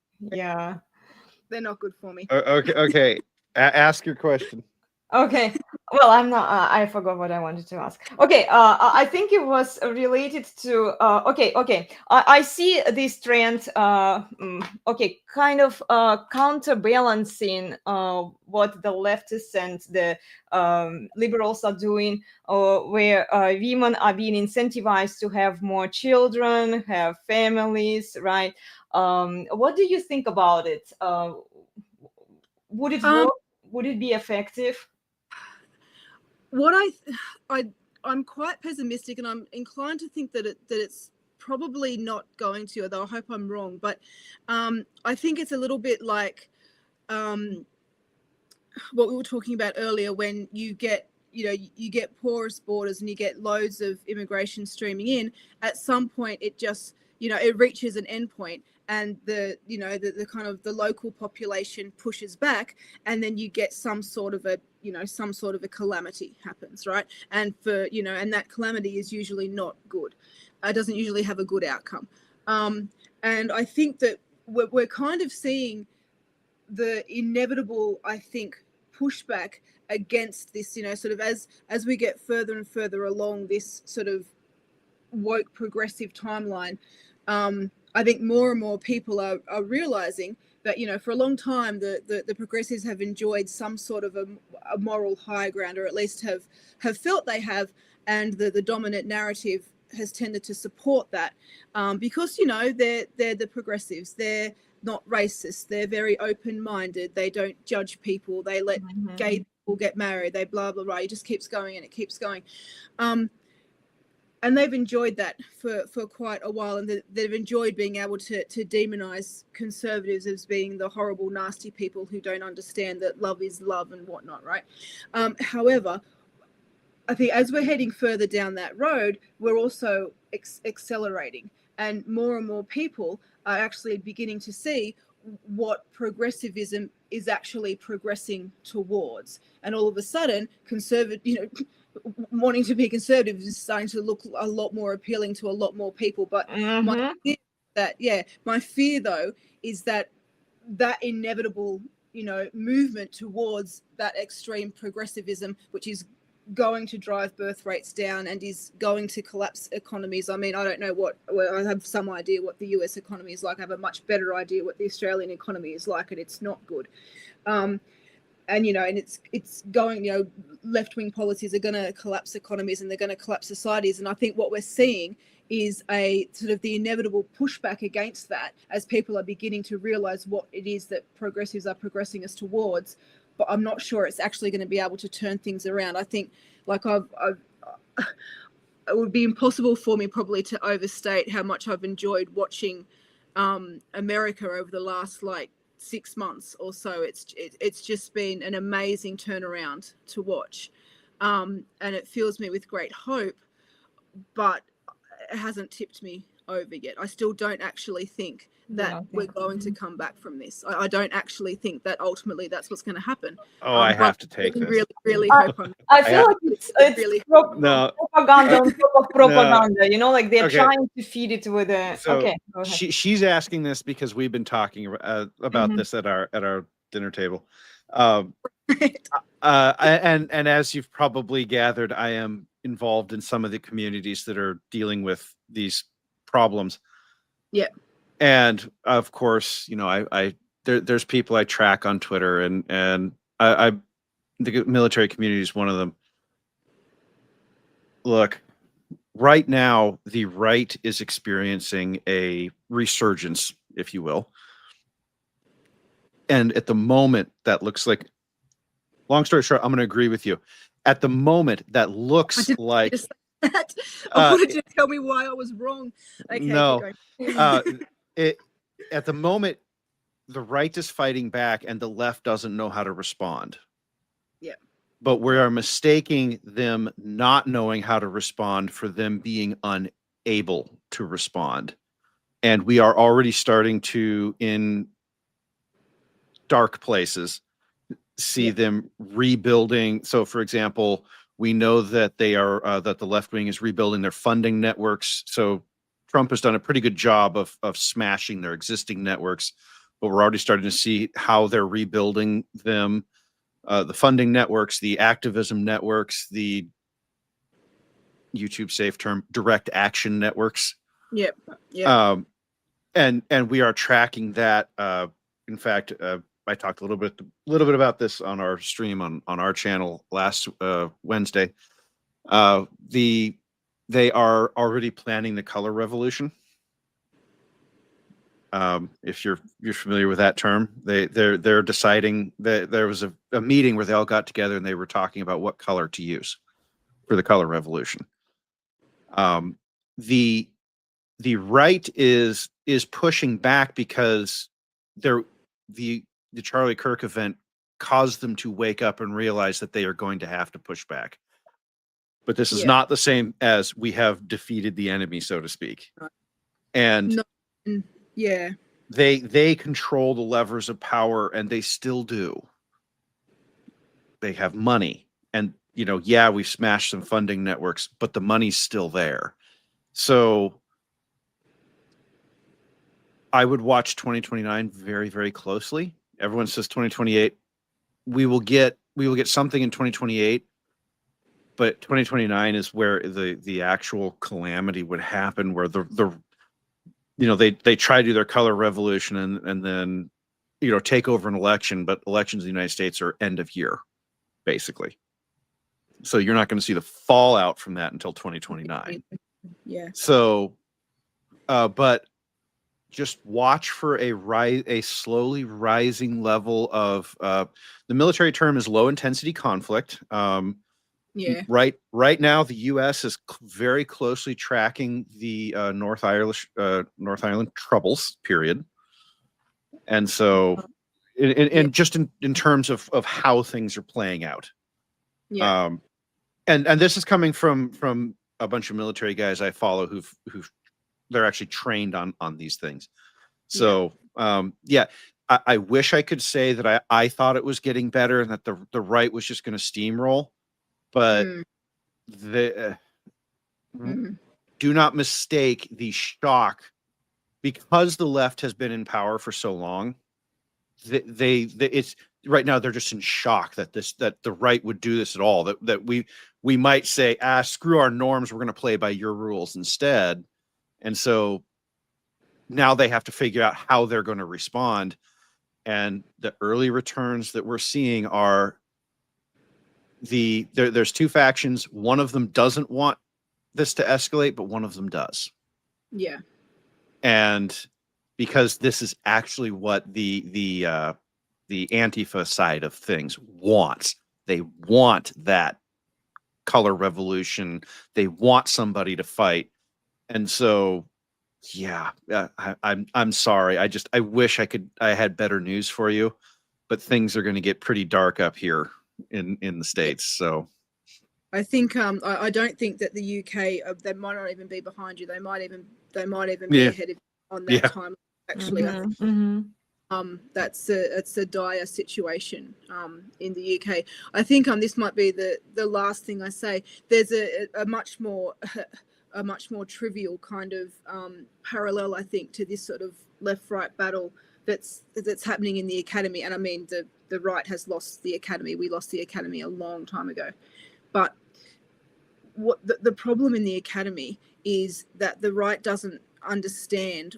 they're not good for me. Okay. Ask your question. Okay. Well, I'm not. I forgot what I wanted to ask. Okay. I think it was related to. Okay. I see this trend. Kind of counterbalancing what the leftists and the liberals are doing, where women are being incentivized to have more children, have families, right? What do you think about it? Would it work? Would it be effective? I'm quite pessimistic, and I'm inclined to think that it's probably not going to, although I hope I'm wrong. But I think it's a little bit like what we were talking about earlier, when you get porous borders and you get loads of immigration streaming in. At some point, it just it reaches an end point, and the kind of the local population pushes back, and then you get some sort of a calamity happens, right? And and that calamity is usually not good. It doesn't usually have a good outcome. And I think that we're kind of seeing the inevitable, I think, pushback against this, sort of as we get further and further along this sort of woke progressive timeline. I think more and more people are realizing But for a long time, the progressives have enjoyed some sort of a moral high ground, or at least have felt they have, and the dominant narrative has tended to support that, because they're the progressives. They're not racist. They're very open-minded. They don't judge people. They let gay people get married. They blah blah blah. It just keeps going and it keeps going. And they've enjoyed that for quite a while, and they've enjoyed being able to demonize conservatives as being the horrible, nasty people who don't understand that love is love and whatnot, right? However, I think as we're heading further down that road, we're also accelerating, and more people are actually beginning to see what progressivism is actually progressing towards. And all of a sudden, wanting to be conservative is starting to look a lot more appealing to a lot more people. But my fear though is that inevitable movement towards that extreme progressivism, which is going to drive birth rates down and is going to collapse economies. I mean, I don't know I have some idea what the US economy is like. I have a much better idea what the Australian economy is like, and it's not good. And it's going, left-wing policies are going to collapse economies and they're going to collapse societies. And I think what we're seeing is a sort of the inevitable pushback against that, as people are beginning to realize what it is that progressives are progressing us towards. But I'm not sure it's actually going to be able to turn things around. I think, it would be impossible for me probably to overstate how much I've enjoyed watching America over the last 6 months or so. It's just been an amazing turnaround to watch, and it fills me with great hope, but it hasn't tipped me over yet. I still don't actually think that we're going to come back from this. I don't actually think that ultimately that's what's going to happen. I have to take this. Really hope I feel like it's really propaganda on top of propaganda. They're trying to feed it with a. So okay, go ahead. She's asking this because we've been talking about this at our dinner table. And as you've probably gathered, I am involved in some of the communities that are dealing with these problems. Yeah. And of course, there's people I track on Twitter, and the military community is one of them. Look, right now, the right is experiencing a resurgence, if you will. And at the moment, that looks like, long story short, I'm going to agree with you. At the moment, that looks like. I wanted you to tell me why I was wrong. Okay, no. At the moment, the right is fighting back and the left doesn't know how to respond. Yeah. But we are mistaking them not knowing how to respond for them being unable to respond. And we are already starting to, in dark places, see them rebuilding. So, for example, we know that they are that the left wing is rebuilding their funding networks. So Trump has done a pretty good job of smashing their existing networks, but we're already starting to see how they're rebuilding them. The funding networks, the activism networks, the YouTube safe term, direct action networks. Yep. Yeah. And we are tracking that. In fact, I talked a little bit about this on our stream on our channel last Wednesday. They are already planning the color revolution. If you're familiar with that term, they're deciding that there was a meeting where they all got together and they were talking about what color to use for the color revolution. The right is pushing back because the Charlie Kirk event caused them to wake up and realize that they are going to have to push back. But this is not the same as we have defeated the enemy, so to speak. And they control the levers of power, and they still do. They have money, and we've smashed some funding networks, but the money's still there. So I would watch 2029 very, very closely. Everyone says 2028. We will get something in 2028. But 2029 is where the actual calamity would happen, where they try to do their color revolution and then take over an election, but elections in the United States are end of year, basically. So you're not going to see the fallout from that until 2029. Yeah. So, but just watch for a slowly rising level of the military term is low intensity conflict. Yeah. Right now, the U.S. is very closely tracking the North Ireland troubles. Period. And so, and just in terms of how things are playing out. Yeah. And this is coming from a bunch of military guys I follow who've they're actually trained on these things. So I wish I could say that I thought it was getting better and that the right was just going to steamroll, but do not mistake the shock, because the left has been in power for so long. It's right now they're just in shock that the right would do this at all. That we might say, screw our norms, we're going to play by your rules instead. And so now they have to figure out how they're going to respond. And the early returns that we're seeing are there's two factions. One of them doesn't want this to escalate, but one of them does. Yeah. And because this is actually what the Antifa side of things wants. They want that color revolution. They want somebody to fight. And so, I'm sorry. I wish I had better news for you, but things are going to get pretty dark up here in the States. So I think I don't think that the UK they might not even be behind you. They might even be ahead of you on that time. Actually, that's a dire situation in the UK. I think this might be the last thing I say. There's a much more trivial kind of parallel, I think, to this sort of left-right battle that's happening in the academy. And I mean, the right has lost the academy. We lost the academy a long time ago. But what the problem in the academy is that the right doesn't understand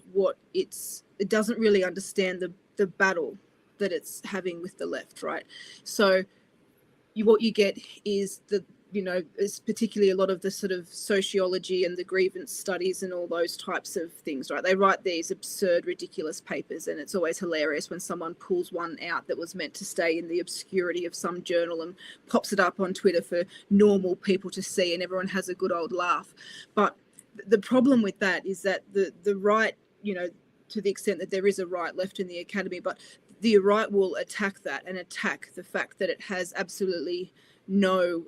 it doesn't really understand the battle that it's having with the left, right? So what you get is is particularly a lot of the sort of sociology and the grievance studies and all those types of things, right? They write these absurd, ridiculous papers, and it's always hilarious when someone pulls one out that was meant to stay in the obscurity of some journal and pops it up on Twitter for normal people to see, and everyone has a good old laugh. But the problem with that is that the right, to the extent that there is a right left in the academy, but the right will attack that and attack the fact that it has absolutely no,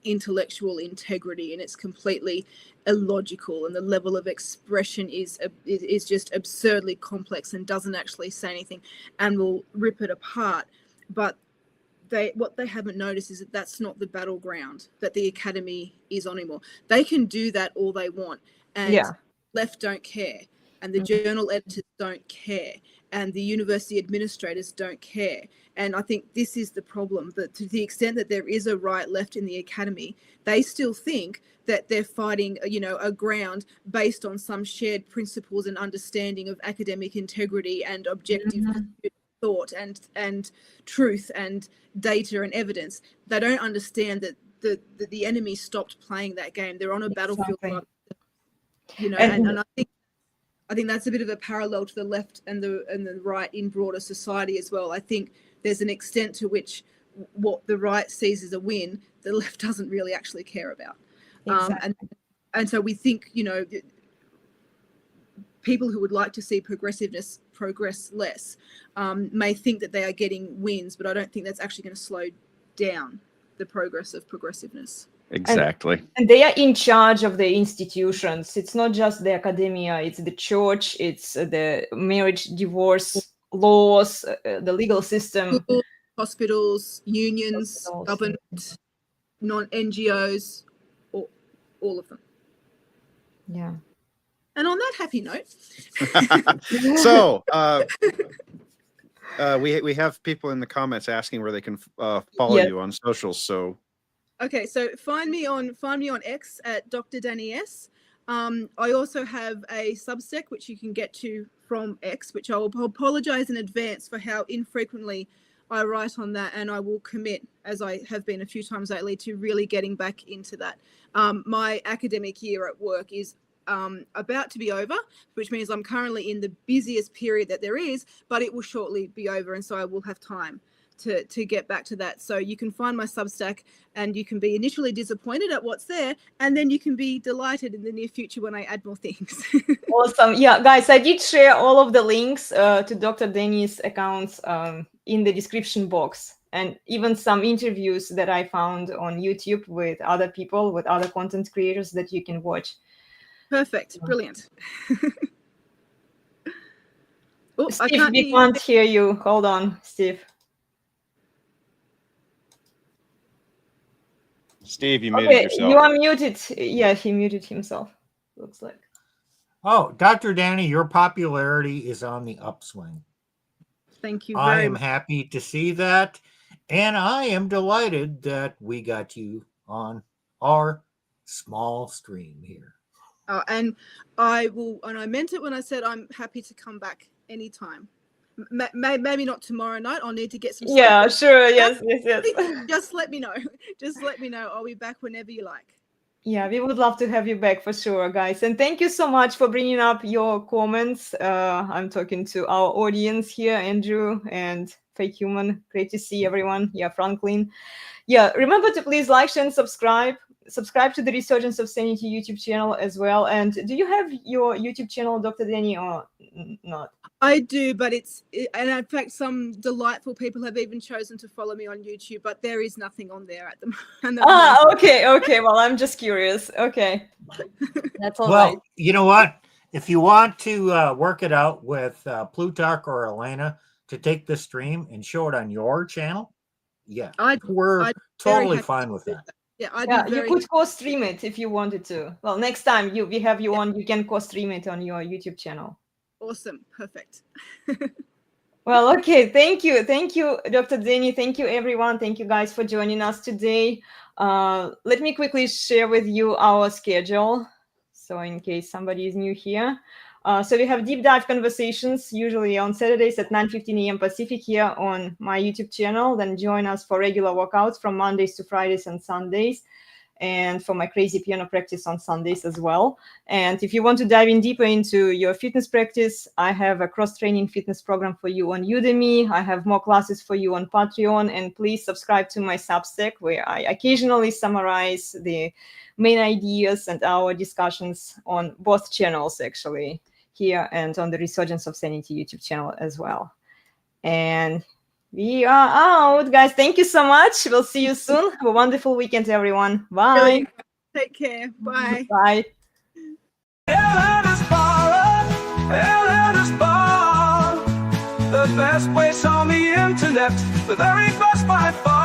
intellectual integrity, and it's completely illogical, and the level of expression is just absurdly complex and doesn't actually say anything, and will rip it apart. But what they haven't noticed is that that's not the battleground that the academy is on anymore. They can do that all they want, and left don't care, and the journal editors don't care, and the university administrators don't care. And I think this is the problem, that to the extent that there is a right left in the academy, they still think that they're fighting, a ground based on some shared principles and understanding of academic integrity and objective thought and truth and data and evidence. They don't understand that the enemy stopped playing that game. They're on a battlefield, and I think that's a bit of a parallel to the left and the right in broader society as well. I think there's an extent to which what the right sees as a win, the left doesn't really actually care about. And so we think, people who would like to see progressiveness progress less may think that they are getting wins, but I don't think that's actually going to slow down the progress of progressiveness. Exactly. And they are in charge of the institutions. It's not just the academia, it's the church, it's the marriage, divorce laws, the legal system. Schools, hospitals, unions, government, non-NGOs, all of them. Yeah. And on that happy note. So we have people in the comments asking where they can follow you on socials. So okay, so find me on X at Dr. Dani S. I also have a Substack, which you can get to from X, which I will apologize in advance for how infrequently I write on that, and I will commit, as I have been a few times lately, to really getting back into that. My academic year at work is about to be over, which means I'm currently in the busiest period that there is, but it will shortly be over, and so I will have time to get back to that. So you can find my Substack, and you can be initially disappointed at what's there, and then you can be delighted in the near future when I add more things. Awesome. Yeah, guys, I did share all of the links to Dr. Dani's accounts in the description box, and even some interviews that I found on YouTube with other people, with other content creators that you can watch. Perfect. Brilliant. Oh, Steve, we can't hear you. Hold on, Steve. Steve, you muted yourself. You are muted. Yeah, he muted himself, looks like. Oh, Dr. Dani, your popularity is on the upswing. Thank you. I am happy to see that. And I am delighted that we got you on our small stream here. And I meant it when I said I'm happy to come back anytime. Maybe not tomorrow night. I'll need to get some sleep. Yeah, sure. Yes. Just let me know. Just let me know. I'll be back whenever you like. Yeah, we would love to have you back for sure, guys. And thank you so much for bringing up your comments. I'm talking to our audience here, Andrew and Fake Human. Great to see everyone. Yeah, Franklin. Yeah, remember to please like, share, and subscribe. Subscribe to the Resurgence of Sanity YouTube channel as well. And do you have your YouTube channel, Dr. Dani, or not? I do, but and in fact, some delightful people have even chosen to follow me on YouTube, but there is nothing on there at the moment. Okay. Well, I'm just curious. Okay. That's all well, right. You know what? If you want to work it out with Plutarch or Elena to take the stream and show it on your channel, yeah, we're totally fine with that. Yeah, you could co-stream it if you wanted to. Well, next time we have you on, you can co-stream it on your YouTube channel. Awesome. Perfect. Well, okay. Thank you, Dr. Dani. Thank you, everyone. Thank you, guys, for joining us today. Let me quickly share with you our schedule. So in case somebody is new here. So we have deep dive conversations, usually on Saturdays at 9:15 a.m. Pacific here on my YouTube channel. Then join us for regular workouts from Mondays to Fridays and Sundays, and for my crazy piano practice on Sundays as well. And if you want to dive in deeper into your fitness practice, I have a cross-training fitness program for you on Udemy. I have more classes for you on Patreon, and please subscribe to my Substack, where I occasionally summarize the main ideas and our discussions on both channels, actually, here and on the Resurgence of Sanity YouTube channel as well. And we are out, guys. Thank you so much. We'll see you soon. Have a wonderful weekend, everyone. Bye. Take care. Bye. Bye. The best place on the internet, the very best by far.